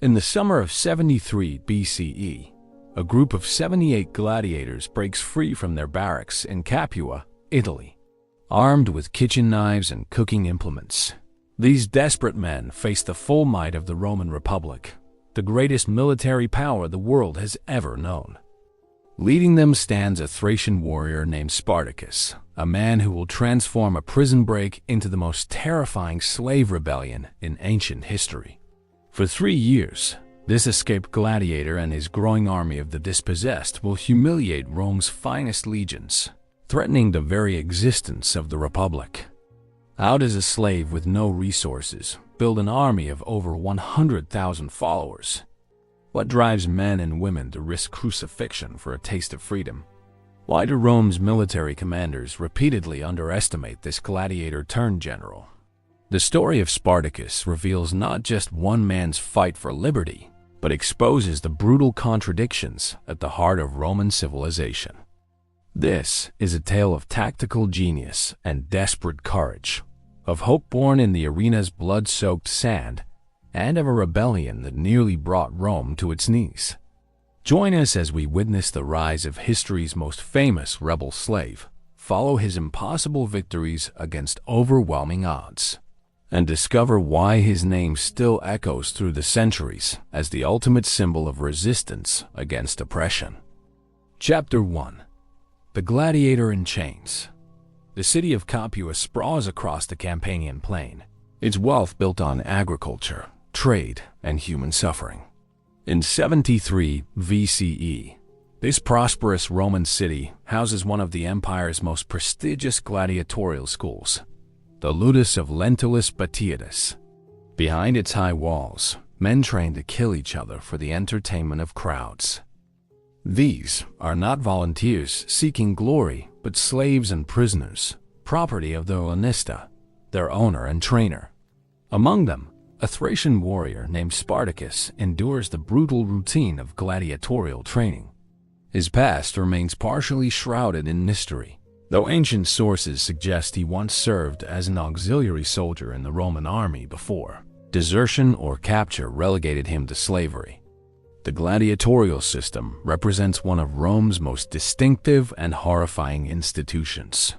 In the summer of 73 BCE, a group of 78 gladiators breaks free from their barracks in Capua, Italy, armed with kitchen knives and cooking implements. These desperate men face the full might of the Roman Republic, the greatest military power the world has ever known. Leading them stands a Thracian warrior named Spartacus, a man who will transform a prison break into the most terrifying slave rebellion in ancient history. For 3 years, this escaped gladiator and his growing army of the dispossessed will humiliate Rome's finest legions, threatening the very existence of the Republic. How does a slave with no resources build an army of over 100,000 followers? What drives men and women to risk crucifixion for a taste of freedom? Why do Rome's military commanders repeatedly underestimate this gladiator-turned-general? The story of Spartacus reveals not just one man's fight for liberty, but exposes the brutal contradictions at the heart of Roman civilization. This is a tale of tactical genius and desperate courage, of hope born in the arena's blood-soaked sand, and of a rebellion that nearly brought Rome to its knees. Join us as we witness the rise of history's most famous rebel slave, follow his impossible victories against overwhelming odds, and discover why his name still echoes through the centuries as the ultimate symbol of resistance against oppression. Chapter 1. The Gladiator in Chains. The city of Capua sprawls across the Campanian plain, its wealth built on agriculture, trade, and human suffering. In 73 BCE, this prosperous Roman city houses one of the empire's most prestigious gladiatorial schools, the Ludus of Lentulus Batiatus. Behind its high walls, men train to kill each other for the entertainment of crowds. These are not volunteers seeking glory, but slaves and prisoners, property of the Lanista, their owner and trainer. Among them, a Thracian warrior named Spartacus endures the brutal routine of gladiatorial training. His past remains partially shrouded in mystery, though ancient sources suggest he once served as an auxiliary soldier in the Roman army before desertion or capture relegated him to slavery. The gladiatorial system represents one of Rome's most distinctive and horrifying institutions.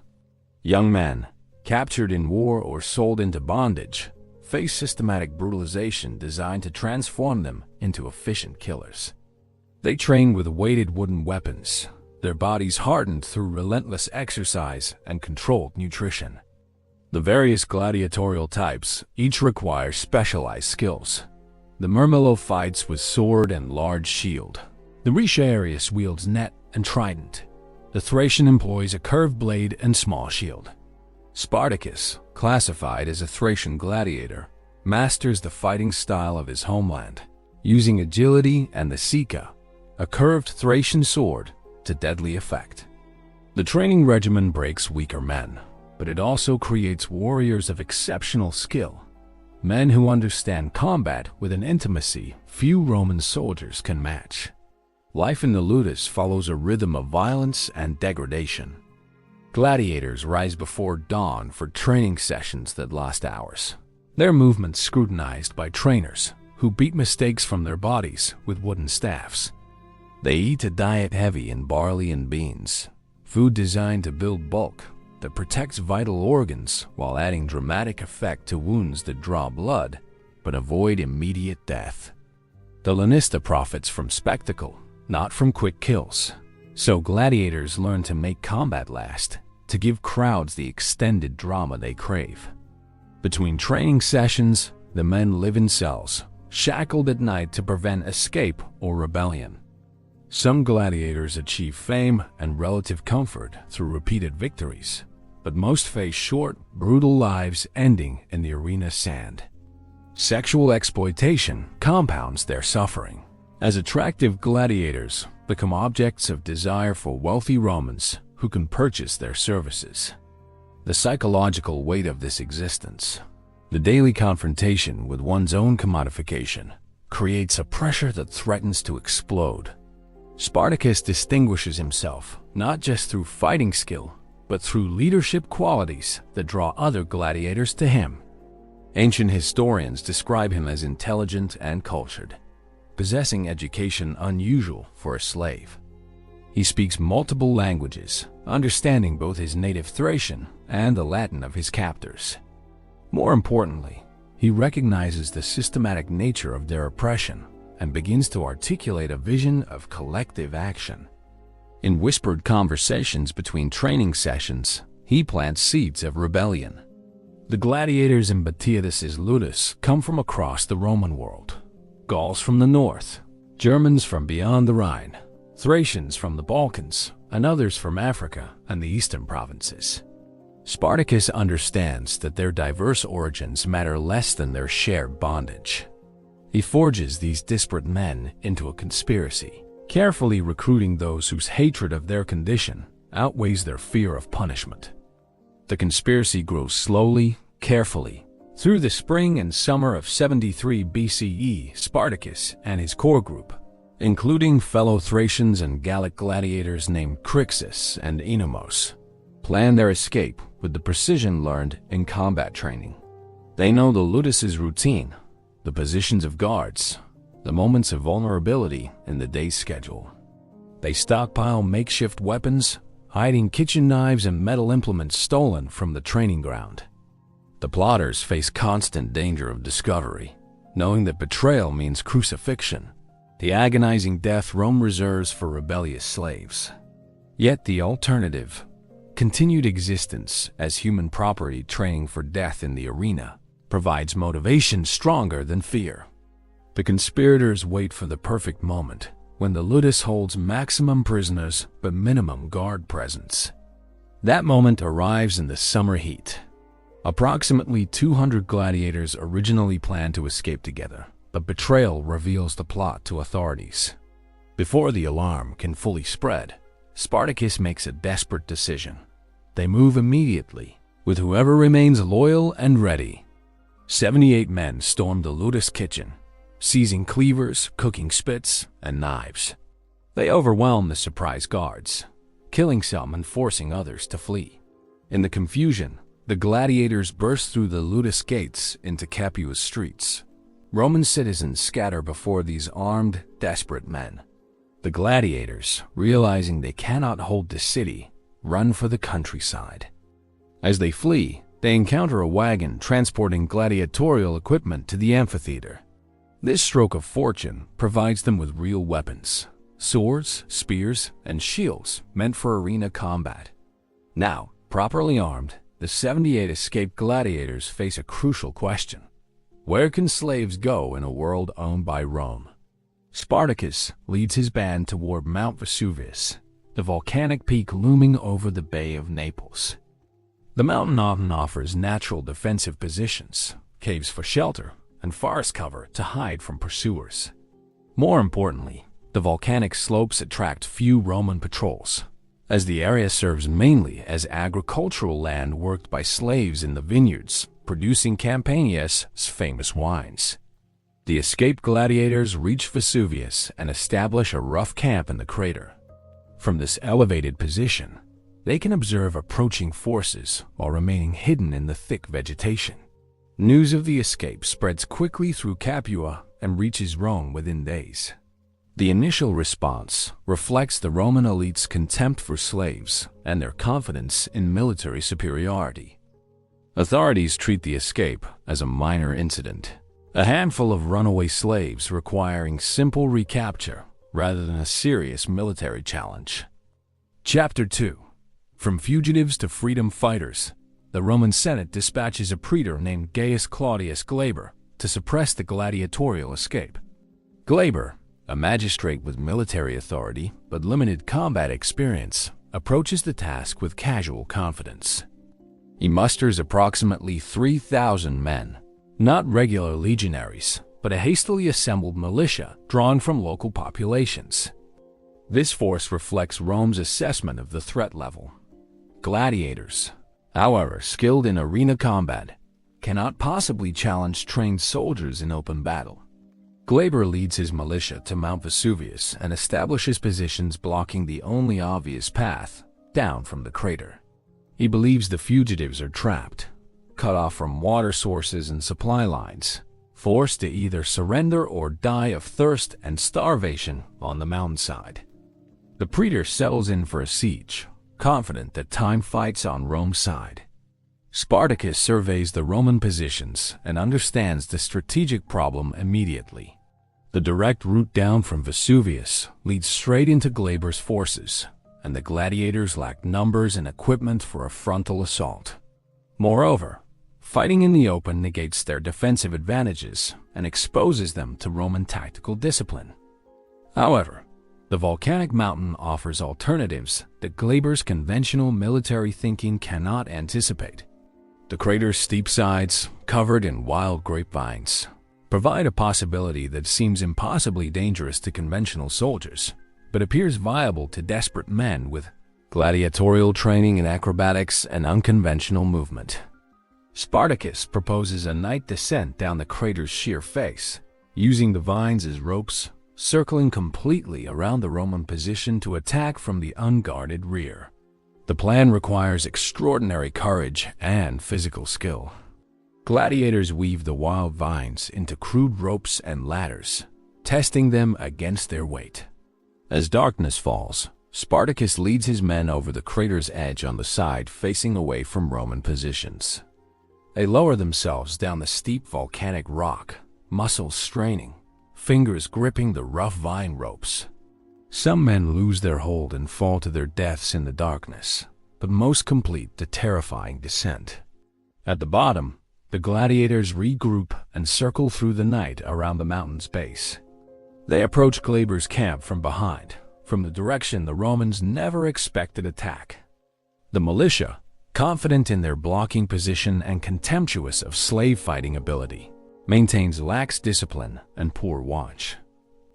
Young men, captured in war or sold into bondage, face systematic brutalization designed to transform them into efficient killers. They train with weighted wooden weapons, their bodies hardened through relentless exercise and controlled nutrition. The various gladiatorial types each require specialized skills. The Murmillo fights with sword and large shield. The Retiarius wields net and trident. The Thracian employs a curved blade and small shield. Spartacus, classified as a Thracian gladiator, masters the fighting style of his homeland, using agility and the sika, a curved Thracian sword, to deadly effect. The training regimen breaks weaker men, but it also creates warriors of exceptional skill, men who understand combat with an intimacy few Roman soldiers can match. Life in the Ludus follows a rhythm of violence and degradation. Gladiators rise before dawn for training sessions that last hours, their movements scrutinized by trainers who beat mistakes from their bodies with wooden staffs. They eat a diet heavy in barley and beans, food designed to build bulk that protects vital organs while adding dramatic effect to wounds that draw blood but avoid immediate death. The Lanista profits from spectacle, not from quick kills. So gladiators learn to make combat last, to give crowds the extended drama they crave. Between training sessions, the men live in cells, shackled at night to prevent escape or rebellion. Some gladiators achieve fame and relative comfort through repeated victories, but most face short, brutal lives ending in the arena sand. Sexual exploitation compounds their suffering, as attractive gladiators become objects of desire for wealthy Romans who can purchase their services. The psychological weight of this existence, the daily confrontation with one's own commodification, creates a pressure that threatens to explode. Spartacus distinguishes himself not just through fighting skill, but through leadership qualities that draw other gladiators to him. Ancient historians describe him as intelligent and cultured, possessing education unusual for a slave. He speaks multiple languages, understanding both his native Thracian and the Latin of his captors. More importantly, he recognizes the systematic nature of their oppression and begins to articulate a vision of collective action. In whispered conversations between training sessions, he plants seeds of rebellion. The gladiators in Batiatus's ludus come from across the Roman world. Gauls from the north, Germans from beyond the Rhine, Thracians from the Balkans, and others from Africa and the eastern provinces. Spartacus understands that their diverse origins matter less than their shared bondage. He forges these disparate men into a conspiracy, carefully recruiting those whose hatred of their condition outweighs their fear of punishment. The conspiracy grows slowly, carefully. Through the spring and summer of 73 BCE, Spartacus and his core group, including fellow Thracians and Gallic gladiators named Crassus and Enamos, plan their escape with the precision learned in combat training. They know the ludus's routine, the positions of guards, the moments of vulnerability in the day's schedule. They stockpile makeshift weapons, hiding kitchen knives and metal implements stolen from the training ground. The plotters face constant danger of discovery, knowing that betrayal means crucifixion, the agonizing death Rome reserves for rebellious slaves. Yet the alternative, continued existence as human property training for death in the arena, provides motivation stronger than fear. The conspirators wait for the perfect moment, when the ludus holds maximum prisoners but minimum guard presence. That moment arrives in the summer heat. Approximately 200 gladiators originally planned to escape together, but betrayal reveals the plot to authorities. Before the alarm can fully spread, Spartacus makes a desperate decision. They move immediately, with whoever remains loyal and ready. 78 men storm the ludus kitchen, seizing cleavers, cooking spits, and knives. They overwhelm the surprise guards, killing some and forcing others to flee. In the confusion, the gladiators burst through the ludus gates into Capua's streets. Roman citizens scatter before these armed, desperate men. The gladiators, realizing they cannot hold the city, run for the countryside. As they flee, they encounter a wagon transporting gladiatorial equipment to the amphitheater. This stroke of fortune provides them with real weapons, swords, spears, and shields meant for arena combat. Now, properly armed, the 78 escaped gladiators face a crucial question. Where can slaves go in a world owned by Rome? Spartacus leads his band toward Mount Vesuvius, the volcanic peak looming over the Bay of Naples. The mountain often offers natural defensive positions, caves for shelter, and forest cover to hide from pursuers. More importantly, the volcanic slopes attract few Roman patrols, as the area serves mainly as agricultural land worked by slaves in the vineyards, producing Campania's famous wines. The escaped gladiators reach Vesuvius and establish a rough camp in the crater. From this elevated position, they can observe approaching forces while remaining hidden in the thick vegetation. News of the escape spreads quickly through Capua and reaches Rome within days. The initial response reflects the Roman elite's contempt for slaves and their confidence in military superiority. Authorities treat the escape as a minor incident, a handful of runaway slaves requiring simple recapture rather than a serious military challenge. Chapter 2. From fugitives to freedom fighters, the Roman Senate dispatches a praetor named Gaius Claudius Glaber to suppress the gladiatorial escape. Glaber, a magistrate with military authority but limited combat experience, approaches the task with casual confidence. He musters approximately 3,000 men, not regular legionaries, but a hastily assembled militia drawn from local populations. This force reflects Rome's assessment of the threat level. Gladiators, however skilled in arena combat, cannot possibly challenge trained soldiers in open battle. Glaber leads his militia to Mount Vesuvius and establishes positions blocking the only obvious path down from the crater. He believes the fugitives are trapped, cut off from water sources and supply lines, forced to either surrender or die of thirst and starvation on the mountainside. The praetor settles in for a siege, confident that time fights on Rome's side. Spartacus surveys the Roman positions and understands the strategic problem immediately. The direct route down from Vesuvius leads straight into Glaber's forces, and the gladiators lack numbers and equipment for a frontal assault. Moreover, fighting in the open negates their defensive advantages and exposes them to Roman tactical discipline. However, the volcanic mountain offers alternatives that Glaber's conventional military thinking cannot anticipate. The crater's steep sides, covered in wild grapevines, provide a possibility that seems impossibly dangerous to conventional soldiers, but appears viable to desperate men with gladiatorial training in acrobatics and unconventional movement. Spartacus proposes a night descent down the crater's sheer face, using the vines as ropes, circling completely around the Roman position to attack from the unguarded rear. The plan requires extraordinary courage and physical skill. Gladiators weave the wild vines into crude ropes and ladders, testing them against their weight. As darkness falls, Spartacus leads his men over the crater's edge on the side facing away from Roman positions. They lower themselves down the steep volcanic rock, muscles straining, fingers gripping the rough vine ropes. Some men lose their hold and fall to their deaths in the darkness, but most complete the terrifying descent. At the bottom, the gladiators regroup and circle through the night around the mountain's base. They approach Glaber's camp from behind, from the direction the Romans never expected attack. The militia, confident in their blocking position and contemptuous of slave-fighting ability, maintains lax discipline and poor watch.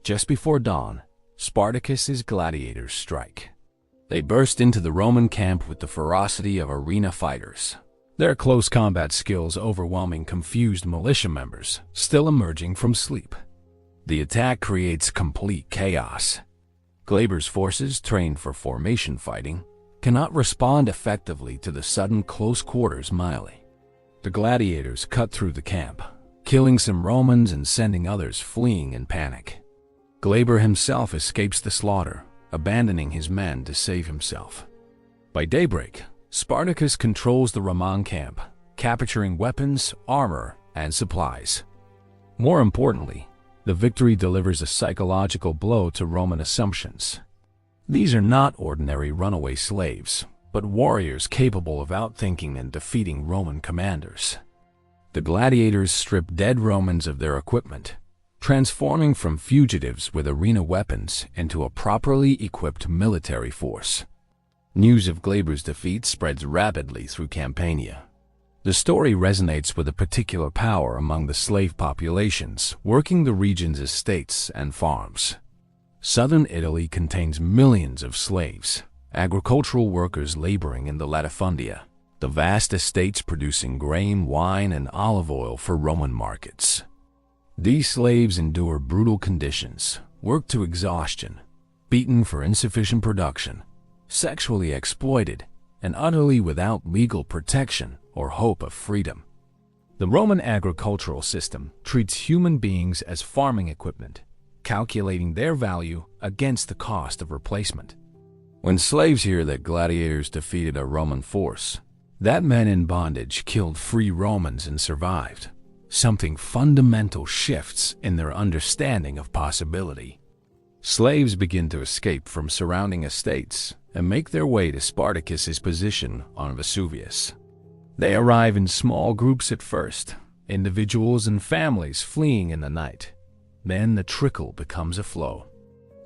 Just before dawn, Spartacus's gladiators strike. They burst into the Roman camp with the ferocity of arena fighters, their close combat skills overwhelming confused militia members still emerging from sleep. The attack creates complete chaos. Glaber's forces, trained for formation fighting, cannot respond effectively to the sudden close-quarters melee. The gladiators cut through the camp, killing some Romans and sending others fleeing in panic. Glaber himself escapes the slaughter, abandoning his men to save himself. By daybreak, Spartacus controls the Roman camp, capturing weapons, armor, and supplies. More importantly, the victory delivers a psychological blow to Roman assumptions. These are not ordinary runaway slaves, but warriors capable of outthinking and defeating Roman commanders. The gladiators strip dead Romans of their equipment, transforming from fugitives with arena weapons into a properly equipped military force. News of Glaber's defeat spreads rapidly through Campania. The story resonates with a particular power among the slave populations working the region's estates and farms. Southern Italy contains millions of slaves, agricultural workers laboring in the latifundia, the vast estates producing grain, wine, and olive oil for Roman markets. These slaves endure brutal conditions, work to exhaustion, beaten for insufficient production, sexually exploited, and utterly without legal protection or hope of freedom. The Roman agricultural system treats human beings as farming equipment, calculating their value against the cost of replacement. When slaves hear that gladiators defeated a Roman force, that men in bondage killed free Romans and survived, something fundamental shifts in their understanding of possibility. Slaves begin to escape from surrounding estates and make their way to Spartacus's position on Vesuvius. They arrive in small groups at first, individuals and families fleeing in the night. Then the trickle becomes a flow.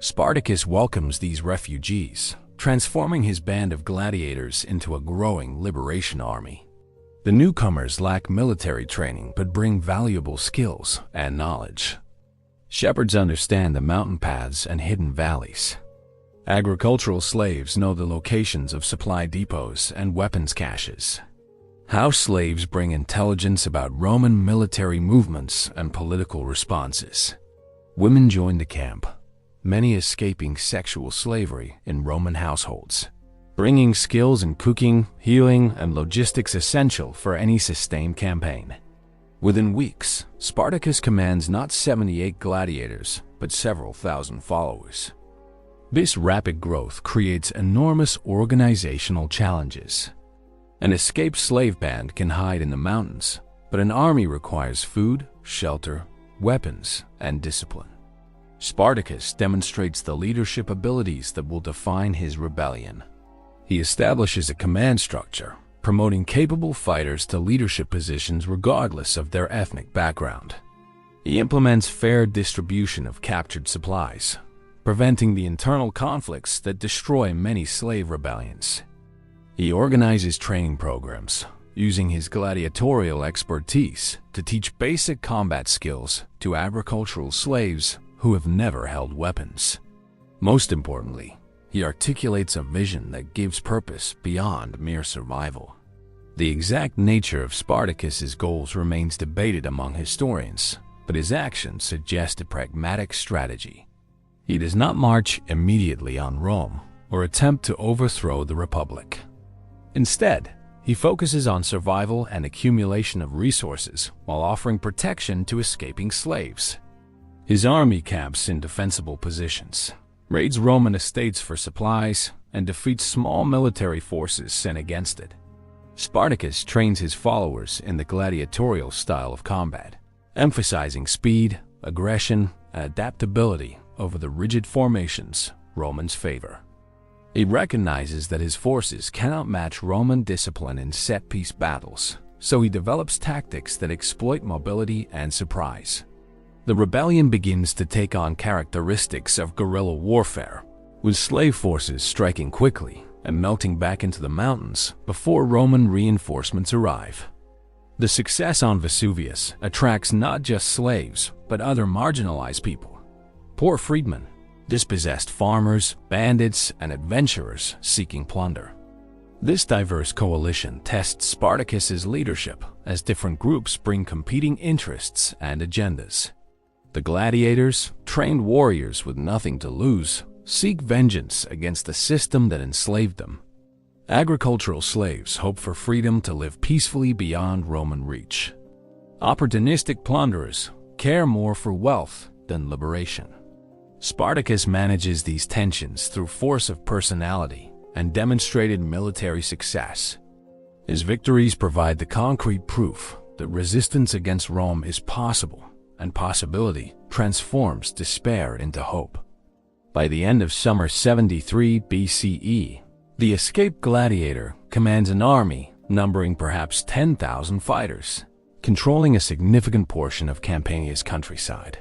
Spartacus welcomes these refugees, transforming his band of gladiators into a growing liberation army. The newcomers lack military training but bring valuable skills and knowledge. Shepherds understand the mountain paths and hidden valleys. Agricultural slaves know the locations of supply depots and weapons caches. House slaves bring intelligence about Roman military movements and political responses. Women join the camp, many escaping sexual slavery in Roman households, bringing skills in cooking, healing, and logistics essential for any sustained campaign. Within weeks, Spartacus commands not 78 gladiators, but several thousand followers. This rapid growth creates enormous organizational challenges. An escaped slave band can hide in the mountains, but an army requires food, shelter, weapons, and discipline. Spartacus demonstrates the leadership abilities that will define his rebellion. He establishes a command structure, promoting capable fighters to leadership positions regardless of their ethnic background. He implements fair distribution of captured supplies, preventing the internal conflicts that destroy many slave rebellions. He organizes training programs, using his gladiatorial expertise to teach basic combat skills to agricultural slaves who have never held weapons. Most importantly, he articulates a vision that gives purpose beyond mere survival. The exact nature of Spartacus's goals remains debated among historians, but his actions suggest a pragmatic strategy. He does not march immediately on Rome or attempt to overthrow the Republic. Instead, he focuses on survival and accumulation of resources while offering protection to escaping slaves. His army camps in defensible positions, raids Roman estates for supplies, and defeats small military forces sent against it. Spartacus trains his followers in the gladiatorial style of combat, emphasizing speed, aggression, and adaptability over the rigid formations Romans favor. He recognizes that his forces cannot match Roman discipline in set-piece battles, so he develops tactics that exploit mobility and surprise. The rebellion begins to take on characteristics of guerrilla warfare, with slave forces striking quickly and melting back into the mountains before Roman reinforcements arrive. The success on Vesuvius attracts not just slaves, but other marginalized people. Poor freedmen, dispossessed farmers, bandits, and adventurers seeking plunder. This diverse coalition tests Spartacus's leadership as different groups bring competing interests and agendas. The gladiators, trained warriors with nothing to lose, seek vengeance against the system that enslaved them. Agricultural slaves hope for freedom to live peacefully beyond Roman reach. Opportunistic plunderers care more for wealth than liberation. Spartacus manages these tensions through force of personality and demonstrated military success. His victories provide the concrete proof that resistance against Rome is possible, and possibility transforms despair into hope. By the end of summer 73 BCE, the escaped gladiator commands an army numbering perhaps 10,000 fighters, controlling a significant portion of Campania's countryside.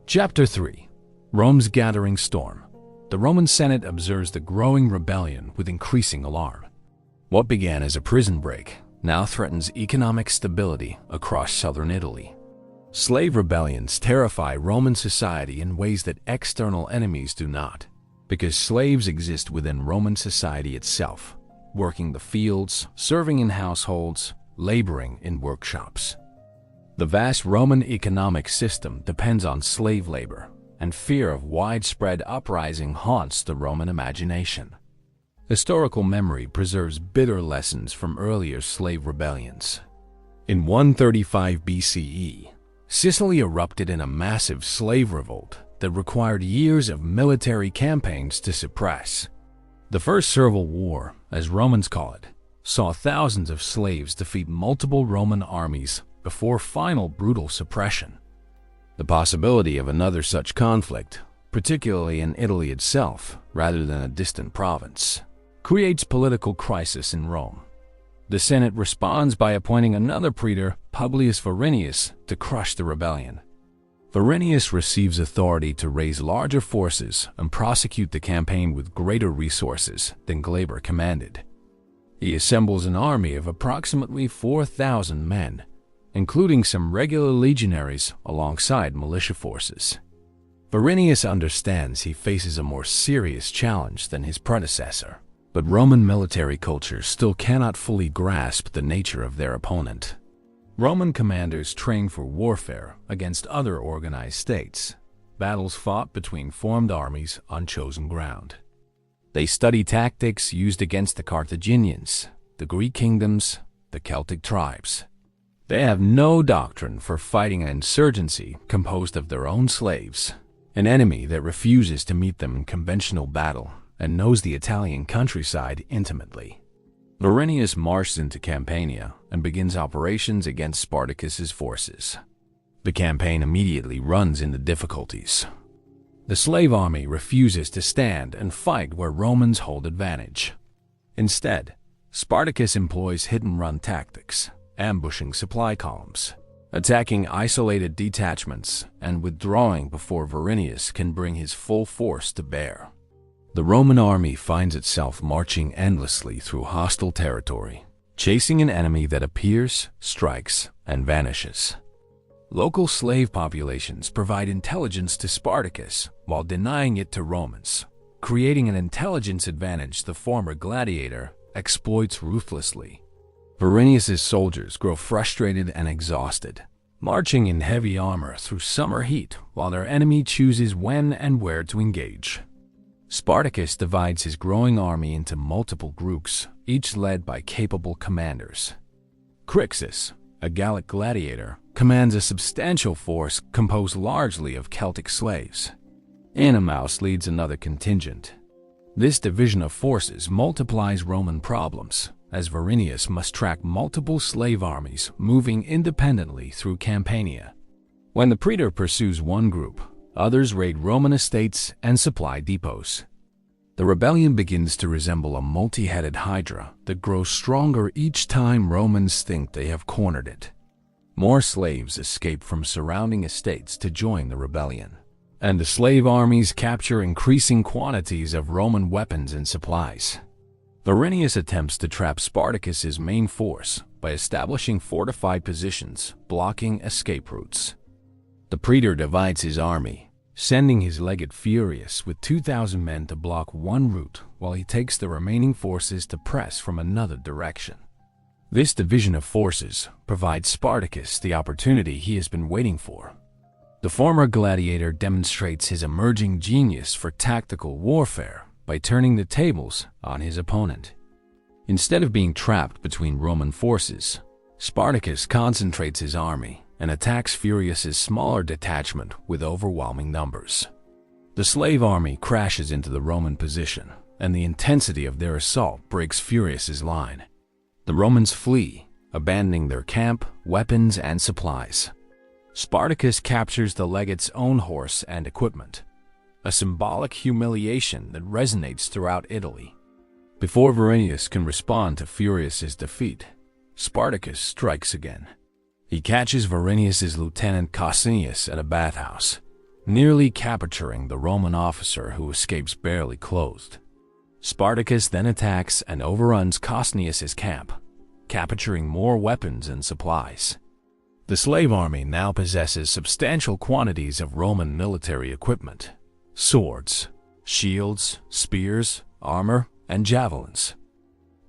Chapter 3. Rome's Gathering Storm. The Roman Senate observes the growing rebellion with increasing alarm. What began as a prison break now threatens economic stability across southern Italy. Slave rebellions terrify Roman society in ways that external enemies do not, because slaves exist within Roman society itself, working the fields, serving in households, laboring in workshops. The vast Roman economic system depends on slave labor, and fear of widespread uprising haunts the Roman imagination. Historical memory preserves bitter lessons from earlier slave rebellions. In 135 BCE, Sicily erupted in a massive slave revolt that required years of military campaigns to suppress. The First Servile War, as Romans call it, saw thousands of slaves defeat multiple Roman armies before final brutal suppression. The possibility of another such conflict, particularly in Italy itself rather than a distant province, creates political crisis in Rome. The Senate responds by appointing another praetor, Publius Varinius, to crush the rebellion. Varinius receives authority to raise larger forces and prosecute the campaign with greater resources than Glaber commanded. He assembles an army of approximately 4,000 men, including some regular legionaries alongside militia forces. Varinius understands he faces a more serious challenge than his predecessor, but Roman military culture still cannot fully grasp the nature of their opponent. Roman commanders train for warfare against other organized states, battles fought between formed armies on chosen ground. They study tactics used against the Carthaginians, the Greek kingdoms, the Celtic tribes. They have no doctrine for fighting an insurgency composed of their own slaves, an enemy that refuses to meet them in conventional battle and knows the Italian countryside intimately. Verinius marched into Campania and begins operations against Spartacus's forces. The campaign immediately runs into difficulties. The slave army refuses to stand and fight where Romans hold advantage. Instead, Spartacus employs hit-and-run tactics, ambushing supply columns, attacking isolated detachments, and withdrawing before Verinius can bring his full force to bear. The Roman army finds itself marching endlessly through hostile territory, chasing an enemy that appears, strikes, and vanishes. Local slave populations provide intelligence to Spartacus while denying it to Romans, creating an intelligence advantage the former gladiator exploits ruthlessly. Verinius's soldiers grow frustrated and exhausted, marching in heavy armor through summer heat while their enemy chooses when and where to engage. Spartacus divides his growing army into multiple groups, each led by capable commanders. Crassus, a Gallic gladiator, commands a substantial force composed largely of Celtic slaves. Animus leads another contingent. This division of forces multiplies Roman problems, as Verinius must track multiple slave armies moving independently through Campania. When the praetor pursues one group, others raid Roman estates and supply depots. The rebellion begins to resemble a multi-headed hydra that grows stronger each time Romans think they have cornered it. More slaves escape from surrounding estates to join the rebellion, and the slave armies capture increasing quantities of Roman weapons and supplies. Verinius attempts to trap Spartacus's main force by establishing fortified positions, blocking escape routes. The praetor divides his army, sending his legate Furius with 2,000 men to block one route while he takes the remaining forces to press from another direction. This division of forces provides Spartacus the opportunity he has been waiting for. The former gladiator demonstrates his emerging genius for tactical warfare by turning the tables on his opponent. Instead of being trapped between Roman forces, Spartacus concentrates his army and attacks Furius's smaller detachment with overwhelming numbers. The slave army crashes into the Roman position, and the intensity of their assault breaks Furius's line. The Romans flee, abandoning their camp, weapons, and supplies. Spartacus captures the legate's own horse and equipment, a symbolic humiliation that resonates throughout Italy. Before Verinius can respond to Furius's defeat, Spartacus strikes again. He catches Verinius's lieutenant Cosinius at a bathhouse, nearly capturing the Roman officer who escapes barely clothed. Spartacus then attacks and overruns Cosinius's camp, capturing more weapons and supplies. The slave army now possesses substantial quantities of Roman military equipment: swords, shields, spears, armor, and javelins.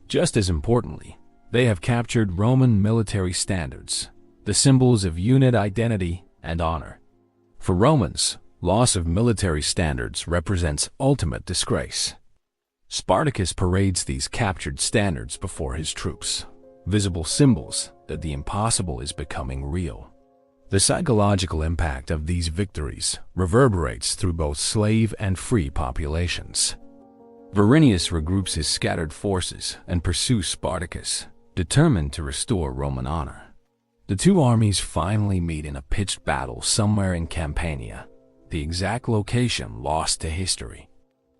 Just as importantly, they have captured Roman military standards, the symbols of unit identity and honor. For Romans, loss of military standards represents ultimate disgrace. Spartacus parades these captured standards before his troops, visible symbols that the impossible is becoming real. The psychological impact of these victories reverberates through both slave and free populations. Verinius regroups his scattered forces and pursues Spartacus, determined to restore Roman honor. The two armies finally meet in a pitched battle somewhere in Campania, the exact location lost to history.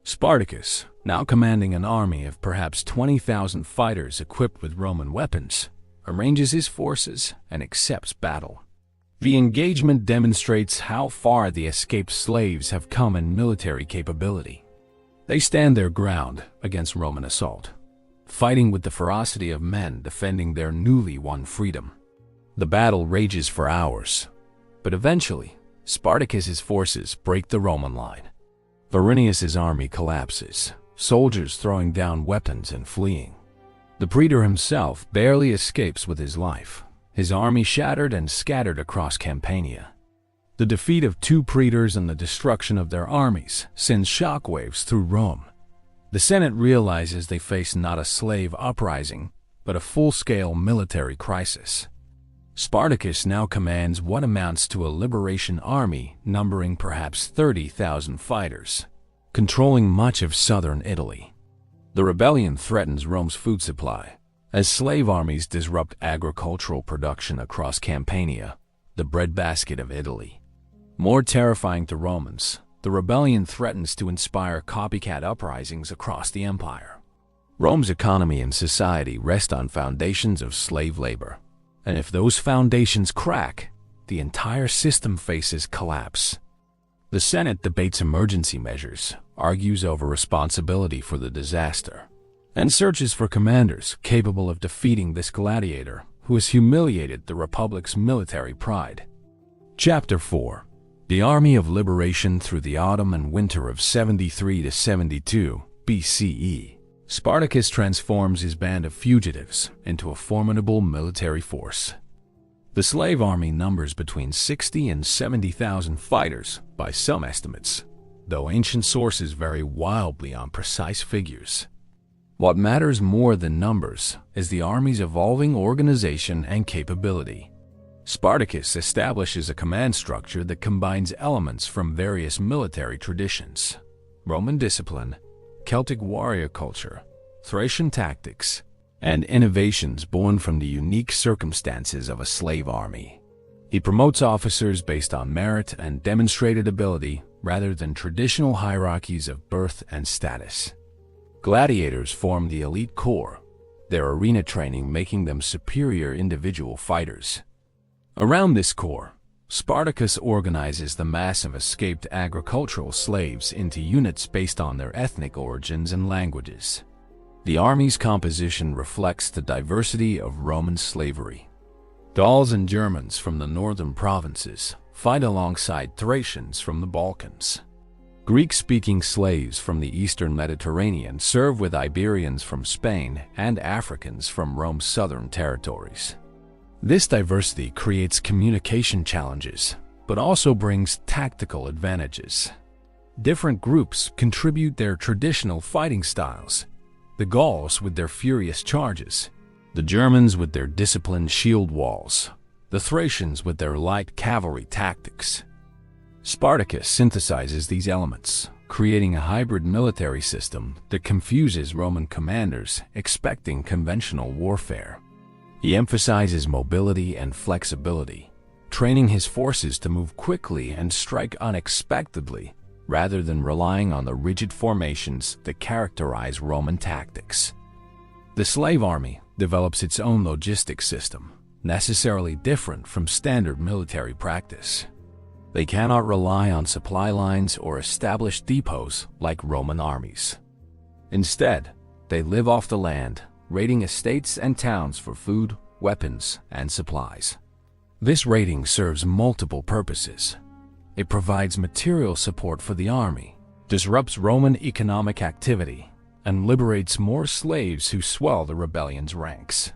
Spartacus, now commanding an army of perhaps 20,000 fighters equipped with Roman weapons, arranges his forces and accepts battle. The engagement demonstrates how far the escaped slaves have come in military capability. They stand their ground against Roman assault, fighting with the ferocity of men defending their newly won freedom. The battle rages for hours, but eventually, Spartacus's forces break the Roman line. Verinius's army collapses, soldiers throwing down weapons and fleeing. The praetor himself barely escapes with his life, his army shattered and scattered across Campania. The defeat of two praetors and the destruction of their armies sends shockwaves through Rome. The Senate realizes they face not a slave uprising, but a full-scale military crisis. Spartacus now commands what amounts to a liberation army numbering perhaps 30,000 fighters, controlling much of southern Italy. The rebellion threatens Rome's food supply, as slave armies disrupt agricultural production across Campania, the breadbasket of Italy. More terrifying to Romans, the rebellion threatens to inspire copycat uprisings across the empire. Rome's economy and society rest on foundations of slave labor, and if those foundations crack, the entire system faces collapse. The Senate debates emergency measures, argues over responsibility for the disaster, and searches for commanders capable of defeating this gladiator who has humiliated the Republic's military pride. Chapter 4. The Army of Liberation through the autumn and winter of 73 to 72 BCE. Spartacus transforms his band of fugitives into a formidable military force. The slave army numbers between 60 and 70,000 fighters by some estimates, though ancient sources vary wildly on precise figures. What matters more than numbers is the army's evolving organization and capability. Spartacus establishes a command structure that combines elements from various military traditions: Roman discipline, Celtic warrior culture, Thracian tactics, and innovations born from the unique circumstances of a slave army. He promotes officers based on merit and demonstrated ability rather than traditional hierarchies of birth and status. Gladiators form the elite corps, their arena training making them superior individual fighters. Around this corps, Spartacus organizes the mass of escaped agricultural slaves into units based on their ethnic origins and languages. The army's composition reflects the diversity of Roman slavery. Gauls and Germans from the northern provinces fight alongside Thracians from the Balkans. Greek-speaking slaves from the eastern Mediterranean serve with Iberians from Spain and Africans from Rome's southern territories. This diversity creates communication challenges, but also brings tactical advantages. Different groups contribute their traditional fighting styles: the Gauls with their furious charges, the Germans with their disciplined shield walls, the Thracians with their light cavalry tactics. Spartacus synthesizes these elements, creating a hybrid military system that confuses Roman commanders expecting conventional warfare. He emphasizes mobility and flexibility, training his forces to move quickly and strike unexpectedly, rather than relying on the rigid formations that characterize Roman tactics. The slave army develops its own logistics system, necessarily different from standard military practice. They cannot rely on supply lines or established depots like Roman armies. Instead, they live off the land, raiding estates and towns for food, weapons, and supplies. This raiding serves multiple purposes. It provides material support for the army, disrupts Roman economic activity, and liberates more slaves who swell the rebellion's ranks.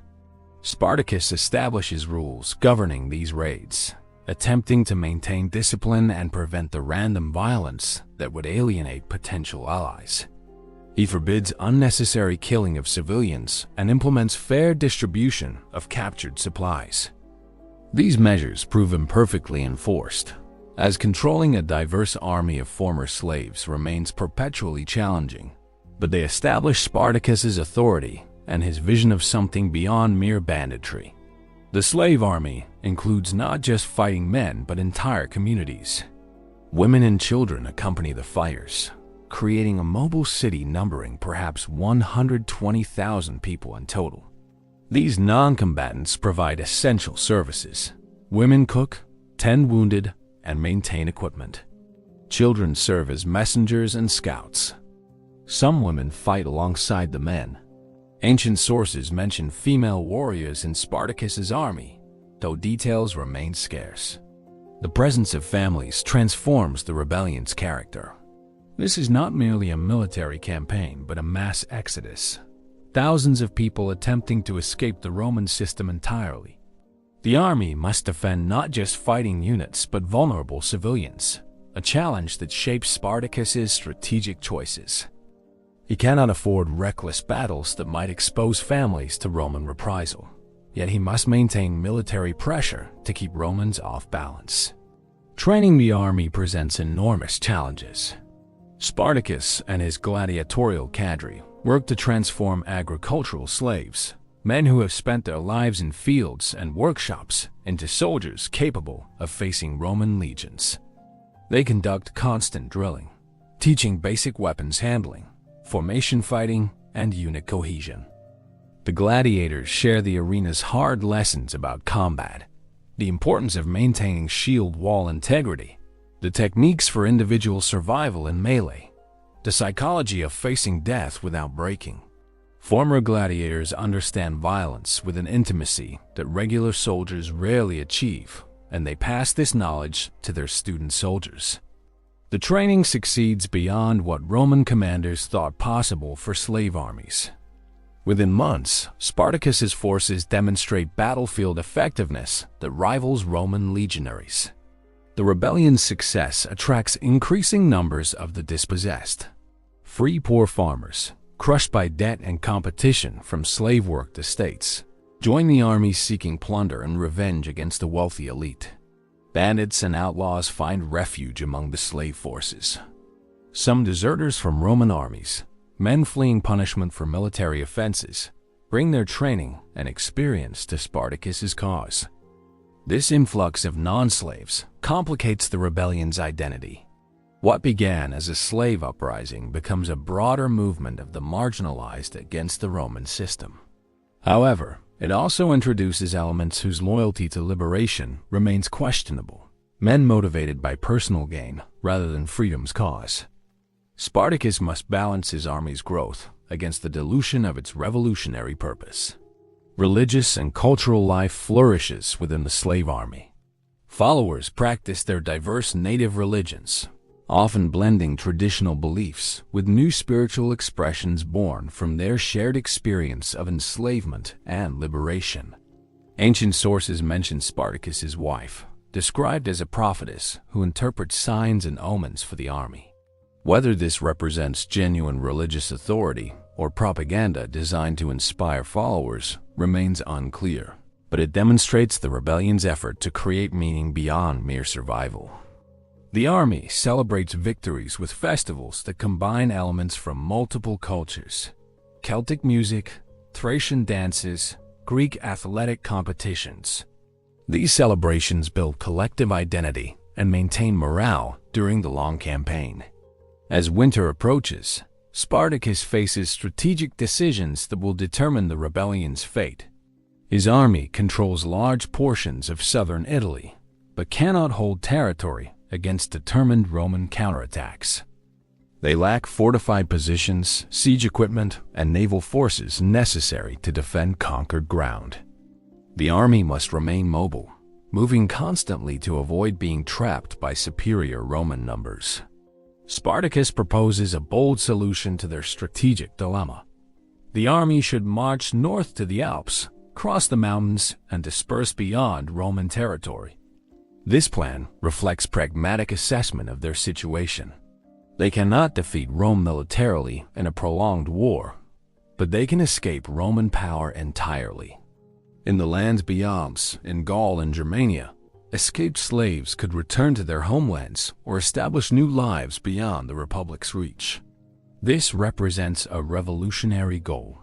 Spartacus establishes rules governing these raids, attempting to maintain discipline and prevent the random violence that would alienate potential allies. He forbids unnecessary killing of civilians and implements fair distribution of captured supplies. These measures prove imperfectly enforced, as controlling a diverse army of former slaves remains perpetually challenging, but they establish Spartacus's authority and his vision of something beyond mere banditry. The slave army includes not just fighting men but entire communities. Women and children accompany the fighters, creating a mobile city numbering perhaps 120,000 people in total. These non-combatants provide essential services. Women cook, tend wounded, and maintain equipment. Children serve as messengers and scouts. Some women fight alongside the men. Ancient sources mention female warriors in Spartacus's army, though details remain scarce. The presence of families transforms the rebellion's character. This is not merely a military campaign, but a mass exodus. Thousands of people attempting to escape the Roman system entirely. The army must defend not just fighting units, but vulnerable civilians, a challenge that shapes Spartacus's strategic choices. He cannot afford reckless battles that might expose families to Roman reprisal. yet he must maintain military pressure to keep Romans off balance. Training the army presents enormous challenges. Spartacus and his gladiatorial cadre work to transform agricultural slaves, men who have spent their lives in fields and workshops, into soldiers capable of facing Roman legions. They conduct constant drilling, teaching basic weapons handling, formation fighting, and unit cohesion. The gladiators share the arena's hard lessons about combat, the importance of maintaining shield wall integrity, the techniques for individual survival in melee, the psychology of facing death without breaking. Former gladiators understand violence with an intimacy that regular soldiers rarely achieve, and they pass this knowledge to their student soldiers. The training succeeds beyond what Roman commanders thought possible for slave armies. Within months, Spartacus's forces demonstrate battlefield effectiveness that rivals Roman legionaries. The rebellion's success attracts increasing numbers of the dispossessed. Free poor farmers, crushed by debt and competition from slave-worked estates, join the armies seeking plunder and revenge against the wealthy elite. Bandits and outlaws find refuge among the slave forces. Some deserters from Roman armies, men fleeing punishment for military offenses, bring their training and experience to Spartacus's cause. This influx of non-slaves complicates the rebellion's identity. What began as a slave uprising becomes a broader movement of the marginalized against the Roman system. However, it also introduces elements whose loyalty to liberation remains questionable, men motivated by personal gain rather than freedom's cause. Spartacus must balance his army's growth against the dilution of its revolutionary purpose. Religious and cultural life flourishes within the slave army. Followers practice their diverse native religions, often blending traditional beliefs with new spiritual expressions born from their shared experience of enslavement and liberation. Ancient sources mention Spartacus's wife, described as a prophetess who interprets signs and omens for the army. Whether this represents genuine religious authority or propaganda designed to inspire followers remains unclear, but it demonstrates the rebellion's effort to create meaning beyond mere survival. The army celebrates victories with festivals that combine elements from multiple cultures: Celtic music, Thracian dances, Greek athletic competitions. These celebrations build collective identity and maintain morale during the long campaign. As winter approaches, Spartacus faces strategic decisions that will determine the rebellion's fate. His army controls large portions of southern Italy, but cannot hold territory against determined Roman counterattacks. They lack fortified positions, siege equipment, and naval forces necessary to defend conquered ground. The army must remain mobile, moving constantly to avoid being trapped by superior Roman numbers. Spartacus proposes a bold solution to their strategic dilemma. The army should march north to the Alps, cross the mountains, and disperse beyond Roman territory. This plan reflects pragmatic assessment of their situation. They cannot defeat Rome militarily in a prolonged war, but they can escape Roman power entirely. In the lands beyond, in Gaul and Germania, escaped slaves could return to their homelands or establish new lives beyond the Republic's reach. This represents a revolutionary goal,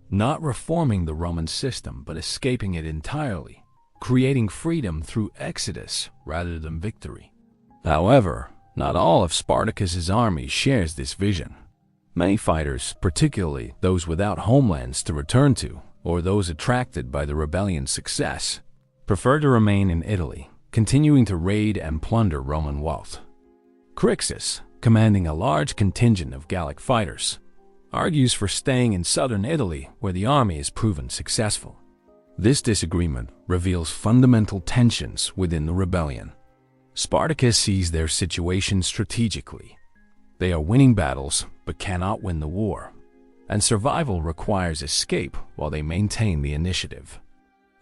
not reforming the Roman system but escaping it entirely, creating freedom through exodus rather than victory. However, not all of Spartacus's army shares this vision. Many fighters, particularly those without homelands to return to, or those attracted by the rebellion's success, prefer to remain in Italy, continuing to raid and plunder Roman wealth. Crassus, commanding a large contingent of Gallic fighters, argues for staying in southern Italy where the army is proven successful. This disagreement reveals fundamental tensions within the rebellion. Spartacus sees their situation strategically. They are winning battles but cannot win the war, and survival requires escape while they maintain the initiative.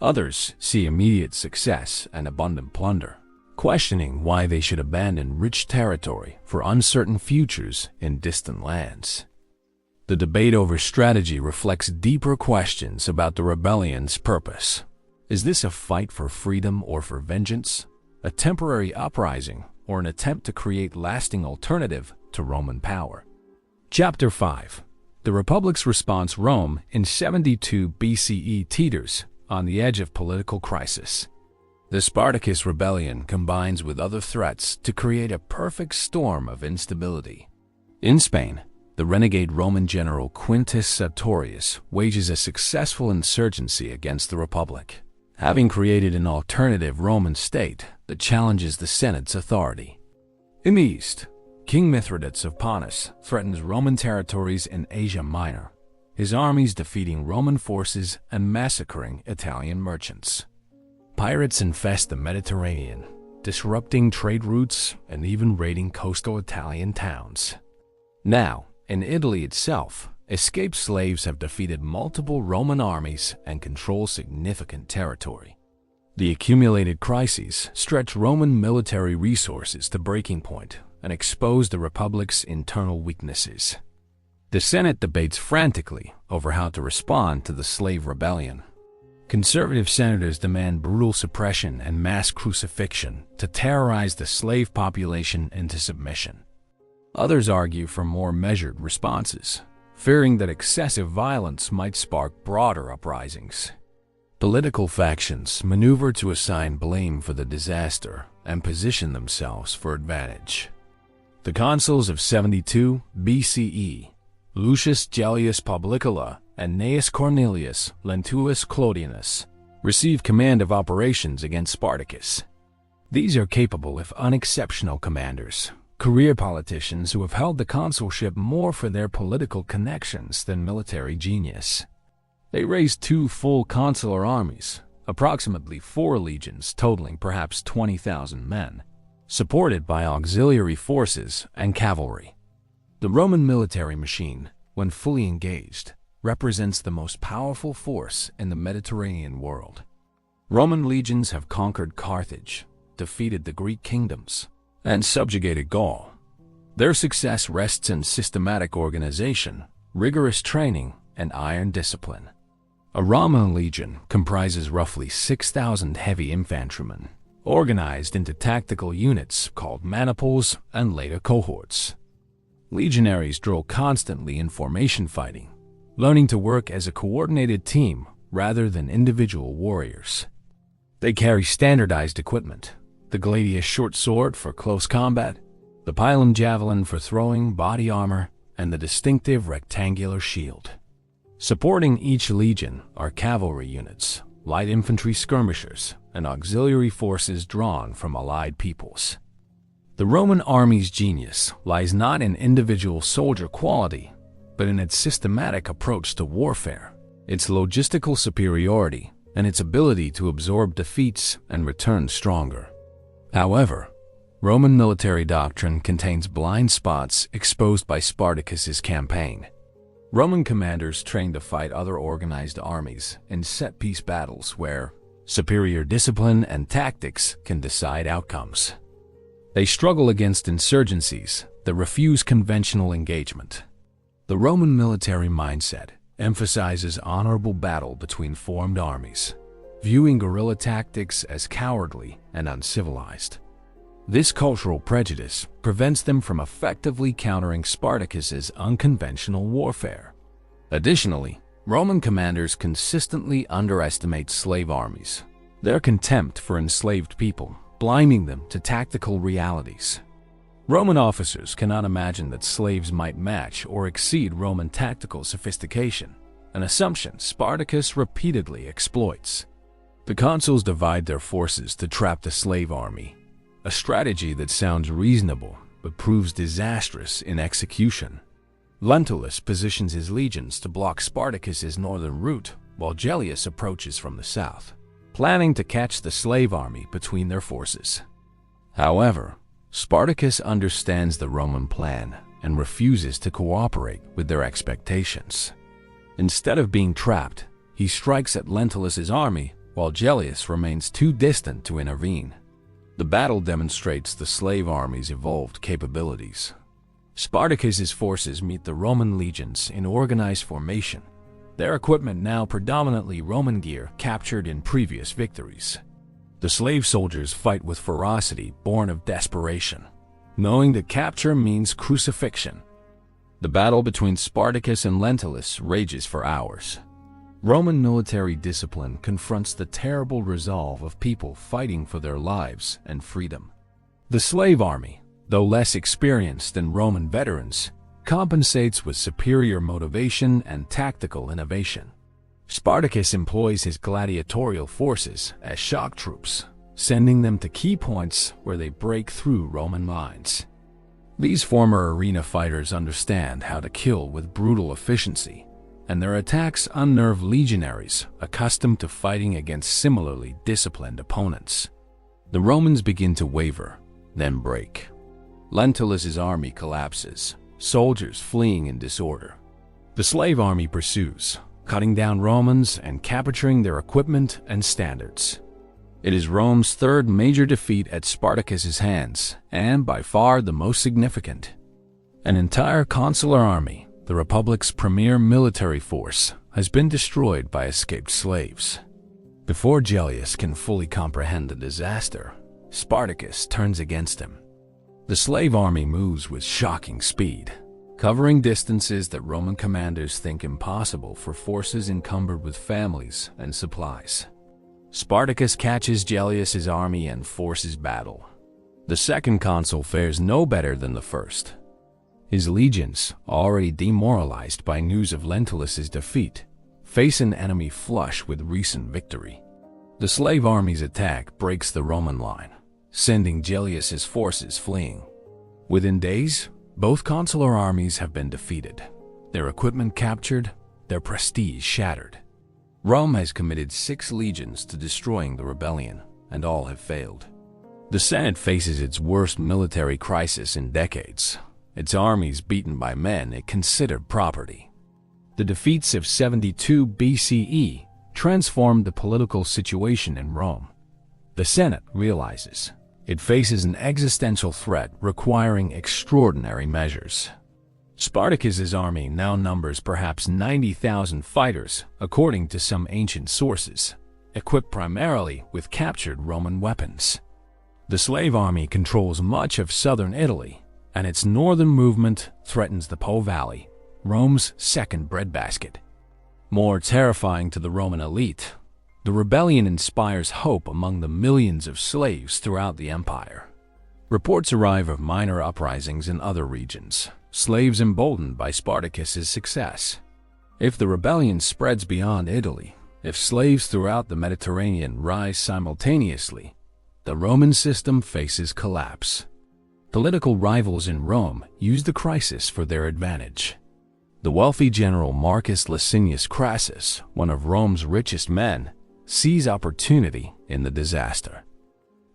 Others see immediate success and abundant plunder, questioning why they should abandon rich territory for uncertain futures in distant lands. The debate over strategy reflects deeper questions about the rebellion's purpose, Is this a fight for freedom or for vengeance? A temporary uprising or an attempt to create lasting alternative to Roman power? Chapter 5. The Republic's response. Rome in 72 BCE teeters on the edge of political crisis. The Spartacus rebellion combines with other threats to create a perfect storm of instability. In Spain, the renegade Roman general Quintus Sertorius wages a successful insurgency against the Republic, having created an alternative Roman state that challenges the Senate's authority. In the east, King Mithridates of Pontus threatens Roman territories in Asia Minor, his armies defeating Roman forces and massacring Italian merchants. Pirates infest the Mediterranean, disrupting trade routes and even raiding coastal Italian towns. Now, in Italy itself, escaped slaves have defeated multiple Roman armies and control significant territory. The accumulated crises stretch Roman military resources to breaking point and expose the Republic's internal weaknesses. The Senate debates frantically over how to respond to the slave rebellion. Conservative senators demand brutal suppression and mass crucifixion to terrorize the slave population into submission. Others argue for more measured responses, fearing that excessive violence might spark broader uprisings. Political factions maneuver to assign blame for the disaster and position themselves for advantage. The consuls of 72 BCE, Lucius Gellius Publicola and Gnaeus Cornelius Lentulus Clodianus, receive command of operations against Spartacus. These are capable if unexceptional commanders, career politicians who have held the consulship more for their political connections than military genius. They raised 2 full consular armies, approximately 4 legions totaling perhaps 20,000 men, supported by auxiliary forces and cavalry. The Roman military machine, when fully engaged, represents the most powerful force in the Mediterranean world. Roman legions have conquered Carthage, defeated the Greek kingdoms, and subjugated Gaul. Their success rests in systematic organization, rigorous training, and iron discipline. A Roman legion comprises roughly 6,000 heavy infantrymen, organized into tactical units called maniples and later cohorts. Legionaries drill constantly in formation fighting, learning to work as a coordinated team rather than individual warriors. They carry standardized equipment: the gladius short sword for close combat, the pilum javelin for throwing body armor, and the distinctive rectangular shield. Supporting each legion are cavalry units, light infantry skirmishers, and auxiliary forces drawn from allied peoples. The Roman army's genius lies not in individual soldier quality, but in its systematic approach to warfare, its logistical superiority, and its ability to absorb defeats and return stronger. However, Roman military doctrine contains blind spots exposed by Spartacus's campaign. Roman commanders trained to fight other organized armies in set-piece battles where superior discipline and tactics can decide outcomes. They struggle against insurgencies that refuse conventional engagement. The Roman military mindset emphasizes honorable battle between formed armies, viewing guerrilla tactics as cowardly and uncivilized. This cultural prejudice prevents them from effectively countering Spartacus's unconventional warfare. Additionally, Roman commanders consistently underestimate slave armies, their contempt for enslaved people blinding them to tactical realities. Roman officers cannot imagine that slaves might match or exceed Roman tactical sophistication, an assumption Spartacus repeatedly exploits. The consuls divide their forces to trap the slave army, a strategy that sounds reasonable but proves disastrous in execution. Lentulus positions his legions to block Spartacus's northern route, while Gellius approaches from the south, planning to catch the slave army between their forces. However, Spartacus understands the Roman plan and refuses to cooperate with their expectations. Instead of being trapped, he strikes at Lentulus's army while Gellius remains too distant to intervene. The battle demonstrates the slave army's evolved capabilities. Spartacus's forces meet the Roman legions in organized formation, their equipment now predominantly Roman gear captured in previous victories. The slave soldiers fight with ferocity born of desperation, knowing that capture means crucifixion. The battle between Spartacus and Lentulus rages for hours. Roman military discipline confronts the terrible resolve of people fighting for their lives and freedom. The slave army, though less experienced than Roman veterans, compensates with superior motivation and tactical innovation. Spartacus employs his gladiatorial forces as shock troops, sending them to key points where they break through Roman lines. These former arena fighters understand how to kill with brutal efficiency, and their attacks unnerve legionaries accustomed to fighting against similarly disciplined opponents. The Romans begin to waver, then break. Lentulus's army collapses, soldiers fleeing in disorder. The slave army pursues, cutting down Romans and capturing their equipment and standards. It is Rome's third major defeat at Spartacus's hands, and by far the most significant. An entire consular army, the Republic's premier military force, has been destroyed by escaped slaves. Before Gellius can fully comprehend the disaster, Spartacus turns against him. The slave army moves with shocking speed, covering distances that Roman commanders think impossible for forces encumbered with families and supplies. Spartacus catches Gellius's army and forces battle. The second consul fares no better than the first. His legions, already demoralized by news of Lentulus's defeat, face an enemy flush with recent victory. The slave army's attack breaks the Roman line, sending Gellius's forces fleeing. Within days, both consular armies have been defeated, their equipment captured, their prestige shattered. Rome has committed 6 legions to destroying the rebellion, and all have failed. The Senate faces its worst military crisis in decades, its armies beaten by men it considered property. The defeats of 72 BCE transformed the political situation in Rome. The Senate realizes it faces an existential threat requiring extraordinary measures. Spartacus's army now numbers perhaps 90,000 fighters, according to some ancient sources, equipped primarily with captured Roman weapons. The slave army controls much of southern Italy, and its northern movement threatens the Po Valley, Rome's second breadbasket. More terrifying to the Roman elite, the rebellion inspires hope among the millions of slaves throughout the empire. Reports arrive of minor uprisings in other regions, slaves emboldened by Spartacus's success. If the rebellion spreads beyond Italy, if slaves throughout the Mediterranean rise simultaneously, the Roman system faces collapse. Political rivals in Rome use the crisis for their advantage. The wealthy general Marcus Licinius Crassus, one of Rome's richest men, sees opportunity in the disaster.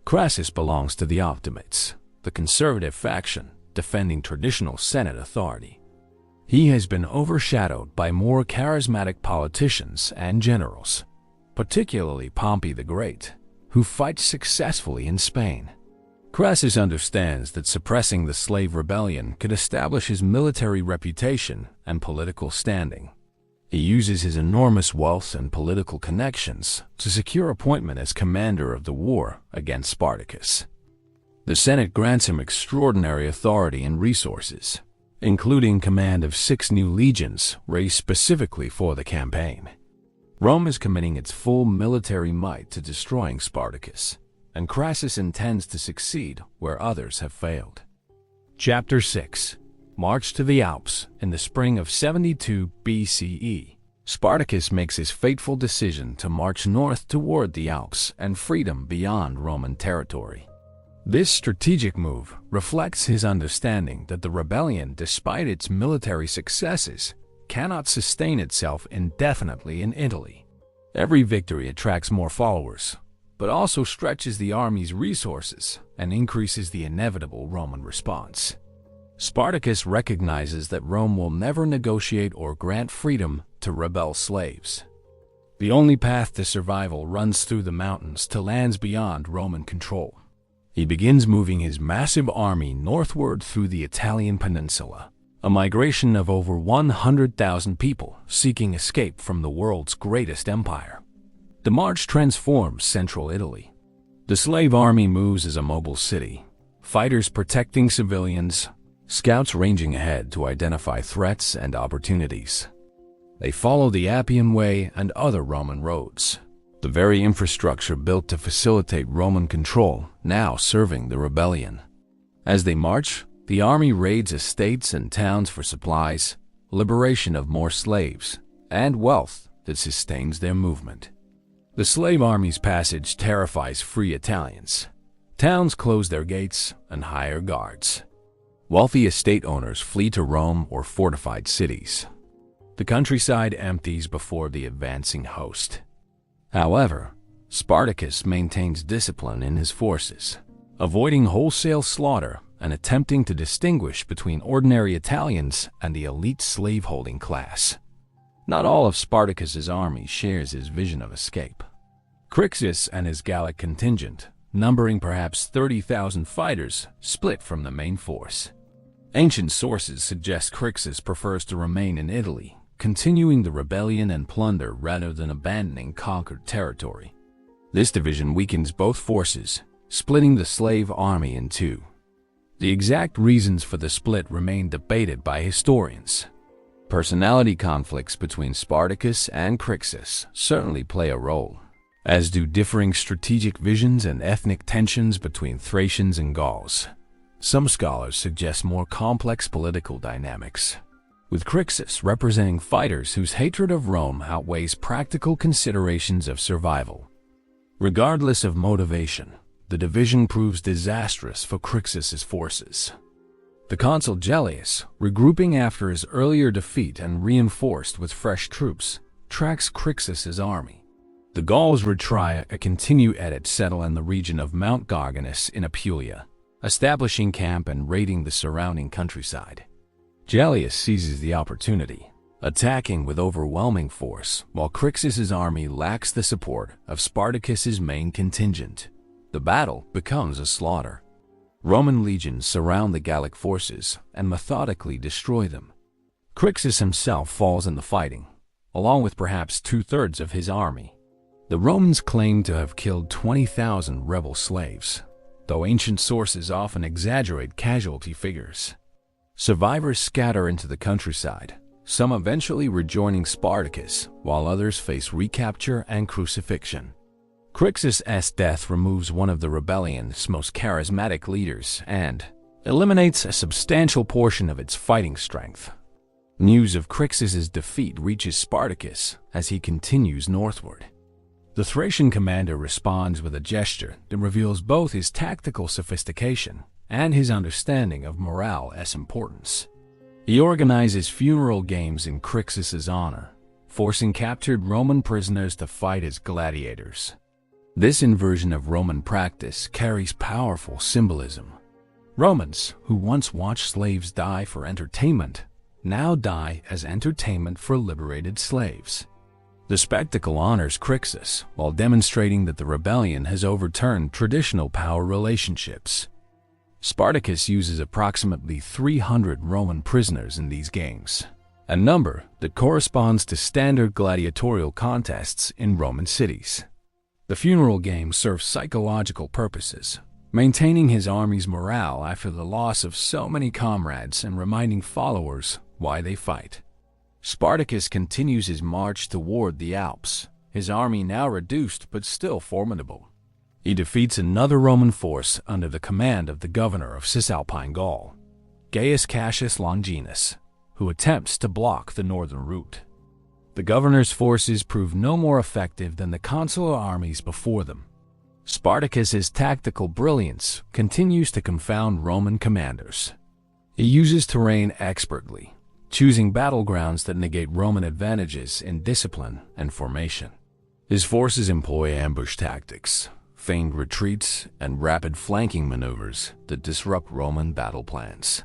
Crassus belongs to the Optimates, the conservative faction defending traditional Senate authority. He has been overshadowed by more charismatic politicians and generals, particularly Pompey the Great, who fights successfully in Spain. Crassus understands that suppressing the slave rebellion could establish his military reputation and political standing. He uses his enormous wealth and political connections to secure appointment as commander of the war against Spartacus. The Senate grants him extraordinary authority and resources, including command of 6 new legions raised specifically for the campaign. Rome is committing its full military might to destroying Spartacus, and Crassus intends to succeed where others have failed. Chapter 6. March to the Alps in the spring of 72 BCE. Spartacus makes his fateful decision to march north toward the Alps and freedom beyond Roman territory. This strategic move reflects his understanding that the rebellion, despite its military successes, cannot sustain itself indefinitely in Italy. Every victory attracts more followers, but also stretches the army's resources and increases the inevitable Roman response. Spartacus recognizes that Rome will never negotiate or grant freedom to rebel slaves. The only path to survival runs through the mountains to lands beyond Roman control. He begins moving his massive army northward through the Italian peninsula, a migration of over 100,000 people seeking escape from the world's greatest empire. The march transforms central Italy. The slave army moves as a mobile city, fighters protecting civilians, scouts ranging ahead to identify threats and opportunities. They follow the Appian Way and other Roman roads, the very infrastructure built to facilitate Roman control, now serving the rebellion. As they march, the army raids estates and towns for supplies, liberation of more slaves, and wealth that sustains their movement. The slave army's passage terrifies free Italians. Towns close their gates and hire guards. Wealthy estate owners flee to Rome or fortified cities. The countryside empties before the advancing host. However, Spartacus maintains discipline in his forces, avoiding wholesale slaughter and attempting to distinguish between ordinary Italians and the elite slaveholding class. Not all of Spartacus's army shares his vision of escape. Crassus and his Gallic contingent, numbering perhaps 30,000 fighters, split from the main force. Ancient sources suggest Crassus prefers to remain in Italy, continuing the rebellion and plunder rather than abandoning conquered territory. This division weakens both forces, splitting the slave army in two. The exact reasons for the split remain debated by historians. Personality conflicts between Spartacus and Crassus certainly play a role, as do differing strategic visions and ethnic tensions between Thracians and Gauls. Some scholars suggest more complex political dynamics, with Crassus representing fighters whose hatred of Rome outweighs practical considerations of survival. Regardless of motivation, the division proves disastrous for Crassus's forces. The consul Gellius, regrouping after his earlier defeat and reinforced with fresh troops, tracks Crassus's army. The Gauls continue at settle in the region of Mount Garganus in Apulia, establishing camp and raiding the surrounding countryside. Gellius seizes the opportunity, attacking with overwhelming force, while Crassus's army lacks the support of Spartacus's main contingent. The battle becomes a slaughter. Roman legions surround the Gallic forces and methodically destroy them. Crassus himself falls in the fighting, along with perhaps two-thirds of his army. The Romans claim to have killed 20,000 rebel slaves, though ancient sources often exaggerate casualty figures. Survivors scatter into the countryside, some eventually rejoining Spartacus, while others face recapture and crucifixion. Crassus's death removes one of the rebellion's most charismatic leaders and eliminates a substantial portion of its fighting strength. News of Crassus's defeat reaches Spartacus as he continues northward. The Thracian commander responds with a gesture that reveals both his tactical sophistication and his understanding of morale's importance. He organizes funeral games in Crassus's honor, forcing captured Roman prisoners to fight as gladiators. This inversion of Roman practice carries powerful symbolism. Romans, who once watched slaves die for entertainment, now die as entertainment for liberated slaves. The spectacle honors Crassus while demonstrating that the rebellion has overturned traditional power relationships. Spartacus uses approximately 300 Roman prisoners in these games, a number that corresponds to standard gladiatorial contests in Roman cities. The funeral game serves psychological purposes, maintaining his army's morale after the loss of so many comrades and reminding followers why they fight. Spartacus continues his march toward the Alps, his army now reduced but still formidable. He defeats another Roman force under the command of the governor of Cisalpine Gaul, Gaius Cassius Longinus, who attempts to block the northern route. The governor's forces prove no more effective than the consular armies before them. Spartacus's tactical brilliance continues to confound Roman commanders. He uses terrain expertly, choosing battlegrounds that negate Roman advantages in discipline and formation. His forces employ ambush tactics, feigned retreats, and rapid flanking maneuvers that disrupt Roman battle plans.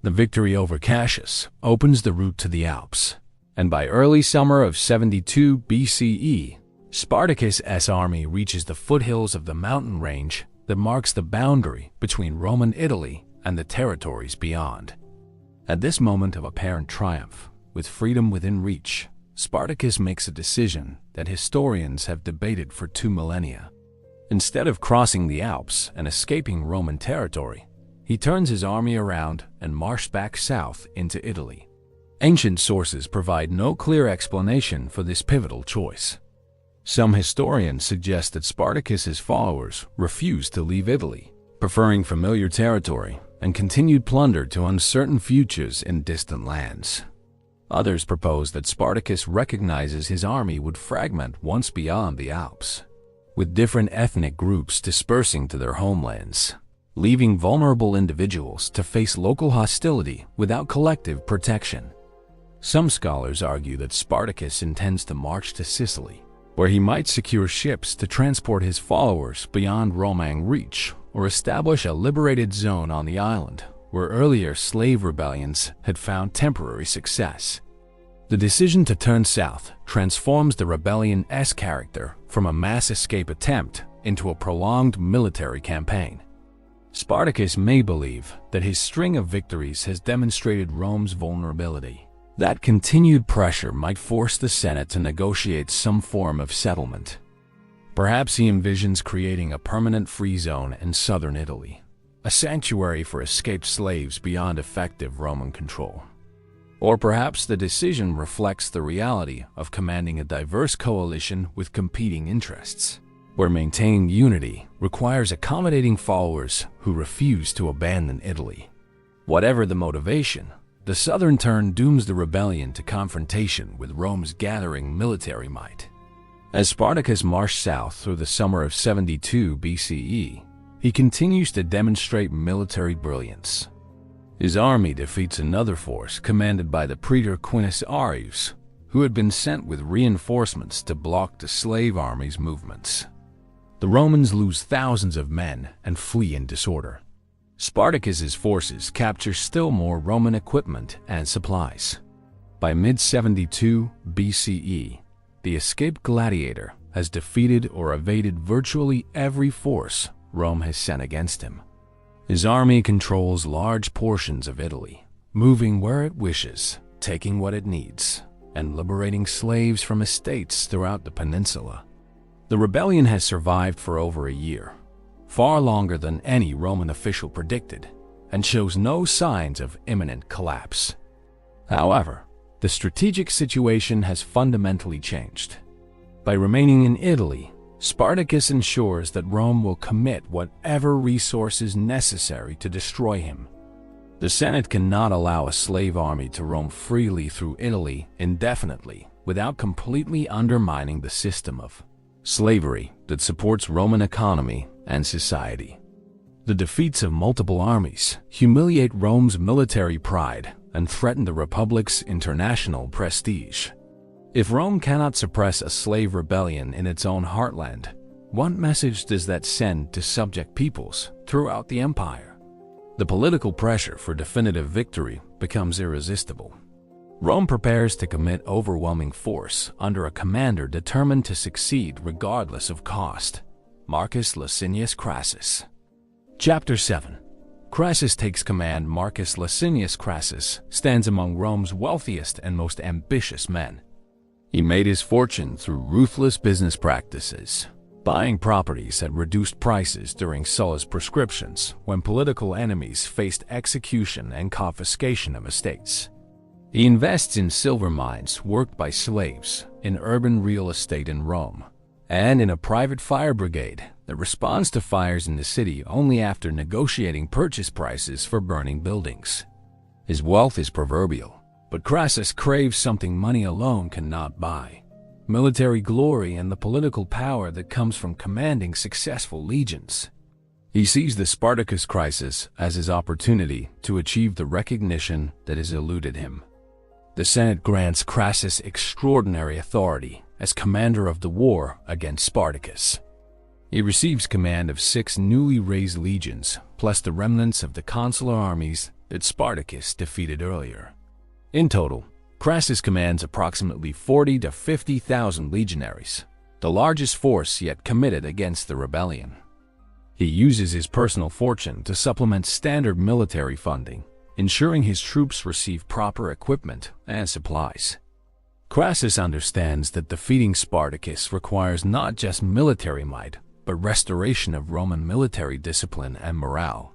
The victory over Cassius opens the route to the Alps, and by early summer of 72 BCE, Spartacus's army reaches the foothills of the mountain range that marks the boundary between Roman Italy and the territories beyond. At this moment of apparent triumph, with freedom within reach, Spartacus makes a decision that historians have debated for 2 millennia. Instead of crossing the Alps and escaping Roman territory, he turns his army around and marched back south into Italy. Ancient sources provide no clear explanation for this pivotal choice. Some historians suggest that Spartacus's followers refused to leave Italy, preferring familiar territory and continued plunder to uncertain futures in distant lands. Others propose that Spartacus recognizes his army would fragment once beyond the Alps, with different ethnic groups dispersing to their homelands, leaving vulnerable individuals to face local hostility without collective protection. Some scholars argue that Spartacus intends to march to Sicily, where he might secure ships to transport his followers beyond Roman reach, or establish a liberated zone on the island where earlier slave rebellions had found temporary success. The decision to turn south transforms the rebellion's character from a mass escape attempt into a prolonged military campaign. Spartacus may believe that his string of victories has demonstrated Rome's vulnerability, that continued pressure might force the Senate to negotiate some form of settlement. Perhaps he envisions creating a permanent free zone in southern Italy, a sanctuary for escaped slaves beyond effective Roman control. Or perhaps the decision reflects the reality of commanding a diverse coalition with competing interests, where maintaining unity requires accommodating followers who refuse to abandon Italy. Whatever the motivation, the southern turn dooms the rebellion to confrontation with Rome's gathering military might. As Spartacus marched south through the summer of 72 BCE, he continues to demonstrate military brilliance. His army defeats another force commanded by the praetor Quintus Arrius, who had been sent with reinforcements to block the slave army's movements. The Romans lose thousands of men and flee in disorder. Spartacus's forces capture still more Roman equipment and supplies. By mid-72 BCE, the escaped gladiator has defeated or evaded virtually every force Rome has sent against him. His army controls large portions of Italy, moving where it wishes, taking what it needs, and liberating slaves from estates throughout the peninsula. The rebellion has survived for over a year, far longer than any Roman official predicted, and shows no signs of imminent collapse. However, the strategic situation has fundamentally changed. By remaining in Italy, Spartacus ensures that Rome will commit whatever resources necessary to destroy him. The Senate cannot allow a slave army to roam freely through Italy indefinitely without completely undermining the system of slavery that supports Roman economy and society. The defeats of multiple armies humiliate Rome's military pride and threaten the Republic's international prestige. If Rome cannot suppress a slave rebellion in its own heartland, what message does that send to subject peoples throughout the empire? The political pressure for definitive victory becomes irresistible. Rome prepares to commit overwhelming force under a commander determined to succeed regardless of cost, Marcus Licinius Crassus. Chapter 7. Crassus takes command. Marcus Licinius Crassus stands among Rome's wealthiest and most ambitious men. He made his fortune through ruthless business practices, buying properties at reduced prices during Sulla's proscriptions when political enemies faced execution and confiscation of estates. He invests in silver mines worked by slaves, in urban real estate in Rome, and in a private fire brigade that responds to fires in the city only after negotiating purchase prices for burning buildings. His wealth is proverbial, but Crassus craves something money alone cannot buy: military glory and the political power that comes from commanding successful legions. He sees the Spartacus crisis as his opportunity to achieve the recognition that has eluded him. The Senate grants Crassus extraordinary authority as commander of the war against Spartacus. He receives command of 6 newly raised legions, plus the remnants of the consular armies that Spartacus defeated earlier. In total, Crassus commands approximately 40,000 to 50,000 legionaries, the largest force yet committed against the rebellion. He uses his personal fortune to supplement standard military funding, ensuring his troops receive proper equipment and supplies. Crassus understands that defeating Spartacus requires not just military might, but restoration of Roman military discipline and morale.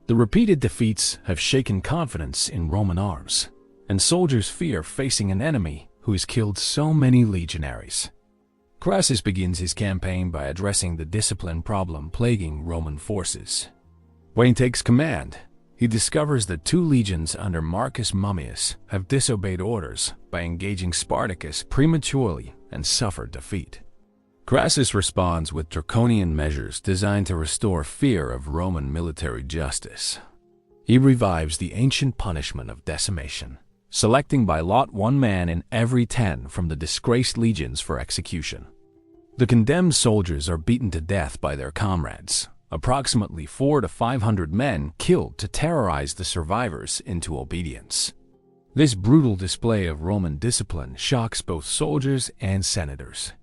The repeated defeats have shaken confidence in Roman arms, and soldiers fear facing an enemy who has killed so many legionaries. Crassus begins his campaign by addressing the discipline problem plaguing Roman forces. When he takes command, he discovers that 2 legions under Marcus Mummius have disobeyed orders by engaging Spartacus prematurely and suffered defeat. Crassus responds with draconian measures designed to restore fear of Roman military justice. He revives the ancient punishment of decimation, selecting by lot 1 man in every 10 from the disgraced legions for execution. The condemned soldiers are beaten to death by their comrades, approximately 400 to 500 men killed to terrorize the survivors into obedience. This brutal display of Roman discipline shocks both soldiers and senators.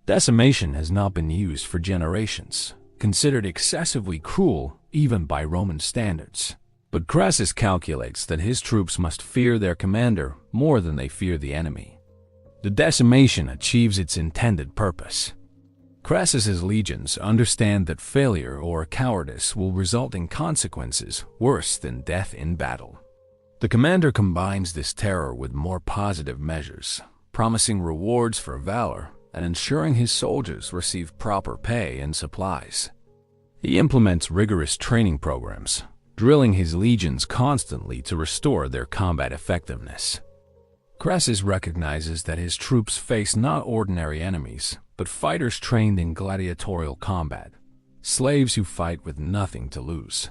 Decimation has not been used for generations, considered excessively cruel even by Roman standards. But Crassus calculates that his troops must fear their commander more than they fear the enemy. The decimation achieves its intended purpose. Crassus's legions understand that failure or cowardice will result in consequences worse than death in battle. The commander combines this terror with more positive measures, promising rewards for valor and ensuring his soldiers receive proper pay and supplies. He implements rigorous training programs, drilling his legions constantly to restore their combat effectiveness. Crassus recognizes that his troops face not ordinary enemies, but fighters trained in gladiatorial combat, slaves who fight with nothing to lose.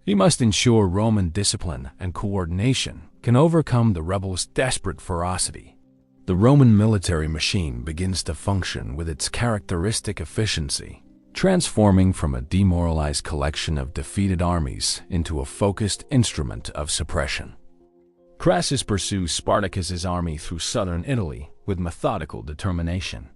He must ensure Roman discipline and coordination can overcome the rebels' desperate ferocity. The Roman military machine begins to function with its characteristic efficiency, transforming from a demoralized collection of defeated armies into a focused instrument of suppression. Crassus pursues Spartacus's army through southern Italy with methodical determination.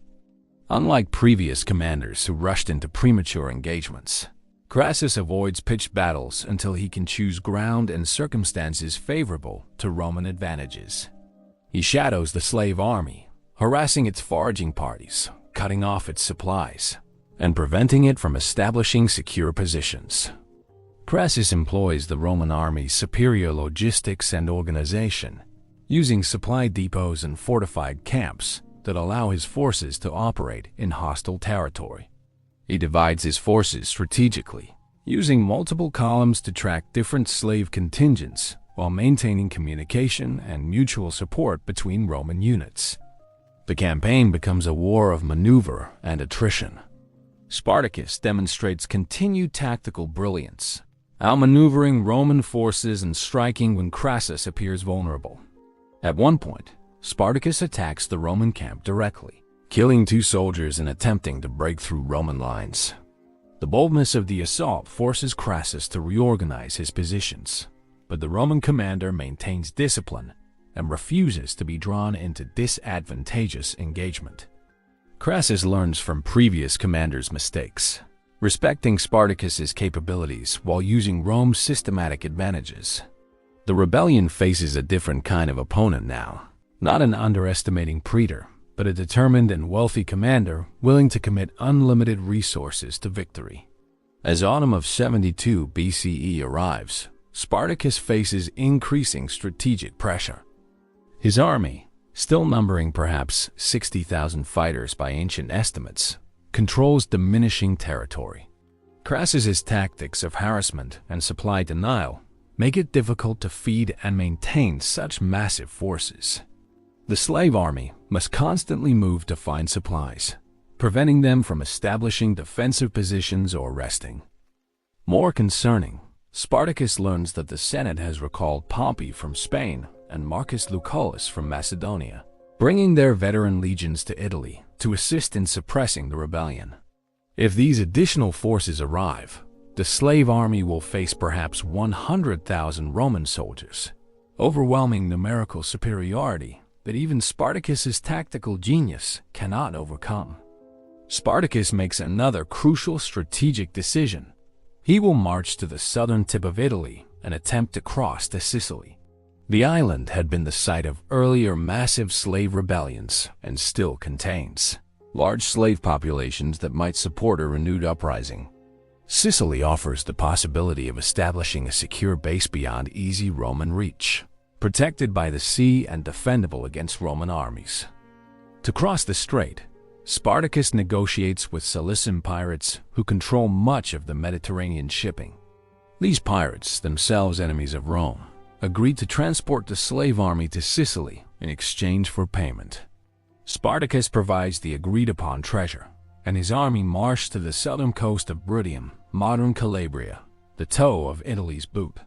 Unlike previous commanders who rushed into premature engagements, Crassus avoids pitched battles until he can choose ground and circumstances favorable to Roman advantages. He shadows the slave army, harassing its foraging parties, cutting off its supplies, and preventing it from establishing secure positions. Crassus employs the Roman army's superior logistics and organization, using supply depots and fortified camps that allow his forces to operate in hostile territory. He divides his forces strategically, using multiple columns to track different slave contingents while maintaining communication and mutual support between Roman units. The campaign becomes a war of maneuver and attrition. Spartacus demonstrates continued tactical brilliance, outmaneuvering Roman forces and striking when Crassus appears vulnerable. At one point, Spartacus attacks the Roman camp directly, killing 2 soldiers and attempting to break through Roman lines. The boldness of the assault forces Crassus to reorganize his positions, but the Roman commander maintains discipline and refuses to be drawn into disadvantageous engagement. Crassus learns from previous commanders' mistakes, respecting Spartacus's capabilities while using Rome's systematic advantages. The rebellion faces a different kind of opponent now, not an underestimating praetor, but a determined and wealthy commander willing to commit unlimited resources to victory. As autumn of 72 BCE arrives, Spartacus faces increasing strategic pressure. His army, still numbering perhaps 60,000 fighters by ancient estimates, controls diminishing territory. Crassus's tactics of harassment and supply denial make it difficult to feed and maintain such massive forces. The slave army must constantly move to find supplies, preventing them from establishing defensive positions or resting. More concerning, Spartacus learns that the Senate has recalled Pompey from Spain and Marcus Lucullus from Macedonia, bringing their veteran legions to Italy to assist in suppressing the rebellion. If these additional forces arrive, the slave army will face perhaps 100,000 Roman soldiers, overwhelming numerical superiority that even Spartacus's tactical genius cannot overcome. Spartacus makes another crucial strategic decision. He will march to the southern tip of Italy and attempt to cross to Sicily. The island had been the site of earlier massive slave rebellions and still contains large slave populations that might support a renewed uprising. Sicily offers the possibility of establishing a secure base beyond easy Roman reach, protected by the sea and defendable against Roman armies. To cross the strait, Spartacus negotiates with Cilician pirates who control much of the Mediterranean shipping. These pirates, themselves enemies of Rome, agreed to transport the slave army to Sicily in exchange for payment. Spartacus provides the agreed-upon treasure, and his army marched to the southern coast of Bruttium, modern Calabria, the toe of Italy's boot.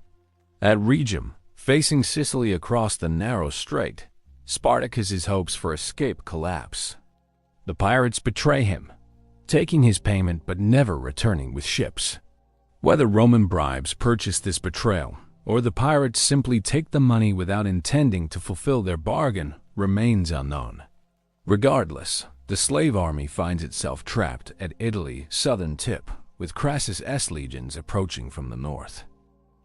At Rhegium, facing Sicily across the narrow strait, Spartacus's hopes for escape collapse. The pirates betray him, taking his payment but never returning with ships. Whether Roman bribes purchase this betrayal, or the pirates simply take the money without intending to fulfill their bargain, remains unknown. Regardless, the slave army finds itself trapped at Italy's southern tip, with Crassus' legions approaching from the north.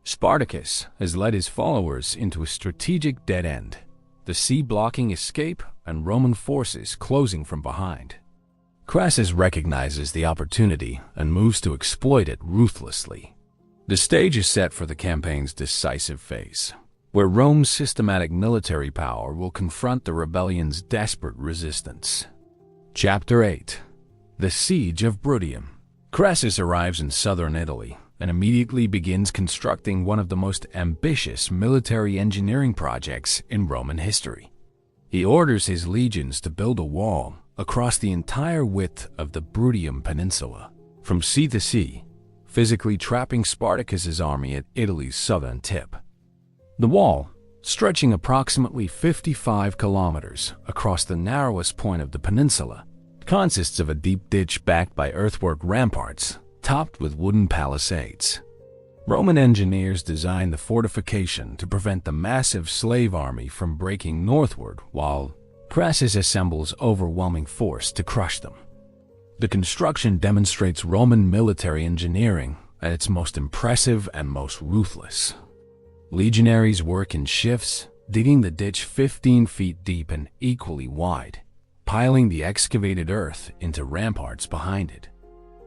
Spartacus has led his followers into a strategic dead end, the sea blocking escape and Roman forces closing from behind. Crassus recognizes the opportunity and moves to exploit it ruthlessly. The stage is set for the campaign's decisive phase, where Rome's systematic military power will confront the rebellion's desperate resistance. Chapter 8. The Siege of Bruttium. Crassus arrives in southern Italy and immediately begins constructing one of the most ambitious military engineering projects in Roman history. He orders his legions to build a wall across the entire width of the Bruttium Peninsula, from sea to sea, physically trapping Spartacus's army at Italy's southern tip. The wall, stretching approximately 55 kilometers across the narrowest point of the peninsula, consists of a deep ditch backed by earthwork ramparts topped with wooden palisades. Roman engineers designed the fortification to prevent the massive slave army from breaking northward, while Crassus assembles overwhelming force to crush them. The construction demonstrates Roman military engineering at its most impressive and most ruthless. Legionaries work in shifts, digging the ditch 15 feet deep and equally wide, piling the excavated earth into ramparts behind it.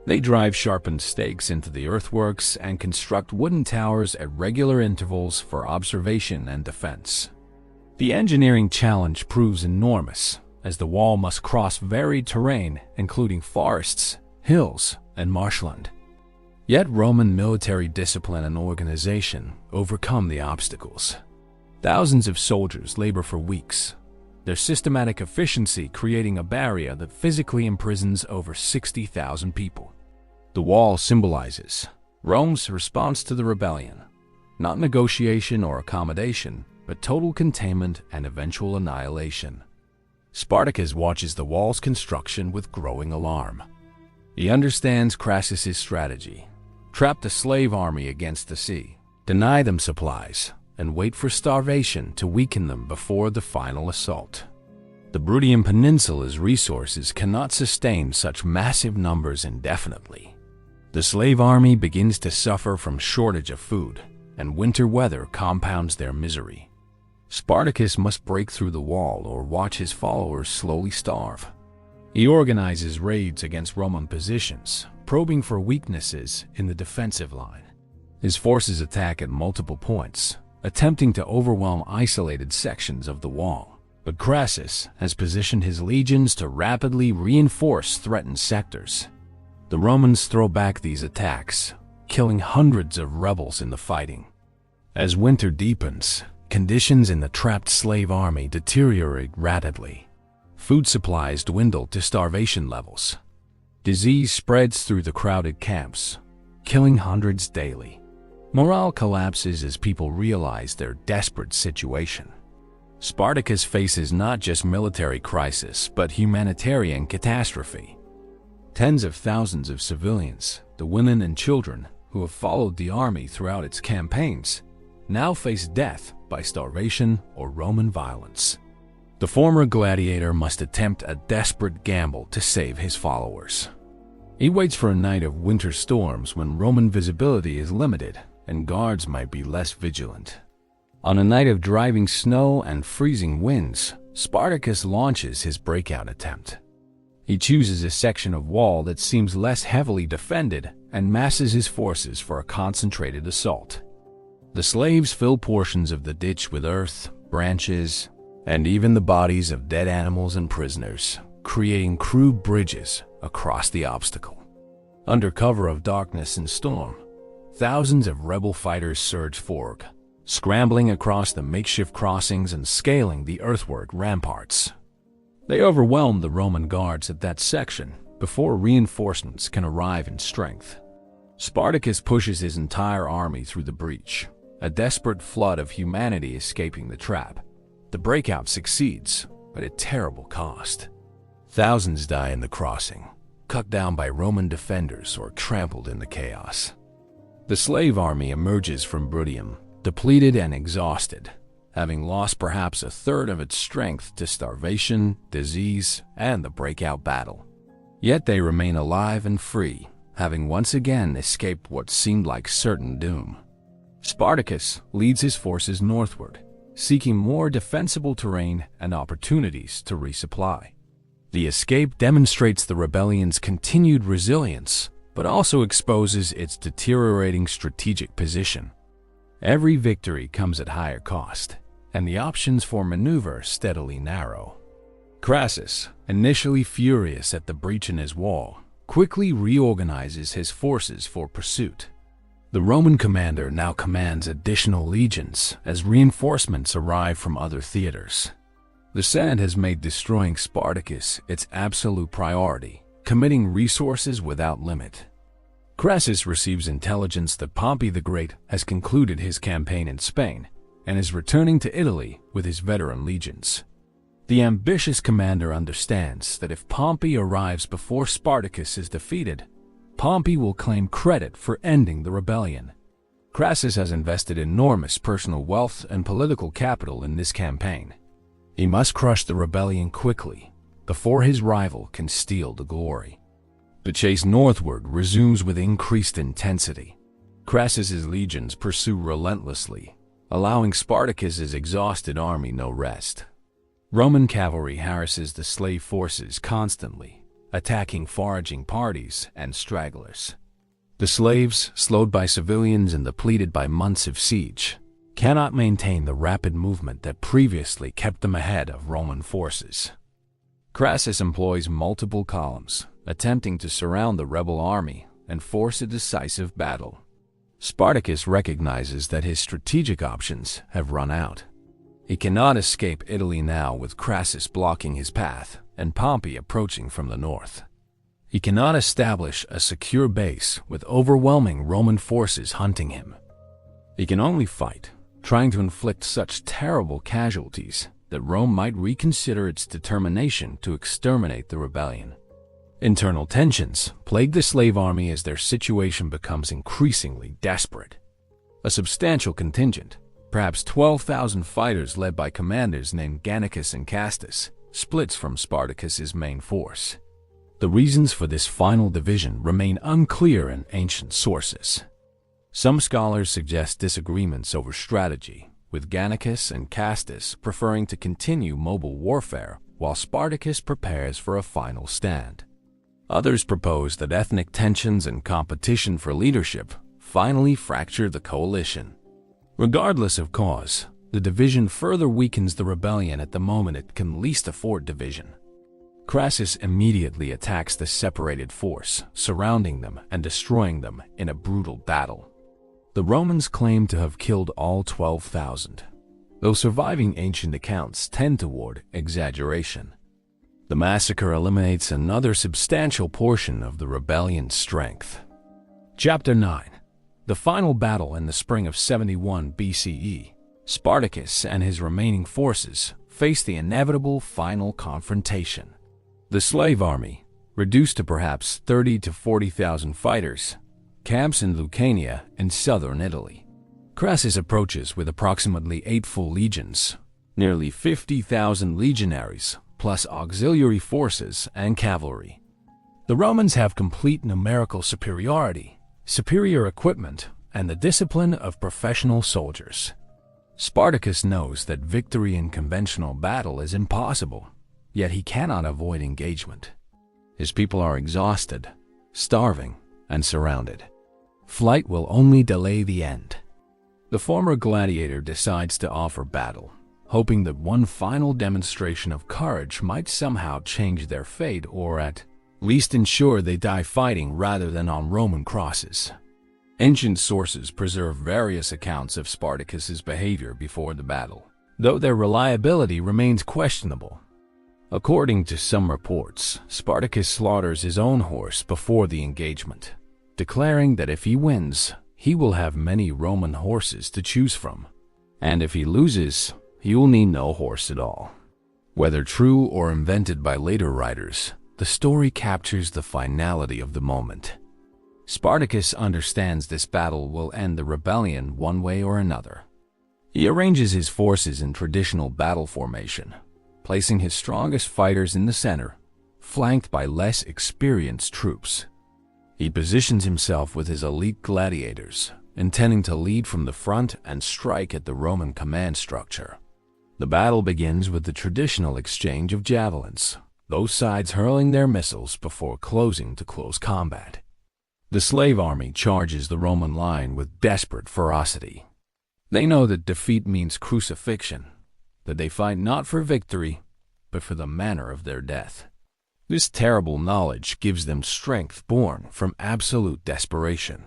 They drive sharpened stakes into the earthworks and construct wooden towers at regular intervals for observation and defense. The engineering challenge proves enormous, as the wall must cross varied terrain including forests, hills, and marshland. Yet Roman military discipline and organization overcome the obstacles. Thousands of soldiers labor for weeks, their systematic efficiency creating a barrier that physically imprisons over 60,000 people. The wall symbolizes Rome's response to the rebellion, not negotiation or accommodation, but total containment and eventual annihilation. Spartacus watches the wall's construction with growing alarm. He understands Crassus's strategy: trap the slave army against the sea, deny them supplies, and wait for starvation to weaken them before the final assault. The Bruttium Peninsula's resources cannot sustain such massive numbers indefinitely. The slave army begins to suffer from shortage of food, and winter weather compounds their misery. Spartacus must break through the wall or watch his followers slowly starve. He organizes raids against Roman positions, probing for weaknesses in the defensive line. His forces attack at multiple points, attempting to overwhelm isolated sections of the wall. But Crassus has positioned his legions to rapidly reinforce threatened sectors. The Romans throw back these attacks, killing hundreds of rebels in the fighting. As winter deepens, conditions in the trapped slave army deteriorate rapidly. Food supplies dwindle to starvation levels. Disease spreads through the crowded camps, killing hundreds daily. Morale collapses as people realize their desperate situation. Spartacus faces not just military crisis, but humanitarian catastrophe. Tens of thousands of civilians, the women and children who have followed the army throughout its campaigns, now face death by starvation or Roman violence. The former gladiator must attempt a desperate gamble to save his followers. He waits for a night of winter storms when Roman visibility is limited and guards might be less vigilant. On a night of driving snow and freezing winds, Spartacus launches his breakout attempt. He chooses a section of wall that seems less heavily defended and masses his forces for a concentrated assault. The slaves fill portions of the ditch with earth, branches, and even the bodies of dead animals and prisoners, creating crude bridges across the obstacle. Under cover of darkness and storm, thousands of rebel fighters surge forward, scrambling across the makeshift crossings and scaling the earthwork ramparts. They overwhelm the Roman guards at that section before reinforcements can arrive in strength. Spartacus pushes his entire army through the breach, a desperate flood of humanity escaping the trap. The breakout succeeds, but at terrible cost. Thousands die in the crossing, cut down by Roman defenders or trampled in the chaos. The slave army emerges from Bruttium, depleted and exhausted, having lost perhaps a third of its strength to starvation, disease, and the breakout battle. Yet they remain alive and free, having once again escaped what seemed like certain doom. Spartacus leads his forces northward, seeking more defensible terrain and opportunities to resupply. The escape demonstrates the rebellion's continued resilience, but also exposes its deteriorating strategic position. Every victory comes at higher cost, and the options for maneuver steadily narrow. Crassus, initially furious at the breach in his wall, quickly reorganizes his forces for pursuit. The Roman commander now commands additional legions as reinforcements arrive from other theaters. The Senate has made destroying Spartacus its absolute priority, committing resources without limit. Crassus receives intelligence that Pompey the Great has concluded his campaign in Spain and is returning to Italy with his veteran legions. The ambitious commander understands that if Pompey arrives before Spartacus is defeated, Pompey will claim credit for ending the rebellion. Crassus has invested enormous personal wealth and political capital in this campaign. He must crush the rebellion quickly, before his rival can steal the glory. The chase northward resumes with increased intensity. Crassus's legions pursue relentlessly, allowing Spartacus's exhausted army no rest. Roman cavalry harasses the slave forces constantly, attacking foraging parties and stragglers. The slaves, slowed by civilians and depleted by months of siege, cannot maintain the rapid movement that previously kept them ahead of Roman forces. Crassus employs multiple columns, attempting to surround the rebel army and force a decisive battle. Spartacus recognizes that his strategic options have run out. He cannot escape Italy now with Crassus blocking his path and Pompey approaching from the north. He cannot establish a secure base with overwhelming Roman forces hunting him. He can only fight, trying to inflict such terrible casualties that Rome might reconsider its determination to exterminate the rebellion. Internal tensions plague the slave army as their situation becomes increasingly desperate. A substantial contingent, perhaps 12,000 fighters led by commanders named Gannicus and Castus, splits from Spartacus's main force. The reasons for this final division remain unclear in ancient sources. Some scholars suggest disagreements over strategy, with Gannicus and Castus preferring to continue mobile warfare while Spartacus prepares for a final stand. Others propose that ethnic tensions and competition for leadership finally fracture the coalition. Regardless of cause, the division further weakens the rebellion at the moment it can least afford division. Crassus immediately attacks the separated force, surrounding them and destroying them in a brutal battle. The Romans claim to have killed all 12,000, though surviving ancient accounts tend toward exaggeration. The massacre eliminates another substantial portion of the rebellion's strength. Chapter 9. The final battle in the spring of 71 BCE. Spartacus and his remaining forces face the inevitable final confrontation. The slave army, reduced to perhaps 30 to 40,000 fighters, camps in Lucania in southern Italy. Crassus approaches with approximately 8 full legions, nearly 50,000 legionaries, plus auxiliary forces and cavalry. The Romans have complete numerical superiority, superior equipment, and the discipline of professional soldiers. Spartacus knows that victory in conventional battle is impossible, yet he cannot avoid engagement. His people are exhausted, starving, and surrounded. Flight will only delay the end. The former gladiator decides to offer battle, hoping that one final demonstration of courage might somehow change their fate or at least ensure they die fighting rather than on Roman crosses. Ancient sources preserve various accounts of Spartacus's behavior before the battle, though their reliability remains questionable. According to some reports, Spartacus slaughters his own horse before the engagement, declaring that if he wins, he will have many Roman horses to choose from, and if he loses, he will need no horse at all. Whether true or invented by later writers, the story captures the finality of the moment. Spartacus understands this battle will end the rebellion one way or another. He arranges his forces in traditional battle formation, placing his strongest fighters in the center, flanked by less experienced troops. He positions himself with his elite gladiators, intending to lead from the front and strike at the Roman command structure. The battle begins with the traditional exchange of javelins, those sides hurling their missiles before closing to close combat. The slave army charges the Roman line with desperate ferocity. They know that defeat means crucifixion, that they fight not for victory, but for the manner of their death. This terrible knowledge gives them strength born from absolute desperation.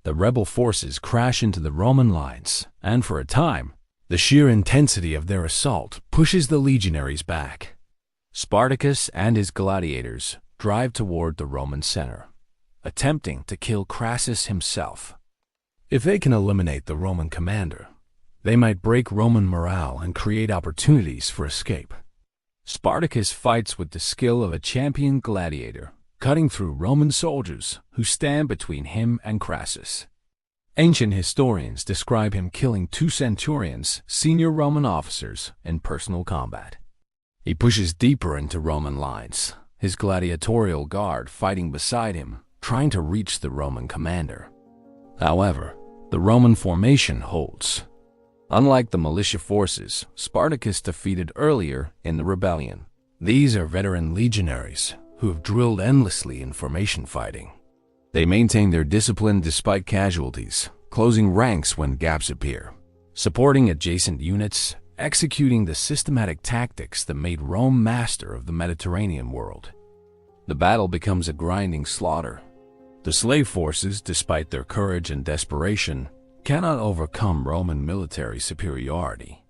The rebel forces crash into the Roman lines, and for a time, the sheer intensity of their assault pushes the legionaries back. Spartacus and his gladiators drive toward the Roman center, attempting to kill Crassus himself. If they can eliminate the Roman commander, they might break Roman morale and create opportunities for escape. Spartacus fights with the skill of a champion gladiator, cutting through Roman soldiers who stand between him and Crassus. Ancient historians describe him killing 2 centurions, senior Roman officers, in personal combat. He pushes deeper into Roman lines, his gladiatorial guard fighting beside him, trying to reach the Roman commander. However, the Roman formation holds. Unlike the militia forces Spartacus defeated earlier in the rebellion, these are veteran legionaries who have drilled endlessly in formation fighting. They maintain their discipline despite casualties, closing ranks when gaps appear, supporting adjacent units, executing the systematic tactics that made Rome master of the Mediterranean world. The battle becomes a grinding slaughter. The slave forces, despite their courage and desperation, cannot overcome Roman military superiority.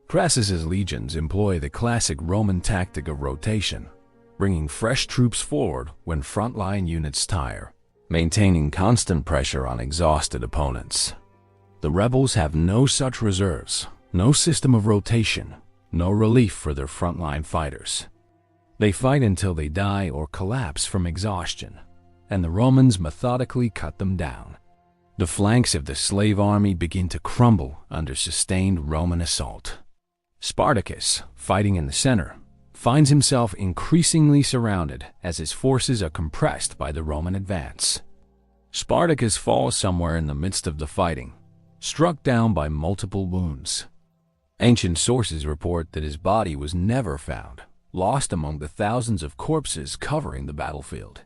Crassus's legions employ the classic Roman tactic of rotation, bringing fresh troops forward when frontline units tire, maintaining constant pressure on exhausted opponents. The rebels have no such reserves, no system of rotation, no relief for their frontline fighters. They fight until they die or collapse from exhaustion, and the Romans methodically cut them down. The flanks of the slave army begin to crumble under sustained Roman assault. Spartacus, fighting in the center, finds himself increasingly surrounded as his forces are compressed by the Roman advance. Spartacus falls somewhere in the midst of the fighting, struck down by multiple wounds. Ancient sources report that his body was never found, lost among the thousands of corpses covering the battlefield.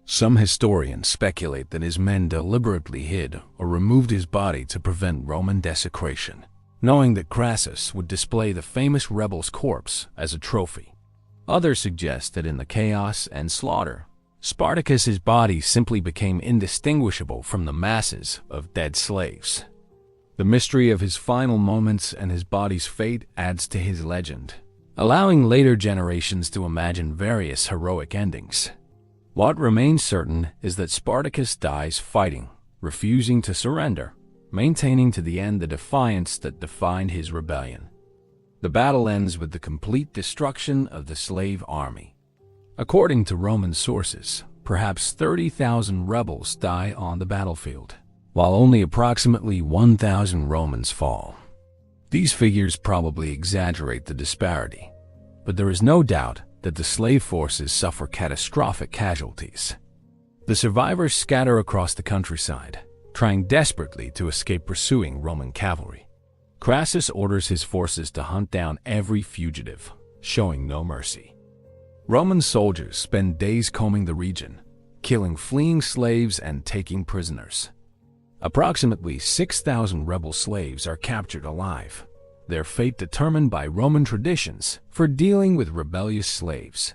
Some historians speculate that his men deliberately hid or removed his body to prevent Roman desecration, knowing that Crassus would display the famous rebel's corpse as a trophy. Others suggest that in the chaos and slaughter, Spartacus's body simply became indistinguishable from the masses of dead slaves. The mystery of his final moments and his body's fate adds to his legend, allowing later generations to imagine various heroic endings. What remains certain is that Spartacus dies fighting, refusing to surrender, maintaining to the end the defiance that defined his rebellion. The battle ends with the complete destruction of the slave army. According to Roman sources, perhaps 30,000 rebels die on the battlefield, while only approximately 1,000 Romans fall. These figures probably exaggerate the disparity, but there is no doubt that the slave forces suffer catastrophic casualties. The survivors scatter across the countryside, trying desperately to escape pursuing Roman cavalry. Crassus orders his forces to hunt down every fugitive, showing no mercy. Roman soldiers spend days combing the region, killing fleeing slaves and taking prisoners. Approximately 6,000 rebel slaves are captured alive, their fate determined by Roman traditions for dealing with rebellious slaves.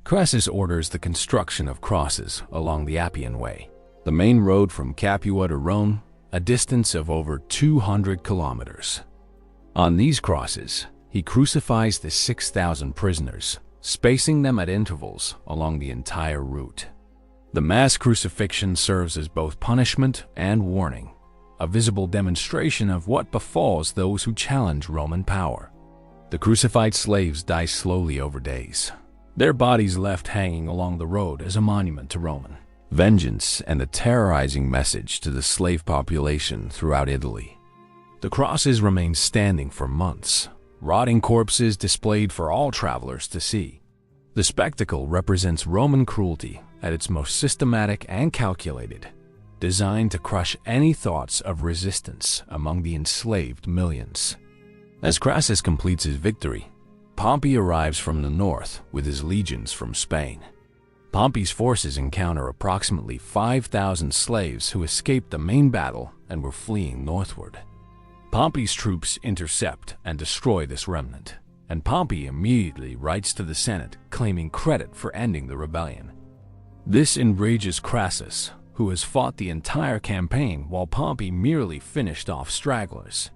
Crassus orders the construction of crosses along the Appian Way, the main road from Capua to Rome, a distance of over 200 kilometers. On these crosses, he crucifies the 6,000 prisoners, spacing them at intervals along the entire route. The mass crucifixion serves as both punishment and warning, a visible demonstration of what befalls those who challenge Roman power. The crucified slaves die slowly over days, their bodies left hanging along the road as a monument to Roman vengeance and a terrorizing message to the slave population throughout Italy. The crosses remain standing for months, rotting corpses displayed for all travelers to see. The spectacle represents Roman cruelty at its most systematic and calculated, designed to crush any thoughts of resistance among the enslaved millions. As Crassus completes his victory, Pompey arrives from the north with his legions from Spain. Pompey's forces encounter approximately 5,000 slaves who escaped the main battle and were fleeing northward. Pompey's troops intercept and destroy this remnant, and Pompey immediately writes to the Senate claiming credit for ending the rebellion. This enrages Crassus, who has fought the entire campaign while Pompey merely finished off stragglers.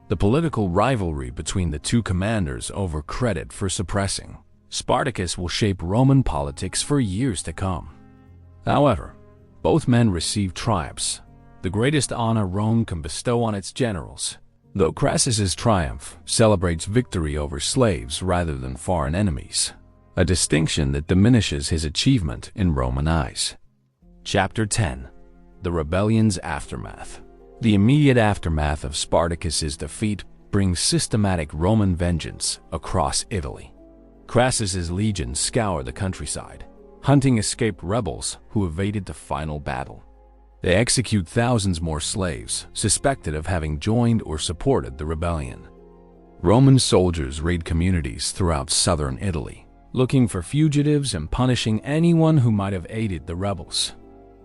The political rivalry between the two commanders over credit for suppressing Spartacus will shape Roman politics for years to come. However, both men receive triumphs, the greatest honor Rome can bestow on its generals, though Crassus's triumph celebrates victory over slaves rather than foreign enemies, a distinction that diminishes his achievement in Roman eyes. Chapter 10. The Rebellion's Aftermath. The immediate aftermath of Spartacus's defeat brings systematic Roman vengeance across Italy. Crassus's legions scour the countryside, hunting escaped rebels who evaded the final battle. They execute thousands more slaves suspected of having joined or supported the rebellion. Roman soldiers raid communities throughout southern Italy, looking for fugitives and punishing anyone who might have aided the rebels.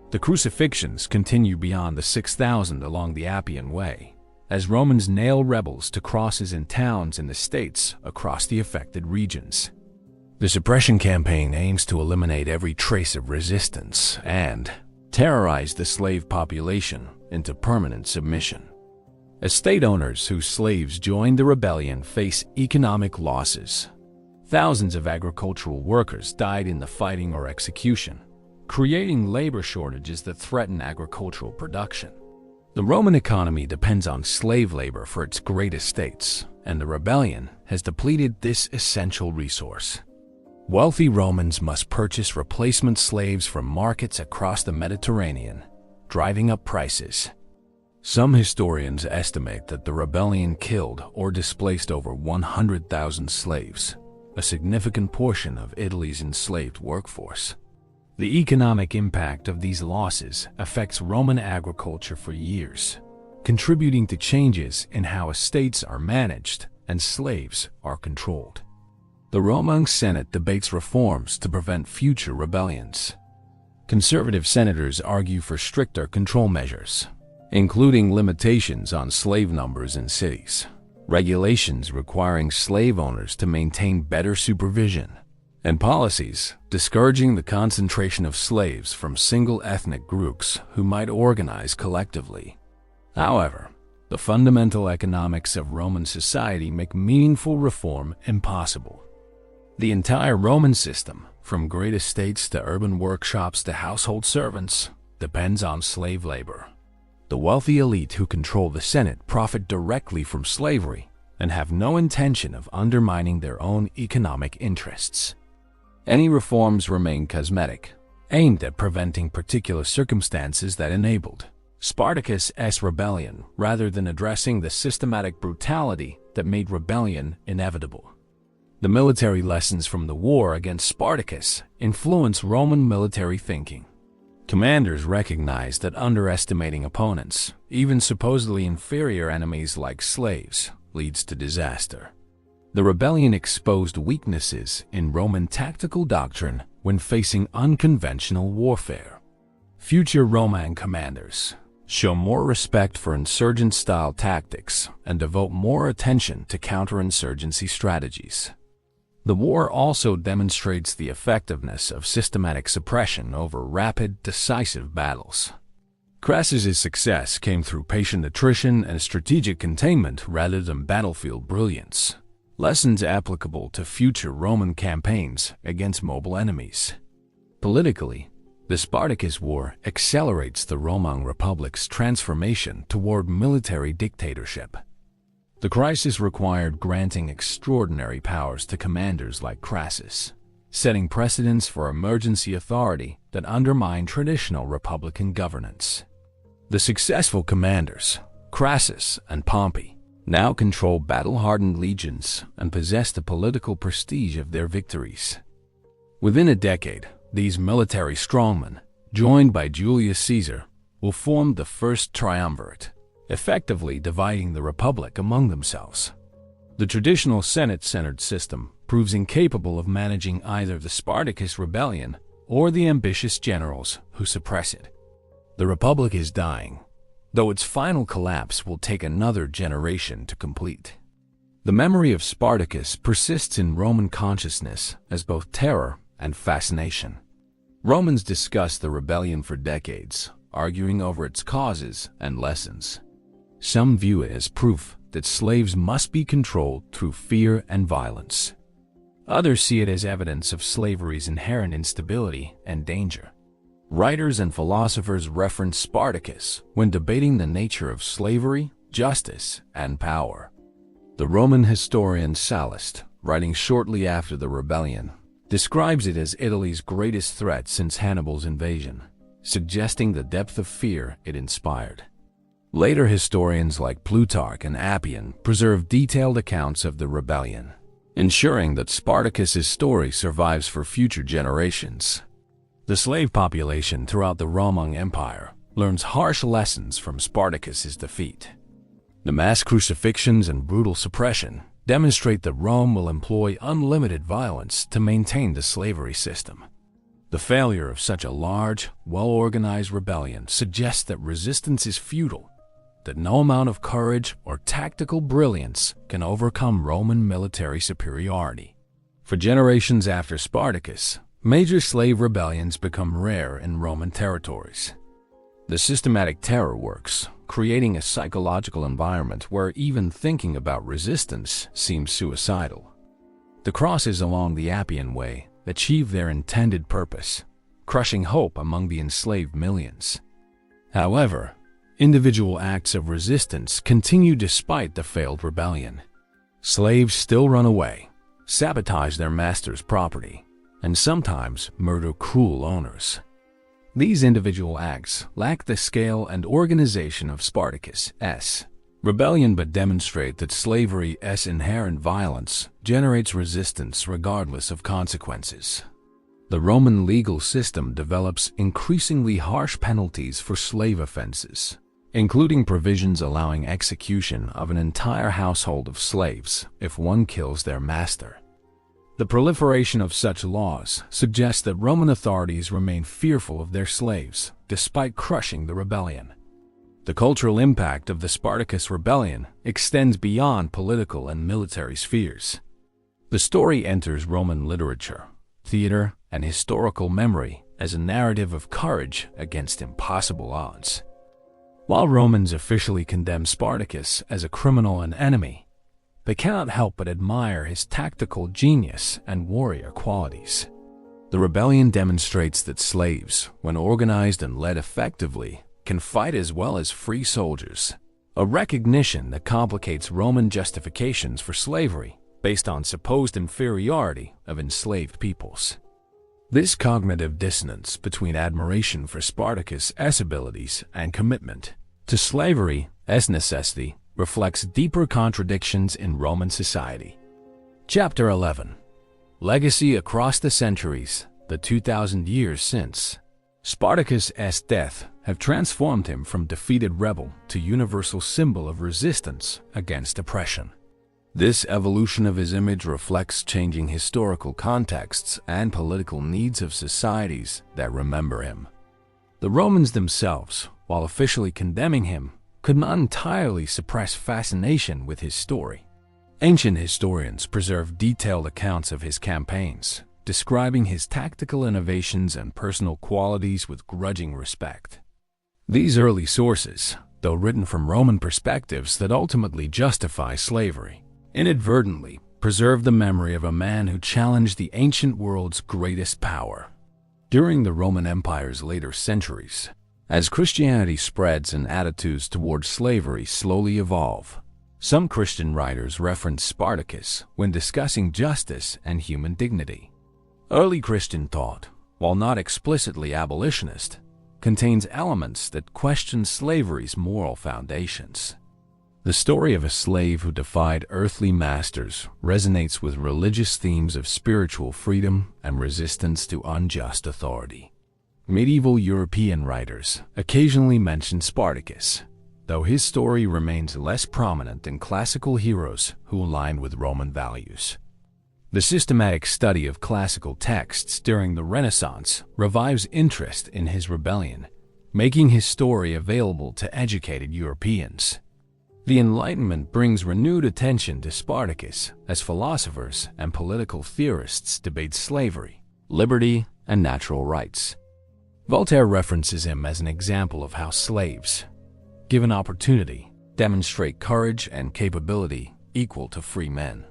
The crucifixions continue beyond the 6,000 along the Appian Way, as Romans nail rebels to crosses in towns and estates across the affected regions. The suppression campaign aims to eliminate every trace of resistance and terrorize the slave population into permanent submission. Estate owners whose slaves joined the rebellion face economic losses. Thousands of agricultural workers died in the fighting or execution, creating labor shortages that threaten agricultural production. The Roman economy depends on slave labor for its great estates, and the rebellion has depleted this essential resource. Wealthy Romans must purchase replacement slaves from markets across the Mediterranean, driving up prices. Some historians estimate that the rebellion killed or displaced over 100,000 slaves, a significant portion of Italy's enslaved workforce. The economic impact of these losses affects Roman agriculture for years, contributing to changes in how estates are managed and slaves are controlled. The Roman Senate debates reforms to prevent future rebellions. Conservative senators argue for stricter control measures, including limitations on slave numbers in cities, regulations requiring slave owners to maintain better supervision, and policies discouraging the concentration of slaves from single ethnic groups who might organize collectively. However, the fundamental economics of Roman society make meaningful reform impossible. The entire Roman system, from great estates to urban workshops to household servants, depends on slave labor. The wealthy elite who control the Senate profit directly from slavery and have no intention of undermining their own economic interests. Any reforms remain cosmetic, aimed at preventing particular circumstances that enabled Spartacus' rebellion rather than addressing the systematic brutality that made rebellion inevitable. The military lessons from the war against Spartacus influence Roman military thinking. Commanders recognized that underestimating opponents, even supposedly inferior enemies like slaves, leads to disaster. The rebellion exposed weaknesses in Roman tactical doctrine when facing unconventional warfare. Future Roman commanders show more respect for insurgent-style tactics and devote more attention to counterinsurgency strategies. The war also demonstrates the effectiveness of systematic suppression over rapid, decisive battles. Crassus's success came through patient attrition and strategic containment rather than battlefield brilliance, lessons applicable to future Roman campaigns against mobile enemies. Politically, the Spartacus War accelerates the Roman Republic's transformation toward military dictatorship. The crisis required granting extraordinary powers to commanders like Crassus, setting precedents for emergency authority that undermined traditional republican governance. The successful commanders, Crassus and Pompey, now control battle-hardened legions and possess the political prestige of their victories. Within a decade, these military strongmen, joined by Julius Caesar, will form the first triumvirate, effectively dividing the republic among themselves. The traditional Senate-centered system proves incapable of managing either the Spartacus rebellion or the ambitious generals who suppress it. The republic is dying, though its final collapse will take another generation to complete. The memory of Spartacus persists in Roman consciousness as both terror and fascination. Romans discussed the rebellion for decades, arguing over its causes and lessons. Some view it as proof that slaves must be controlled through fear and violence. Others see it as evidence of slavery's inherent instability and danger. Writers and philosophers reference Spartacus when debating the nature of slavery, justice, and power. The Roman historian Sallust, writing shortly after the rebellion, describes it as Italy's greatest threat since Hannibal's invasion, suggesting the depth of fear it inspired. Later historians like Plutarch and Appian preserve detailed accounts of the rebellion, ensuring that Spartacus's story survives for future generations. The slave population throughout the Roman Empire learns harsh lessons from Spartacus's defeat. The mass crucifixions and brutal suppression demonstrate that Rome will employ unlimited violence to maintain the slavery system. The failure of such a large, well-organized rebellion suggests that resistance is futile, that no amount of courage or tactical brilliance can overcome Roman military superiority. For generations after Spartacus, major slave rebellions become rare in Roman territories. The systematic terror works, creating a psychological environment where even thinking about resistance seems suicidal. The crosses along the Appian Way achieve their intended purpose, crushing hope among the enslaved millions. However, individual acts of resistance continue despite the failed rebellion. Slaves still run away, sabotage their master's property, and sometimes murder cruel owners. These individual acts lack the scale and organization of Spartacus' rebellion but demonstrate that slavery's inherent violence generates resistance regardless of consequences. The Roman legal system develops increasingly harsh penalties for slave offenses, including provisions allowing execution of an entire household of slaves if one kills their master. The proliferation of such laws suggests that Roman authorities remain fearful of their slaves despite crushing the rebellion. The cultural impact of the Spartacus rebellion extends beyond political and military spheres. The story enters Roman literature, theater, and historical memory as a narrative of courage against impossible odds. While Romans officially condemn Spartacus as a criminal and enemy, they cannot help but admire his tactical genius and warrior qualities. The rebellion demonstrates that slaves, when organized and led effectively, can fight as well as free soldiers, a recognition that complicates Roman justifications for slavery based on supposed inferiority of enslaved peoples. This cognitive dissonance between admiration for Spartacus' abilities and commitment to slavery's necessity reflects deeper contradictions in Roman society. Chapter 11. Legacy across the centuries, the 2,000 years since. Spartacus' death have transformed him from defeated rebel to universal symbol of resistance against oppression. This evolution of his image reflects changing historical contexts and political needs of societies that remember him. The Romans themselves, while officially condemning him, could not entirely suppress fascination with his story. Ancient historians preserve detailed accounts of his campaigns, describing his tactical innovations and personal qualities with grudging respect. These early sources, though written from Roman perspectives that ultimately justify slavery, inadvertently preserve the memory of a man who challenged the ancient world's greatest power. During the Roman Empire's later centuries, as Christianity spreads and attitudes towards slavery slowly evolve, some Christian writers reference Spartacus when discussing justice and human dignity. Early Christian thought, while not explicitly abolitionist, contains elements that question slavery's moral foundations. The story of a slave who defied earthly masters resonates with religious themes of spiritual freedom and resistance to unjust authority. Medieval European writers occasionally mention Spartacus, though his story remains less prominent than classical heroes who aligned with Roman values. The systematic study of classical texts during the Renaissance revives interest in his rebellion, making his story available to educated Europeans. The Enlightenment brings renewed attention to Spartacus as philosophers and political theorists debate slavery, liberty, and natural rights. Voltaire references him as an example of how slaves, given opportunity, demonstrate courage and capability equal to free men.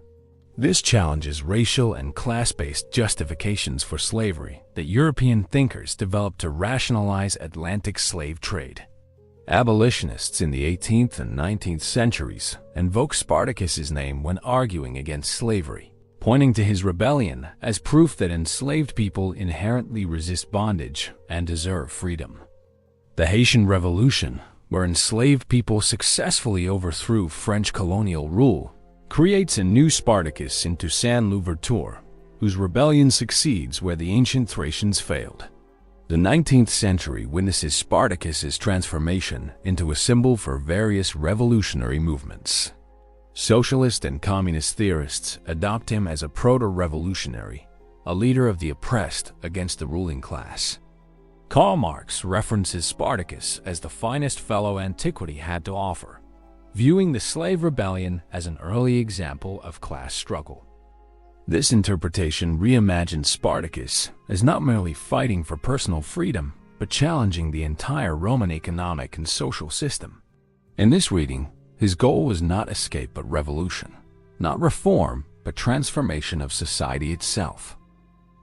This challenges racial and class-based justifications for slavery that European thinkers developed to rationalize Atlantic slave trade. Abolitionists in the 18th and 19th centuries invoke Spartacus's name when arguing against slavery, pointing to his rebellion as proof that enslaved people inherently resist bondage and deserve freedom. The Haitian Revolution, where enslaved people successfully overthrew French colonial rule, creates a new Spartacus in Toussaint Louverture, whose rebellion succeeds where the ancient Thracians failed. The 19th century witnesses Spartacus's transformation into a symbol for various revolutionary movements. Socialist and communist theorists adopt him as a proto-revolutionary, a leader of the oppressed against the ruling class. Karl Marx references Spartacus as the finest fellow antiquity had to offer, viewing the slave rebellion as an early example of class struggle. This interpretation reimagines Spartacus as not merely fighting for personal freedom, but challenging the entire Roman economic and social system. In this reading, his goal was not escape but revolution, not reform but transformation of society itself.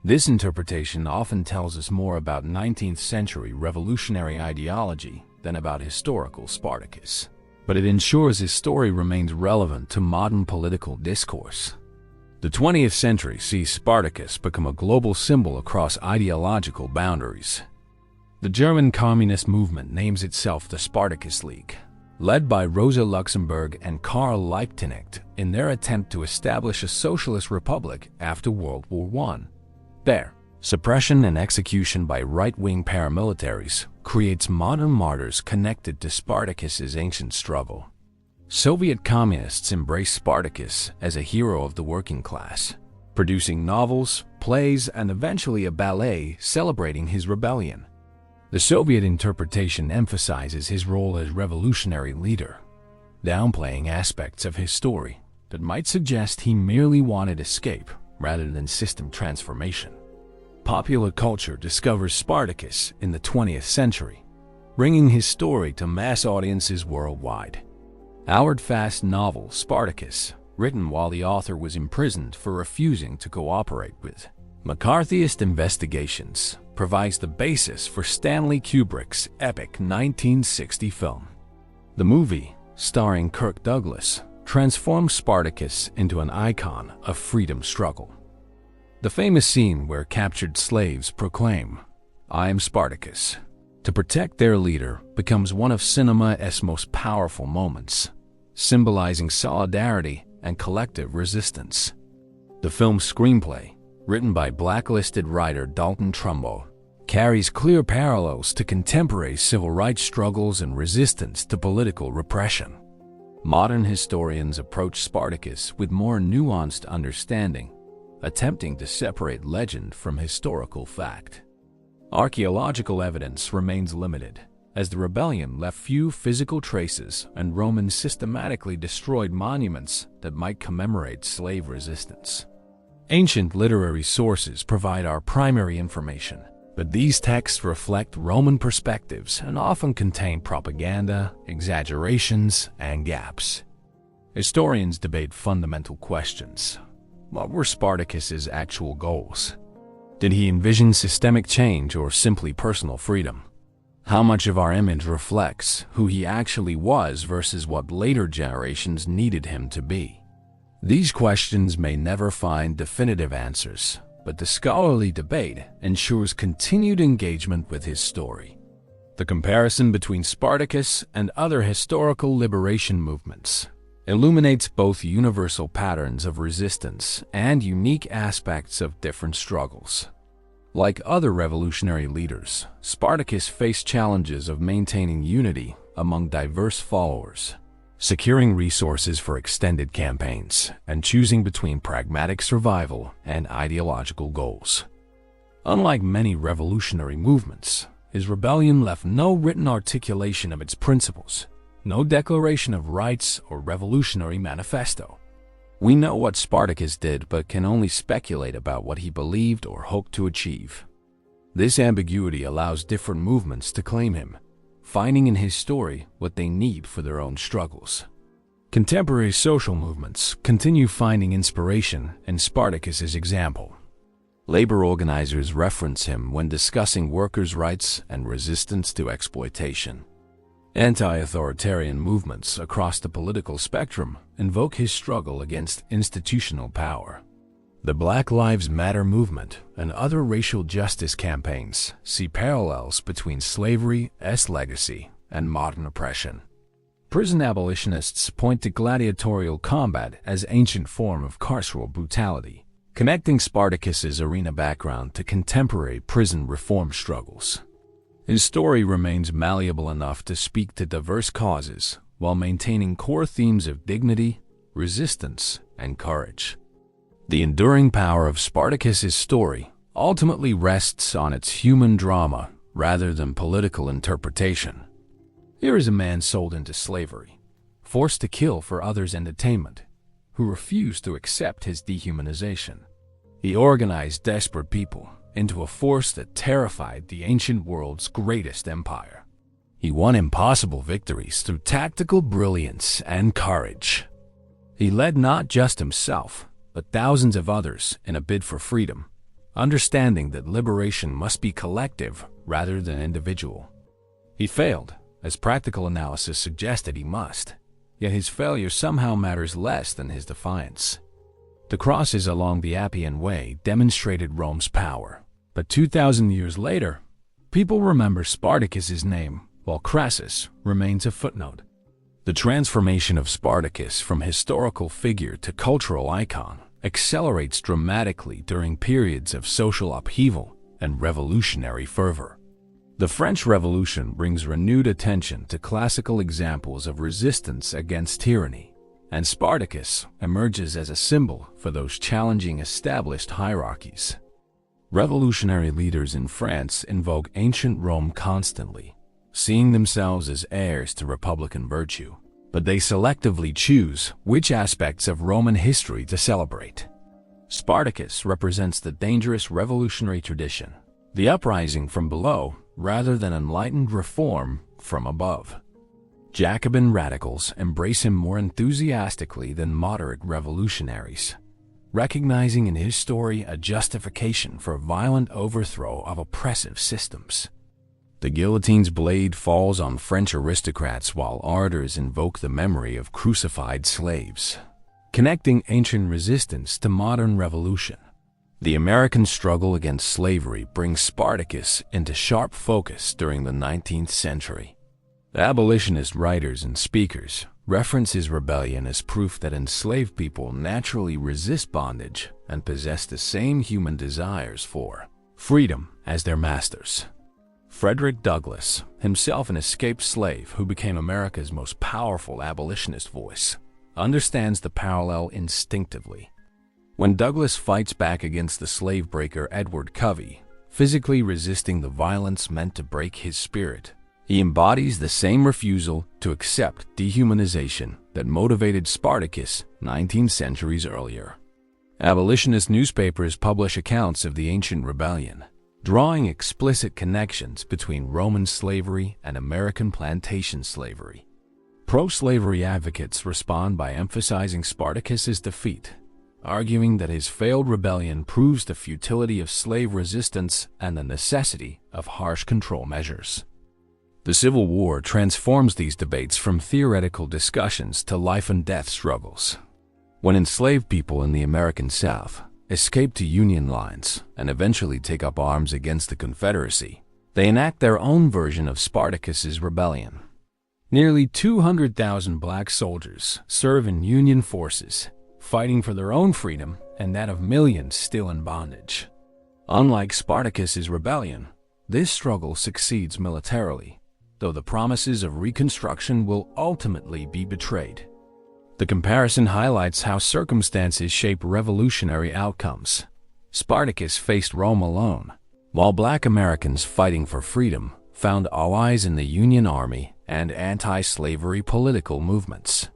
This interpretation often tells us more about 19th century revolutionary ideology than about historical Spartacus, but it ensures his story remains relevant to modern political discourse. The 20th century sees Spartacus become a global symbol across ideological boundaries. The German communist movement names itself the Spartacus League, led by Rosa Luxemburg and Karl Liebknecht in their attempt to establish a socialist republic after World War I. There, suppression and execution by right-wing paramilitaries creates modern martyrs connected to Spartacus's ancient struggle. Soviet communists embraced Spartacus as a hero of the working class, producing novels, plays, and eventually a ballet celebrating his rebellion. The Soviet interpretation emphasizes his role as revolutionary leader, downplaying aspects of his story that might suggest he merely wanted escape rather than system transformation. Popular culture discovers Spartacus in the 20th century, bringing his story to mass audiences worldwide. Howard Fast's novel Spartacus, written while the author was imprisoned for refusing to cooperate with McCarthyist investigations, provides the basis for Stanley Kubrick's epic 1960 film. The movie, starring Kirk Douglas, transforms Spartacus into an icon of freedom struggle. The famous scene where captured slaves proclaim, "I am Spartacus," to protect their leader becomes one of cinema's most powerful moments, symbolizing solidarity and collective resistance. The film's screenplay, written by blacklisted writer Dalton Trumbo, carries clear parallels to contemporary civil rights struggles and resistance to political repression. Modern historians approach Spartacus with more nuanced understanding, attempting to separate legend from historical fact. Archaeological evidence remains limited, as the rebellion left few physical traces and Romans systematically destroyed monuments that might commemorate slave resistance. Ancient literary sources provide our primary information, but these texts reflect Roman perspectives and often contain propaganda, exaggerations, and gaps. Historians debate fundamental questions. What were Spartacus's actual goals? Did he envision systemic change or simply personal freedom? How much of our image reflects who he actually was versus what later generations needed him to be? These questions may never find definitive answers, but the scholarly debate ensures continued engagement with his story. The comparison between Spartacus and other historical liberation movements illuminates both universal patterns of resistance and unique aspects of different struggles. Like other revolutionary leaders, Spartacus faced challenges of maintaining unity among diverse followers, securing resources for extended campaigns, and choosing between pragmatic survival and ideological goals. Unlike many revolutionary movements, his rebellion left no written articulation of its principles, no declaration of rights or revolutionary manifesto. We know what Spartacus did, but can only speculate about what he believed or hoped to achieve. This ambiguity allows different movements to claim him, finding in his story what they need for their own struggles. Contemporary social movements continue finding inspiration in Spartacus's example. Labor organizers reference him when discussing workers' rights and resistance to exploitation. Anti-authoritarian movements across the political spectrum invoke his struggle against institutional power. The Black Lives Matter movement and other racial justice campaigns see parallels between slavery's legacy and modern oppression. Prison abolitionists point to gladiatorial combat as ancient form of carceral brutality, connecting Spartacus's arena background to contemporary prison reform struggles. His story remains malleable enough to speak to diverse causes while maintaining core themes of dignity, resistance, and courage. The enduring power of Spartacus's story ultimately rests on its human drama rather than political interpretation. Here is a man sold into slavery, forced to kill for others' entertainment, who refused to accept his dehumanization. He organized desperate people into a force that terrified the ancient world's greatest empire. He won impossible victories through tactical brilliance and courage. He led not just himself, but thousands of others in a bid for freedom, understanding that liberation must be collective rather than individual. He failed, as practical analysis suggested he must, yet his failure somehow matters less than his defiance. The crosses along the Appian Way demonstrated Rome's power, but 2,000 years later, people remember Spartacus's name, while Crassus remains a footnote. The transformation of Spartacus from historical figure to cultural icon accelerates dramatically during periods of social upheaval and revolutionary fervor. The French Revolution brings renewed attention to classical examples of resistance against tyranny, and Spartacus emerges as a symbol for those challenging established hierarchies. Revolutionary leaders in France invoke ancient Rome constantly, seeing themselves as heirs to republican virtue, but they selectively choose which aspects of Roman history to celebrate. Spartacus represents the dangerous revolutionary tradition, the uprising from below rather than enlightened reform from above. Jacobin radicals embrace him more enthusiastically than moderate revolutionaries, recognizing in his story a justification for violent overthrow of oppressive systems. The guillotine's blade falls on French aristocrats while orators invoke the memory of crucified slaves, connecting ancient resistance to modern revolution. The American struggle against slavery brings Spartacus into sharp focus during the 19th century. Abolitionist writers and speakers reference his rebellion as proof that enslaved people naturally resist bondage and possess the same human desires for freedom as their masters. Frederick Douglass, himself an escaped slave who became America's most powerful abolitionist voice, understands the parallel instinctively. When Douglass fights back against the slave breaker Edward Covey, physically resisting the violence meant to break his spirit, he embodies the same refusal to accept dehumanization that motivated Spartacus 19 centuries earlier. Abolitionist newspapers publish accounts of the ancient rebellion, drawing explicit connections between Roman slavery and American plantation slavery. Pro-slavery advocates respond by emphasizing Spartacus's defeat, arguing that his failed rebellion proves the futility of slave resistance and the necessity of harsh control measures. The Civil War transforms these debates from theoretical discussions to life-and-death struggles. When enslaved people in the American South escape to Union lines and eventually take up arms against the Confederacy, they enact their own version of Spartacus's rebellion. Nearly 200,000 black soldiers serve in Union forces, fighting for their own freedom and that of millions still in bondage. Unlike Spartacus's rebellion, this struggle succeeds militarily, though the promises of Reconstruction will ultimately be betrayed. The comparison highlights how circumstances shape revolutionary outcomes. Spartacus faced Rome alone, while black Americans fighting for freedom found allies in the Union Army and anti-slavery political movements.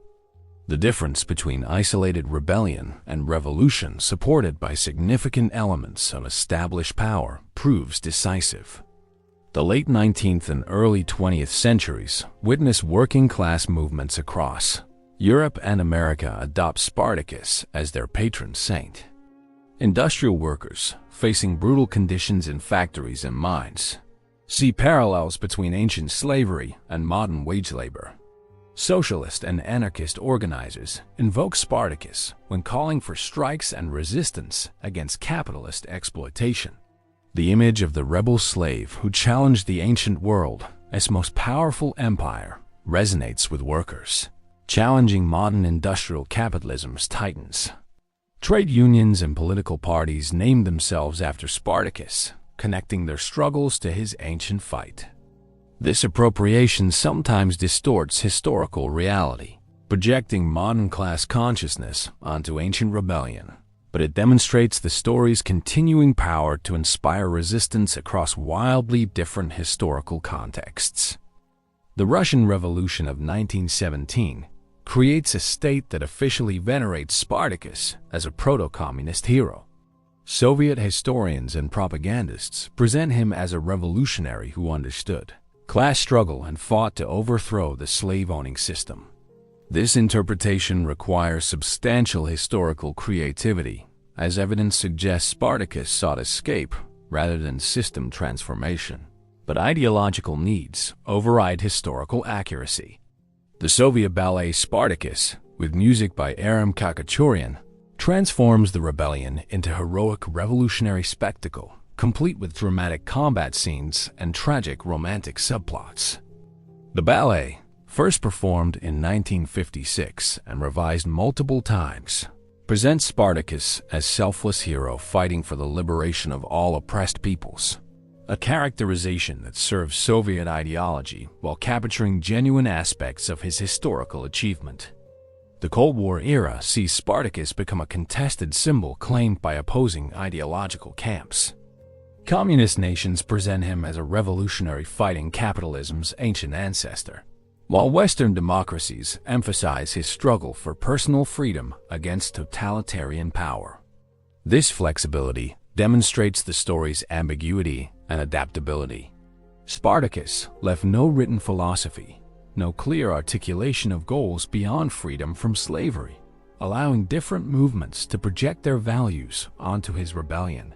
The difference between isolated rebellion and revolution supported by significant elements of established power proves decisive. The late 19th and early 20th centuries witnessed working-class movements across Europe and America adopt Spartacus as their patron saint. Industrial workers, facing brutal conditions in factories and mines, see parallels between ancient slavery and modern wage labor. Socialist and anarchist organizers invoke Spartacus when calling for strikes and resistance against capitalist exploitation. The image of the rebel slave who challenged the ancient world as most powerful empire resonates with workers, challenging modern industrial capitalism's titans. Trade unions and political parties named themselves after Spartacus, connecting their struggles to his ancient fight. This appropriation sometimes distorts historical reality, projecting modern class consciousness onto ancient rebellion, but it demonstrates the story's continuing power to inspire resistance across wildly different historical contexts. The Russian Revolution of 1917 creates a state that officially venerates Spartacus as a proto-communist hero. Soviet historians and propagandists present him as a revolutionary who understood class struggle and fought to overthrow the slave-owning system. This interpretation requires substantial historical creativity, as evidence suggests Spartacus sought escape rather than system transformation. But ideological needs override historical accuracy. The Soviet ballet Spartacus, with music by Aram Khachaturian, transforms the rebellion into heroic revolutionary spectacle, complete with dramatic combat scenes and tragic romantic subplots. The ballet, first performed in 1956 and revised multiple times, presents Spartacus as selfless hero fighting for the liberation of all oppressed peoples, a characterization that serves Soviet ideology while capturing genuine aspects of his historical achievement. The Cold War era sees Spartacus become a contested symbol claimed by opposing ideological camps. Communist nations present him as a revolutionary fighting capitalism's ancient ancestor, while Western democracies emphasize his struggle for personal freedom against totalitarian power. This flexibility demonstrates the story's ambiguity and adaptability. Spartacus left no written philosophy, no clear articulation of goals beyond freedom from slavery, allowing different movements to project their values onto his rebellion.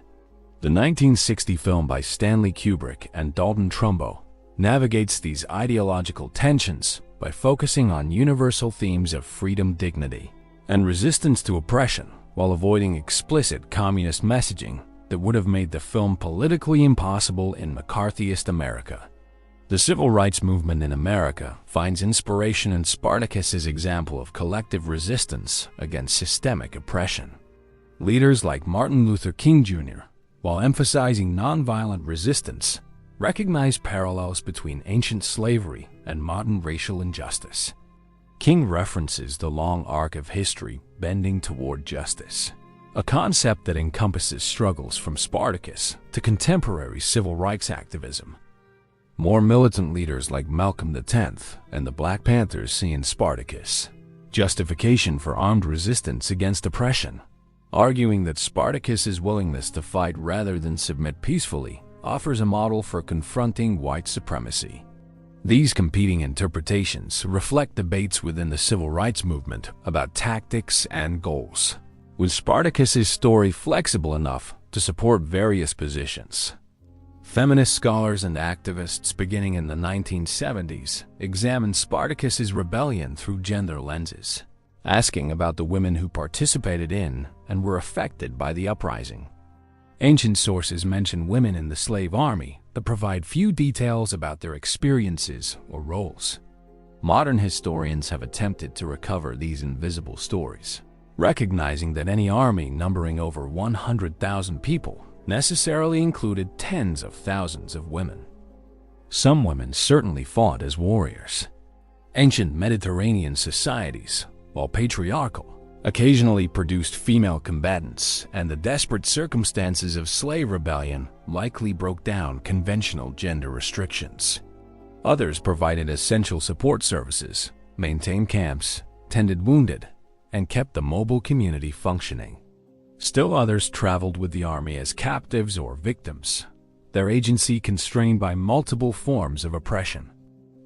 The 1960 film by Stanley Kubrick and Dalton Trumbo navigates these ideological tensions by focusing on universal themes of freedom, dignity, and resistance to oppression, while avoiding explicit communist messaging that would have made the film politically impossible in McCarthyist America. The civil rights movement in America finds inspiration in Spartacus's example of collective resistance against systemic oppression. Leaders like Martin Luther King Jr., while emphasizing nonviolent resistance, recognize parallels between ancient slavery and modern racial injustice. King references the long arc of history bending toward justice, a concept that encompasses struggles from Spartacus to contemporary civil rights activism. More militant leaders like Malcolm X and the Black Panthers see in Spartacus justification for armed resistance against oppression, arguing that Spartacus's willingness to fight rather than submit peacefully offers a model for confronting white supremacy. These competing interpretations reflect debates within the civil rights movement about tactics and goals, with Spartacus's story flexible enough to support various positions. Feminist scholars and activists beginning in the 1970s examined Spartacus's rebellion through gender lenses, asking about the women who participated in and were affected by the uprising. Ancient sources mention women in the slave army but provide few details about their experiences or roles. Modern historians have attempted to recover these invisible stories, recognizing that any army numbering over 100,000 people necessarily included tens of thousands of women. Some women certainly fought as warriors. Ancient Mediterranean societies, while patriarchal, occasionally produced female combatants, and the desperate circumstances of slave rebellion likely broke down conventional gender restrictions. Others provided essential support services, maintained camps, tended wounded, and kept the mobile community functioning. Still others traveled with the army as captives or victims, their agency constrained by multiple forms of oppression.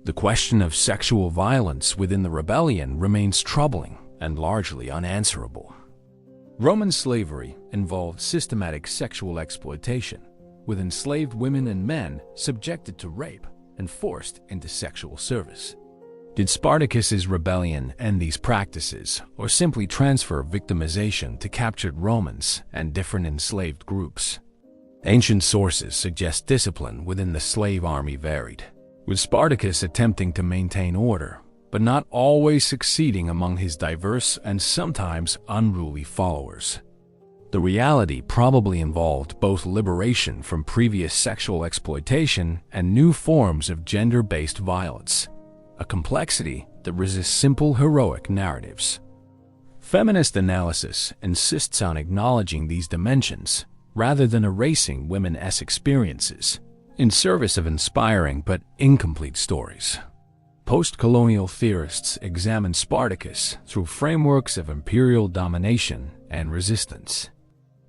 The question of sexual violence within the rebellion remains troubling and largely unanswerable. Roman slavery involved systematic sexual exploitation, with enslaved women and men subjected to rape and forced into sexual service. Did Spartacus's rebellion end these practices, or simply transfer victimization to captured Romans and different enslaved groups? Ancient sources suggest discipline within the slave army varied, with Spartacus attempting to maintain order, but not always succeeding among his diverse and sometimes unruly followers. The reality probably involved both liberation from previous sexual exploitation and new forms of gender-based violence, a complexity that resists simple heroic narratives. Feminist analysis insists on acknowledging these dimensions rather than erasing women's experiences, in service of inspiring but incomplete stories. Post-colonial theorists examine Spartacus through frameworks of imperial domination and resistance.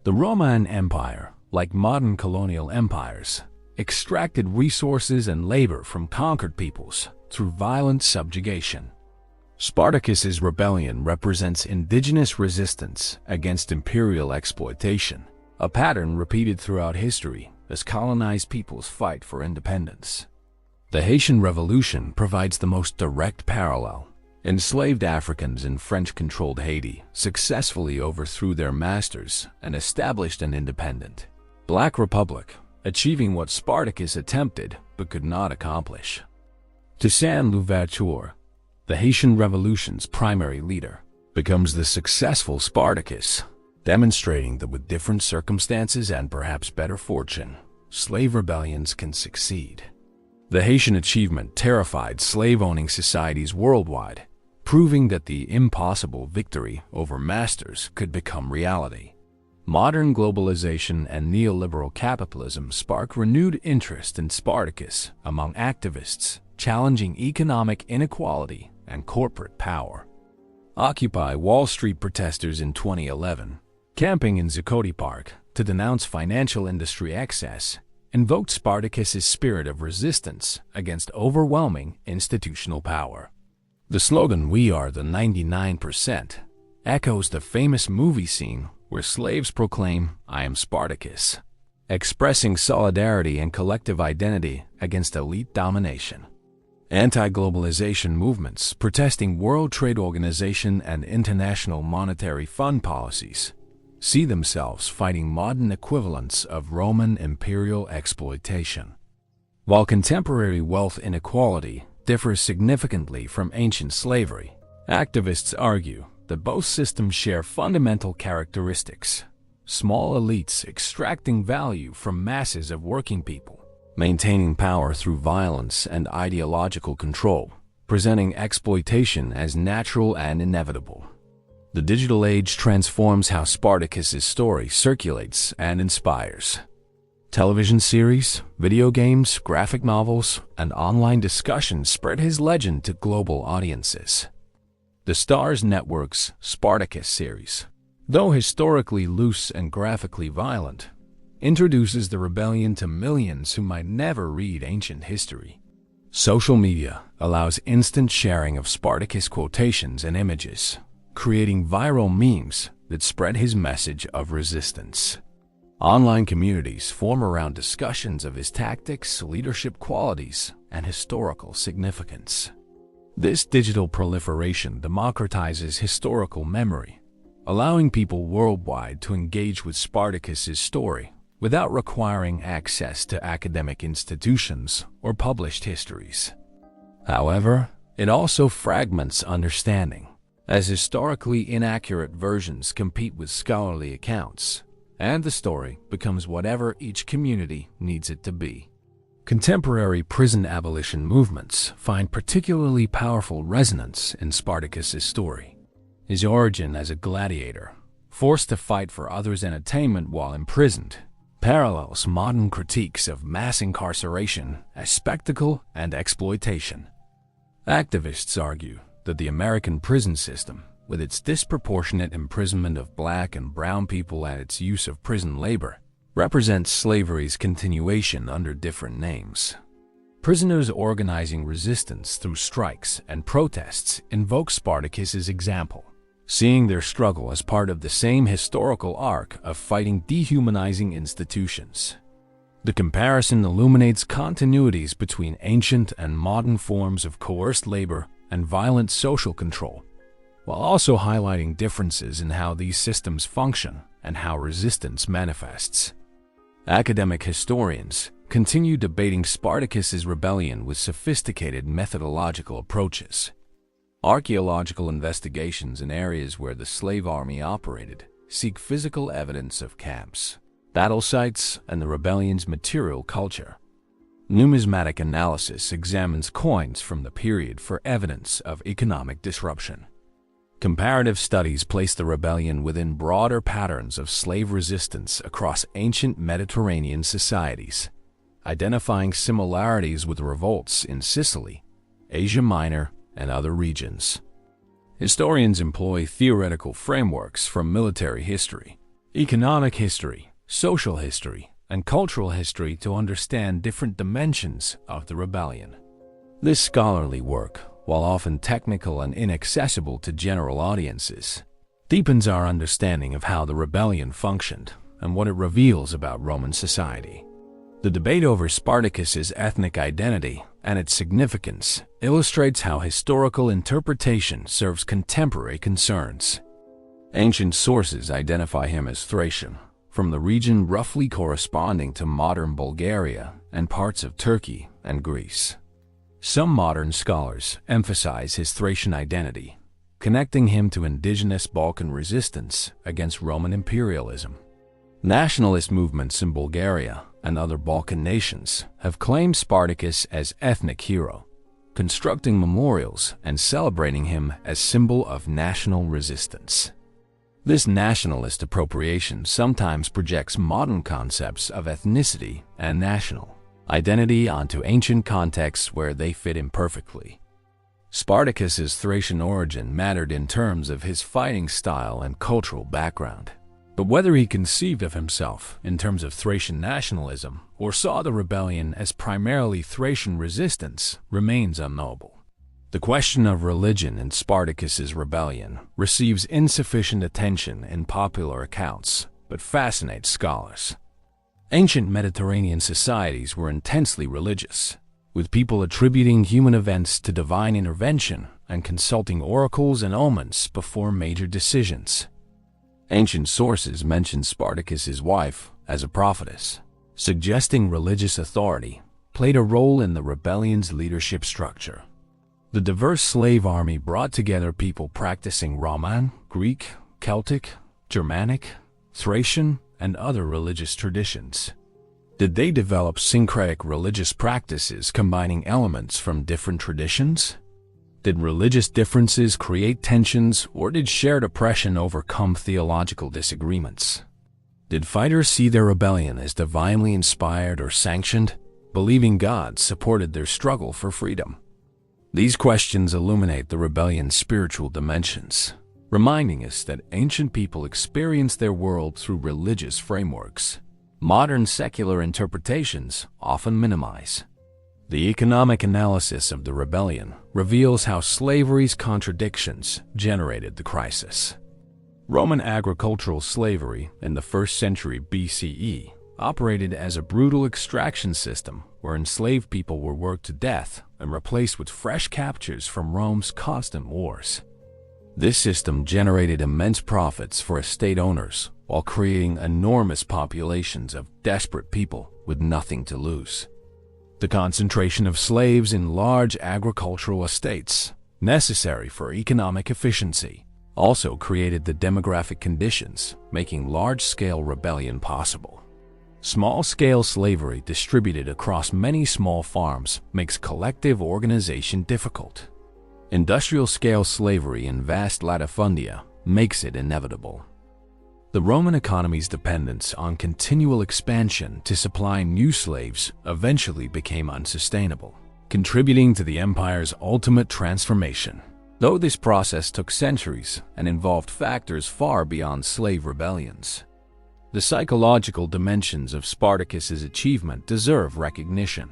The Roman Empire, like modern colonial empires, extracted resources and labor from conquered peoples through violent subjugation. Spartacus's rebellion represents indigenous resistance against imperial exploitation, a pattern repeated throughout history as colonized peoples fight for independence. The Haitian Revolution provides the most direct parallel. Enslaved Africans in French-controlled Haiti successfully overthrew their masters and established an independent Black Republic, achieving what Spartacus attempted but could not accomplish. Toussaint Louverture, the Haitian Revolution's primary leader, becomes the successful Spartacus, demonstrating that with different circumstances and perhaps better fortune, slave rebellions can succeed. The Haitian achievement terrified slave-owning societies worldwide, proving that the impossible victory over masters could become reality. Modern globalization and neoliberal capitalism spark renewed interest in Spartacus among activists, challenging economic inequality and corporate power. Occupy Wall Street protesters in 2011, camping in Zuccotti Park to denounce financial industry excess, invoked Spartacus's spirit of resistance against overwhelming institutional power. The slogan, "We are the 99%, echoes the famous movie scene where slaves proclaim, "I am Spartacus," expressing solidarity and collective identity against elite domination. Anti-globalization movements protesting World Trade Organization and International Monetary Fund policies see themselves fighting modern equivalents of Roman imperial exploitation. While contemporary wealth inequality differs significantly from ancient slavery, activists argue that both systems share fundamental characteristics: small elites extracting value from masses of working people, maintaining power through violence and ideological control, presenting exploitation as natural and inevitable. The digital age transforms how Spartacus's story circulates and inspires. Television series, video games, graphic novels, and online discussions spread his legend to global audiences. The Starz Network's Spartacus series, though historically loose and graphically violent, introduces the rebellion to millions who might never read ancient history. Social media allows instant sharing of Spartacus quotations and images, creating viral memes that spread his message of resistance. Online communities form around discussions of his tactics, leadership qualities, and historical significance. This digital proliferation democratizes historical memory, allowing people worldwide to engage with Spartacus's story without requiring access to academic institutions or published histories. However, it also fragments understanding, as historically inaccurate versions compete with scholarly accounts, and the story becomes whatever each community needs it to be. Contemporary prison abolition movements find particularly powerful resonance in Spartacus's story. His origin as a gladiator, forced to fight for others' entertainment while imprisoned, parallels modern critiques of mass incarceration as spectacle and exploitation. Activists argue that the American prison system, with its disproportionate imprisonment of black and brown people and its use of prison labor, represents slavery's continuation under different names. Prisoners organizing resistance through strikes and protests invoke Spartacus's example, seeing their struggle as part of the same historical arc of fighting dehumanizing institutions. The comparison illuminates continuities between ancient and modern forms of coerced labor and violent social control, while also highlighting differences in how these systems function and how resistance manifests. Academic historians continue debating Spartacus's rebellion with sophisticated methodological approaches. Archaeological investigations in areas where the slave army operated seek physical evidence of camps, battle sites, and the rebellion's material culture. Numismatic analysis examines coins from the period for evidence of economic disruption. Comparative studies place the rebellion within broader patterns of slave resistance across ancient Mediterranean societies, identifying similarities with revolts in Sicily, Asia Minor, and other regions. Historians employ theoretical frameworks from military history, economic history, social history, and cultural history to understand different dimensions of the rebellion. This scholarly work, while often technical and inaccessible to general audiences, deepens our understanding of how the rebellion functioned and what it reveals about Roman society. The debate over Spartacus's ethnic identity and its significance illustrates how historical interpretation serves contemporary concerns. Ancient sources identify him as Thracian, from the region roughly corresponding to modern Bulgaria and parts of Turkey and Greece. Some modern scholars emphasize his Thracian identity, connecting him to indigenous Balkan resistance against Roman imperialism. Nationalist movements in Bulgaria and other Balkan nations have claimed Spartacus as ethnic hero, constructing memorials and celebrating him as symbol of national resistance. This nationalist appropriation sometimes projects modern concepts of ethnicity and national identity onto ancient contexts where they fit imperfectly. Spartacus's Thracian origin mattered in terms of his fighting style and cultural background. But whether he conceived of himself in terms of Thracian nationalism or saw the rebellion as primarily Thracian resistance remains unknowable. The question of religion in Spartacus's rebellion receives insufficient attention in popular accounts, but fascinates scholars. Ancient Mediterranean societies were intensely religious, with people attributing human events to divine intervention and consulting oracles and omens before major decisions. Ancient sources mention Spartacus's wife as a prophetess, suggesting religious authority played a role in the rebellion's leadership structure. The diverse slave army brought together people practicing Roman, Greek, Celtic, Germanic, Thracian, and other religious traditions? Did they develop syncretic religious practices combining elements from different traditions? Did religious differences create tensions, or did shared oppression overcome theological disagreements? Did fighters see their rebellion as divinely inspired or sanctioned, believing God supported their struggle for freedom? These questions illuminate the rebellion's spiritual dimensions, reminding us that ancient people experienced their world through religious frameworks. Modern secular interpretations often minimize. The economic analysis of the rebellion reveals how slavery's contradictions generated the crisis. Roman agricultural slavery in the 1st century BCE operated as a brutal extraction system where enslaved people were worked to death and replaced with fresh captures from Rome's constant wars. This system generated immense profits for estate owners while creating enormous populations of desperate people with nothing to lose. The concentration of slaves in large agricultural estates, necessary for economic efficiency, also created the demographic conditions making large-scale rebellion possible. Small-scale slavery distributed across many small farms makes collective organization difficult. Industrial-scale slavery in vast latifundia makes it inevitable. The Roman economy's dependence on continual expansion to supply new slaves eventually became unsustainable, contributing to the empire's ultimate transformation. Though this process took centuries and involved factors far beyond slave rebellions, the psychological dimensions of Spartacus's achievement deserve recognition.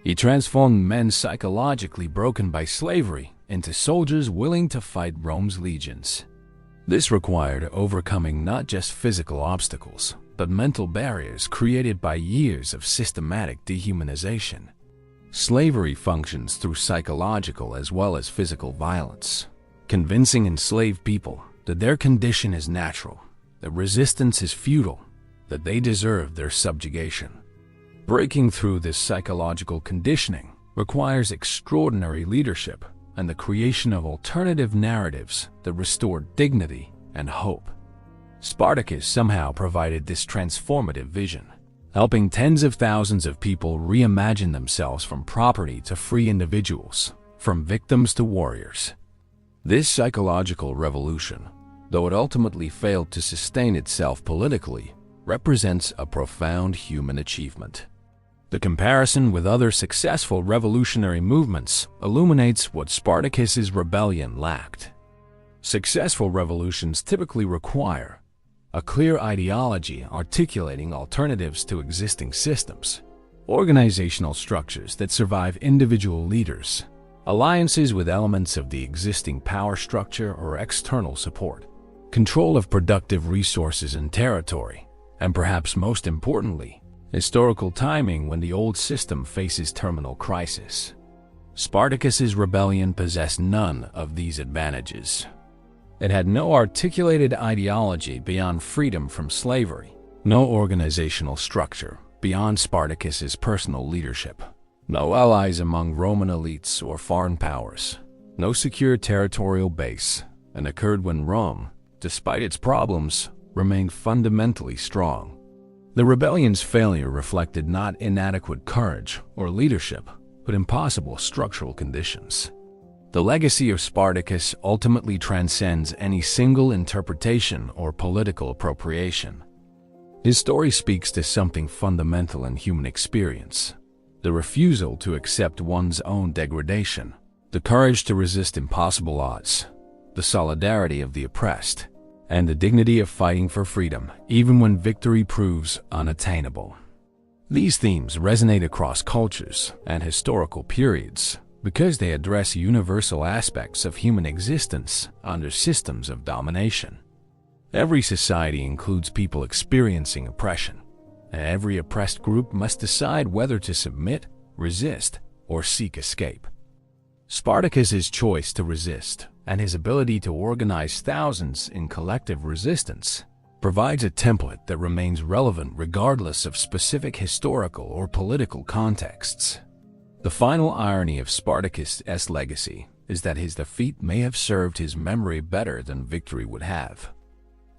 He transformed men psychologically broken by slavery into soldiers willing to fight Rome's legions. This required overcoming not just physical obstacles, but mental barriers created by years of systematic dehumanization. Slavery functions through psychological as well as physical violence, convincing enslaved people that their condition is natural, that resistance is futile, that they deserve their subjugation. Breaking through this psychological conditioning requires extraordinary leadership and the creation of alternative narratives that restore dignity and hope. Spartacus somehow provided this transformative vision, helping tens of thousands of people reimagine themselves from property to free individuals, from victims to warriors. This psychological revolution, though it ultimately failed to sustain itself politically, represents a profound human achievement. The comparison with other successful revolutionary movements illuminates what Spartacus's rebellion lacked. Successful revolutions typically require a clear ideology articulating alternatives to existing systems, organizational structures that survive individual leaders, alliances with elements of the existing power structure or external support, control of productive resources and territory, and perhaps most importantly, historical timing when the old system faces terminal crisis. Spartacus's rebellion possessed none of these advantages. It had no articulated ideology beyond freedom from slavery, no organizational structure beyond Spartacus's personal leadership, no allies among Roman elites or foreign powers, no secure territorial base, and occurred when Rome, despite its problems, remained fundamentally strong. The rebellion's failure reflected not inadequate courage or leadership, but impossible structural conditions. The legacy of Spartacus ultimately transcends any single interpretation or political appropriation. His story speaks to something fundamental in human experience: the refusal to accept one's own degradation, the courage to resist impossible odds, the solidarity of the oppressed, and the dignity of fighting for freedom, even when victory proves unattainable. These themes resonate across cultures and historical periods because they address universal aspects of human existence under systems of domination. Every society includes people experiencing oppression, and every oppressed group must decide whether to submit, resist, or seek escape. Spartacus's choice to resist and his ability to organize thousands in collective resistance provides a template that remains relevant regardless of specific historical or political contexts. The final irony of Spartacus' legacy is that his defeat may have served his memory better than victory would have.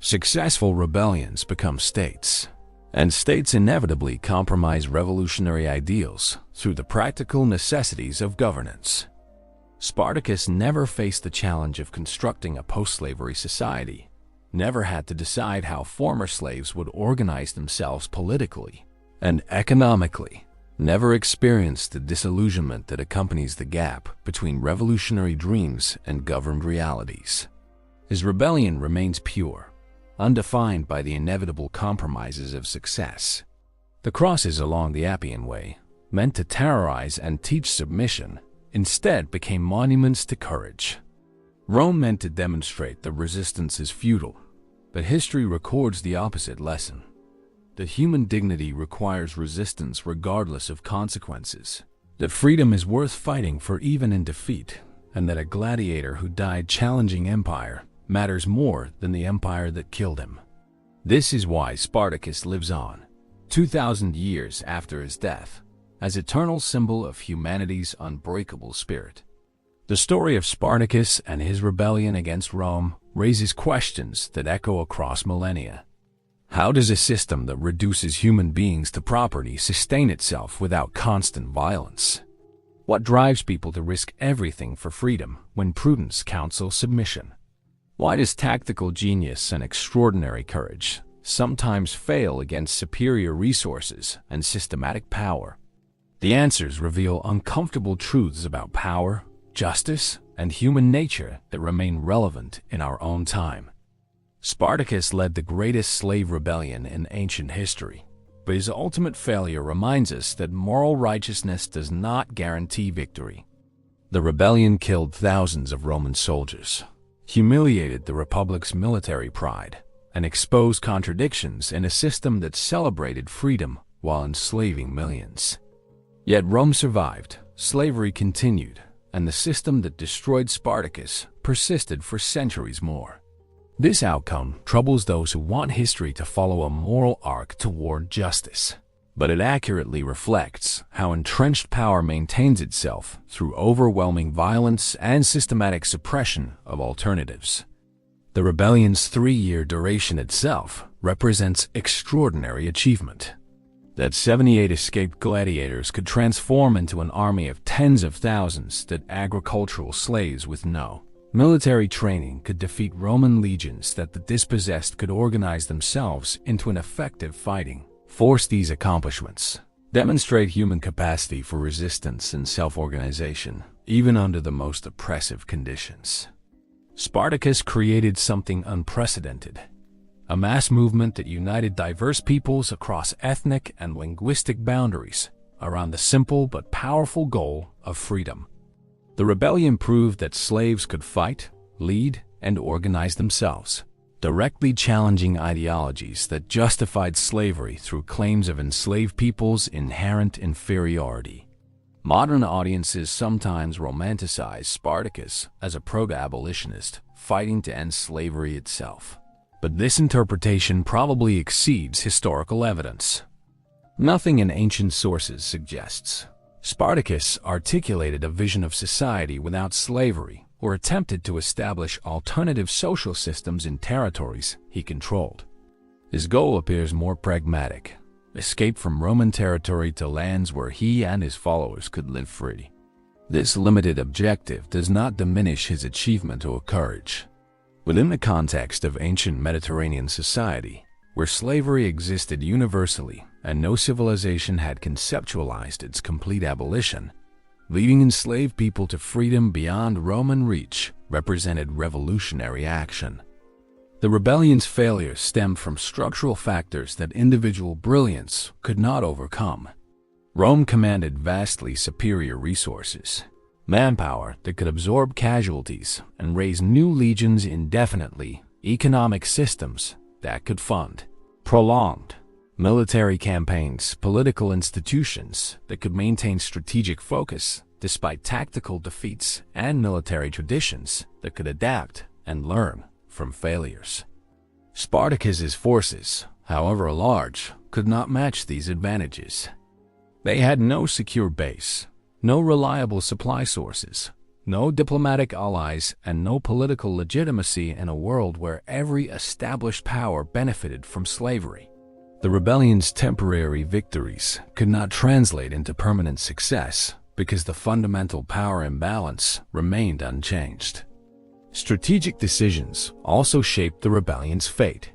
Successful rebellions become states, and states inevitably compromise revolutionary ideals through the practical necessities of governance. Spartacus never faced the challenge of constructing a post-slavery society, never had to decide how former slaves would organize themselves politically and economically, never experienced the disillusionment that accompanies the gap between revolutionary dreams and governed realities. His rebellion remains pure, undefined by the inevitable compromises of success. The crosses along the Appian Way, meant to terrorize and teach submission, instead became monuments to courage. Rome meant to demonstrate that resistance is futile, but history records the opposite lesson: that human dignity requires resistance regardless of consequences, that freedom is worth fighting for even in defeat, and that a gladiator who died challenging empire matters more than the empire that killed him. This is why Spartacus lives on, 2,000 years after his death, as eternal symbol of humanity's unbreakable spirit. The story of Spartacus and his rebellion against Rome raises questions that echo across millennia. How does a system that reduces human beings to property sustain itself without constant violence? What drives people to risk everything for freedom when prudence counsels submission? Why does tactical genius and extraordinary courage sometimes fail against superior resources and systematic power? The answers reveal uncomfortable truths about power, justice, and human nature that remain relevant in our own time. Spartacus led the greatest slave rebellion in ancient history, but his ultimate failure reminds us that moral righteousness does not guarantee victory. The rebellion killed thousands of Roman soldiers, humiliated the Republic's military pride, and exposed contradictions in a system that celebrated freedom while enslaving millions. Yet Rome survived, slavery continued, and the system that destroyed Spartacus persisted for centuries more. This outcome troubles those who want history to follow a moral arc toward justice, but it accurately reflects how entrenched power maintains itself through overwhelming violence and systematic suppression of alternatives. The rebellion's 3-year duration itself represents extraordinary achievement. That 78 escaped gladiators could transform into an army of tens of thousands, that agricultural slaves with no military training could defeat Roman legions, that the dispossessed could organize themselves into an effective fighting force. These accomplishments demonstrate human capacity for resistance and self-organization, even under the most oppressive conditions. Spartacus created something unprecedented: a mass movement that united diverse peoples across ethnic and linguistic boundaries around the simple but powerful goal of freedom. The rebellion proved that slaves could fight, lead, and organize themselves, directly challenging ideologies that justified slavery through claims of enslaved peoples' inherent inferiority. Modern audiences sometimes romanticize Spartacus as a pro-abolitionist fighting to end slavery itself. But this interpretation probably exceeds historical evidence. Nothing in ancient sources suggests Spartacus articulated a vision of society without slavery or attempted to establish alternative social systems in territories he controlled. His goal appears more pragmatic: escape from Roman territory to lands where he and his followers could live free. This limited objective does not diminish his achievement or courage. Within the context of ancient Mediterranean society, where slavery existed universally and no civilization had conceptualized its complete abolition, leading enslaved people to freedom beyond Roman reach represented revolutionary action. The rebellion's failure stemmed from structural factors that individual brilliance could not overcome. Rome commanded vastly superior resources, manpower that could absorb casualties and raise new legions indefinitely, economic systems that could fund prolonged military campaigns, political institutions that could maintain strategic focus despite tactical defeats, and military traditions that could adapt and learn from failures. Spartacus's forces, however large, could not match these advantages. They had no secure base, no reliable supply sources, no diplomatic allies, and no political legitimacy in a world where every established power benefited from slavery. The rebellion's temporary victories could not translate into permanent success because the fundamental power imbalance remained unchanged. Strategic decisions also shaped the rebellion's fate.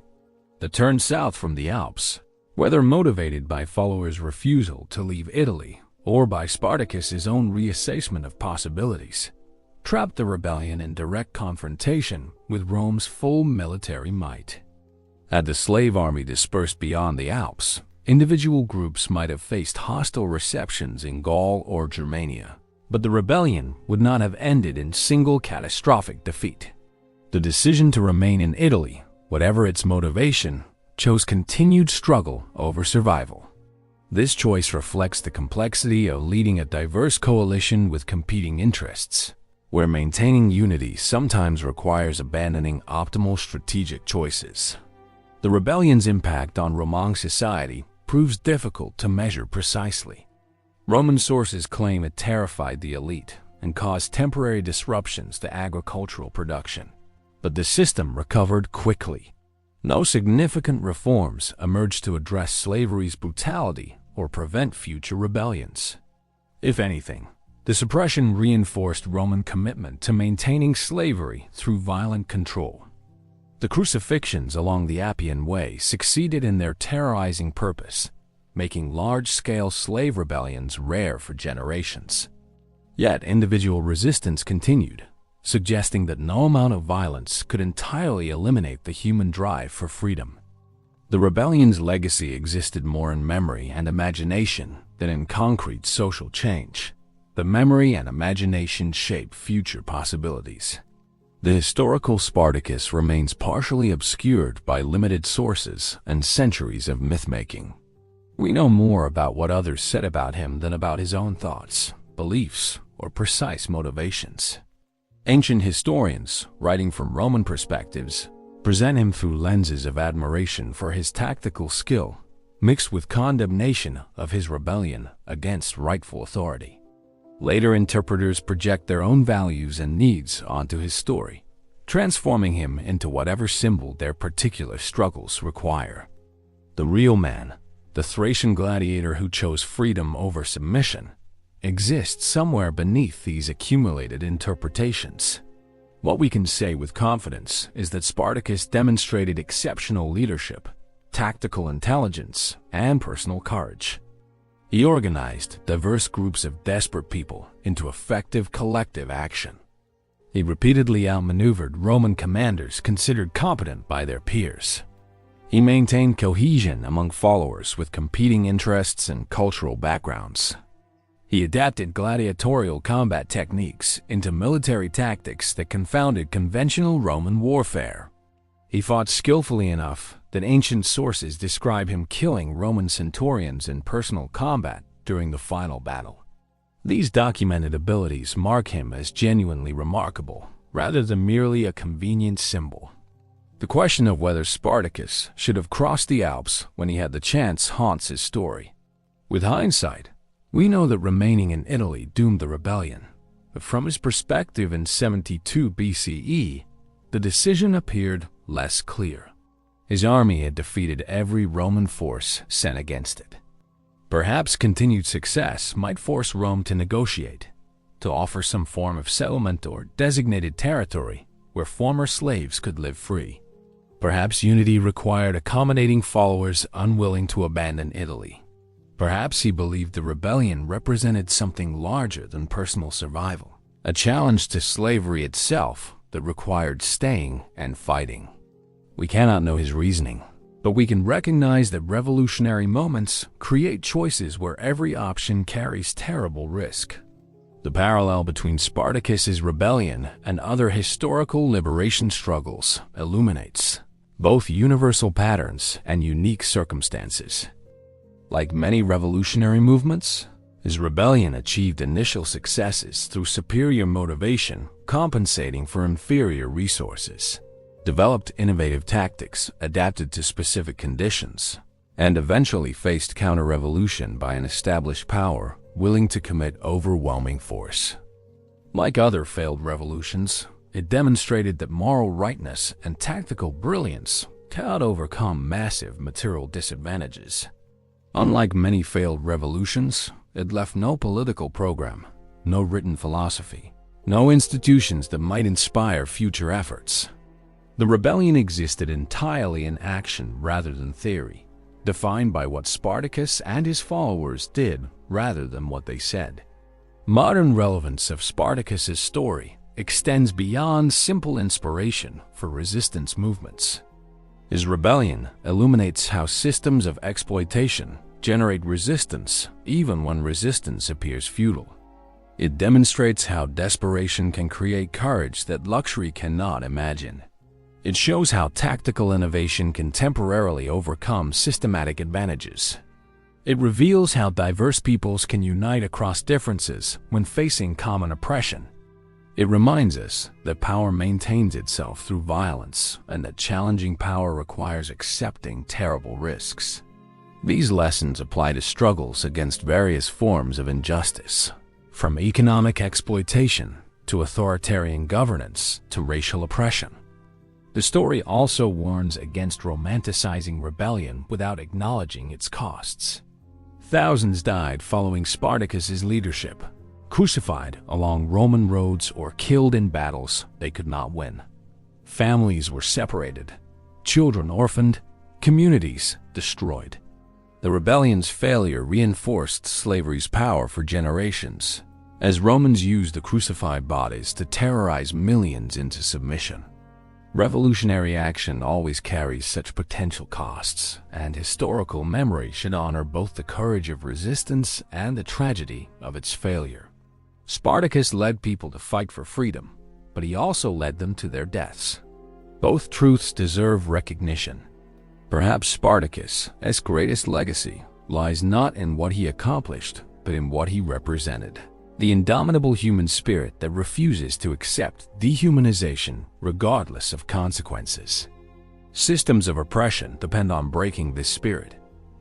The turn south from the Alps, whether motivated by followers' refusal to leave Italy or by Spartacus's own reassessment of possibilities, trapped the rebellion in direct confrontation with Rome's full military might. Had the slave army dispersed beyond the Alps, individual groups might have faced hostile receptions in Gaul or Germania, but the rebellion would not have ended in single catastrophic defeat. The decision to remain in Italy, whatever its motivation, chose continued struggle over survival. This choice reflects the complexity of leading a diverse coalition with competing interests, where maintaining unity sometimes requires abandoning optimal strategic choices. The rebellion's impact on Roman society proves difficult to measure precisely. Roman sources claim it terrified the elite and caused temporary disruptions to agricultural production, but the system recovered quickly. No significant reforms emerged to address slavery's brutality or prevent future rebellions. If anything, the suppression reinforced Roman commitment to maintaining slavery through violent control. The crucifixions along the Appian Way succeeded in their terrorizing purpose, making large-scale slave rebellions rare for generations. Yet individual resistance continued, suggesting that no amount of violence could entirely eliminate the human drive for freedom. The rebellion's legacy existed more in memory and imagination than in concrete social change. The memory and imagination shape future possibilities. The historical Spartacus remains partially obscured by limited sources and centuries of myth-making. We know more about what others said about him than about his own thoughts, beliefs, or precise motivations. Ancient historians, writing from Roman perspectives, present him through lenses of admiration for his tactical skill, mixed with condemnation of his rebellion against rightful authority. Later interpreters project their own values and needs onto his story, transforming him into whatever symbol their particular struggles require. The real man, the Thracian gladiator who chose freedom over submission, exists somewhere beneath these accumulated interpretations. What we can say with confidence is that Spartacus demonstrated exceptional leadership, tactical intelligence, and personal courage. He organized diverse groups of desperate people into effective collective action. He repeatedly outmaneuvered Roman commanders considered competent by their peers. He maintained cohesion among followers with competing interests and cultural backgrounds. He adapted gladiatorial combat techniques into military tactics that confounded conventional Roman warfare. He fought skillfully enough that ancient sources describe him killing Roman centurions in personal combat during the final battle. These documented abilities mark him as genuinely remarkable, rather than merely a convenient symbol. The question of whether Spartacus should have crossed the Alps when he had the chance haunts his story. With hindsight, we know that remaining in Italy doomed the rebellion, but from his perspective in 72 BCE, the decision appeared less clear. His army had defeated every Roman force sent against it. Perhaps continued success might force Rome to negotiate, to offer some form of settlement or designated territory where former slaves could live free. Perhaps unity required accommodating followers unwilling to abandon Italy. Perhaps he believed the rebellion represented something larger than personal survival, a challenge to slavery itself that required staying and fighting. We cannot know his reasoning, but we can recognize that revolutionary moments create choices where every option carries terrible risk. The parallel between Spartacus's rebellion and other historical liberation struggles illuminates both universal patterns and unique circumstances. Like many revolutionary movements, his rebellion achieved initial successes through superior motivation, compensating for inferior resources, developed innovative tactics adapted to specific conditions, and eventually faced counter-revolution by an established power willing to commit overwhelming force. Like other failed revolutions, it demonstrated that moral rightness and tactical brilliance cannot overcome massive material disadvantages. Unlike many failed revolutions, it left no political program, no written philosophy, no institutions that might inspire future efforts. The rebellion existed entirely in action rather than theory, defined by what Spartacus and his followers did rather than what they said. Modern relevance of Spartacus's story extends beyond simple inspiration for resistance movements. His rebellion illuminates how systems of exploitation generate resistance even when resistance appears futile. It demonstrates how desperation can create courage that luxury cannot imagine. It shows how tactical innovation can temporarily overcome systematic advantages. It reveals how diverse peoples can unite across differences when facing common oppression. It reminds us that power maintains itself through violence and that challenging power requires accepting terrible risks. These lessons apply to struggles against various forms of injustice, from economic exploitation to authoritarian governance to racial oppression. The story also warns against romanticizing rebellion without acknowledging its costs. Thousands died following Spartacus's leadership, crucified along Roman roads or killed in battles they could not win. Families were separated, children orphaned, communities destroyed. The rebellion's failure reinforced slavery's power for generations, as Romans used the crucified bodies to terrorize millions into submission. Revolutionary action always carries such potential costs, and historical memory should honor both the courage of resistance and the tragedy of its failure. Spartacus led people to fight for freedom, but he also led them to their deaths. Both truths deserve recognition. Perhaps Spartacus' greatest legacy lies not in what he accomplished, but in what he represented. The indomitable human spirit that refuses to accept dehumanization regardless of consequences. Systems of oppression depend on breaking this spirit,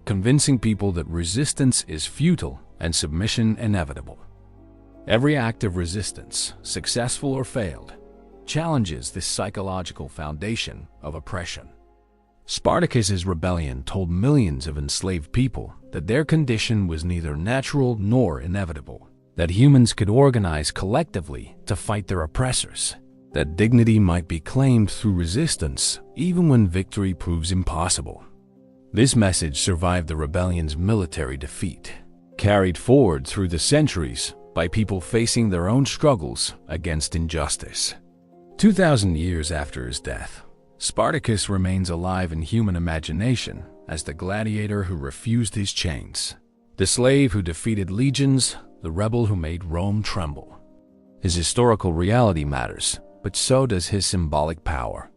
convincing people that resistance is futile and submission inevitable. Every act of resistance, successful or failed, challenges this psychological foundation of oppression. Spartacus's rebellion told millions of enslaved people that their condition was neither natural nor inevitable, that humans could organize collectively to fight their oppressors, that dignity might be claimed through resistance even when victory proves impossible. This message survived the rebellion's military defeat, carried forward through the centuries by people facing their own struggles against injustice. 2,000 years after his death, Spartacus remains alive in human imagination as the gladiator who refused his chains, the slave who defeated legions, the rebel who made Rome tremble. His historical reality matters, but so does his symbolic power.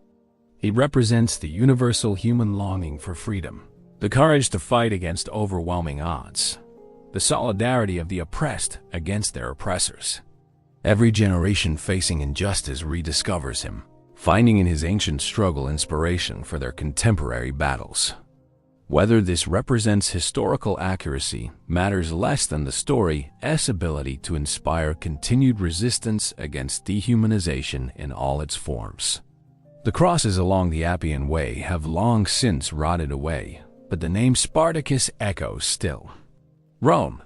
He represents the universal human longing for freedom, the courage to fight against overwhelming odds, the solidarity of the oppressed against their oppressors. Every generation facing injustice rediscovers him, finding in his ancient struggle inspiration for their contemporary battles. Whether this represents historical accuracy matters less than the story's ability to inspire continued resistance against dehumanization in all its forms. The crosses along the Appian Way have long since rotted away, but the name Spartacus echoes still. Rome,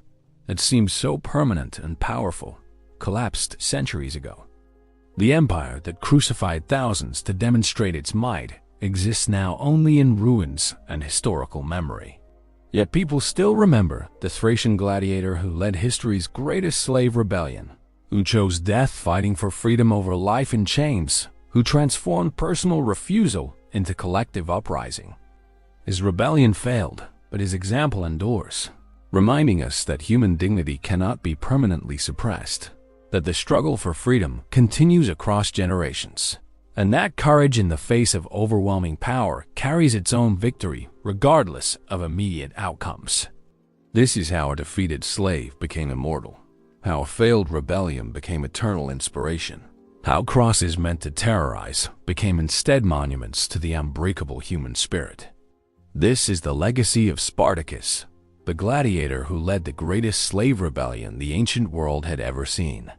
that seemed so permanent and powerful, collapsed centuries ago. The empire that crucified thousands to demonstrate its might exists now only in ruins and historical memory. Yet people still remember the Thracian gladiator who led history's greatest slave rebellion, who chose death fighting for freedom over life in chains, who transformed personal refusal into collective uprising. His rebellion failed, but his example endures, reminding us that human dignity cannot be permanently suppressed, that the struggle for freedom continues across generations, and that courage in the face of overwhelming power carries its own victory regardless of immediate outcomes. This is how a defeated slave became immortal, how a failed rebellion became eternal inspiration, how crosses meant to terrorize became instead monuments to the unbreakable human spirit. This is the legacy of Spartacus, the gladiator who led the greatest slave rebellion the ancient world had ever seen.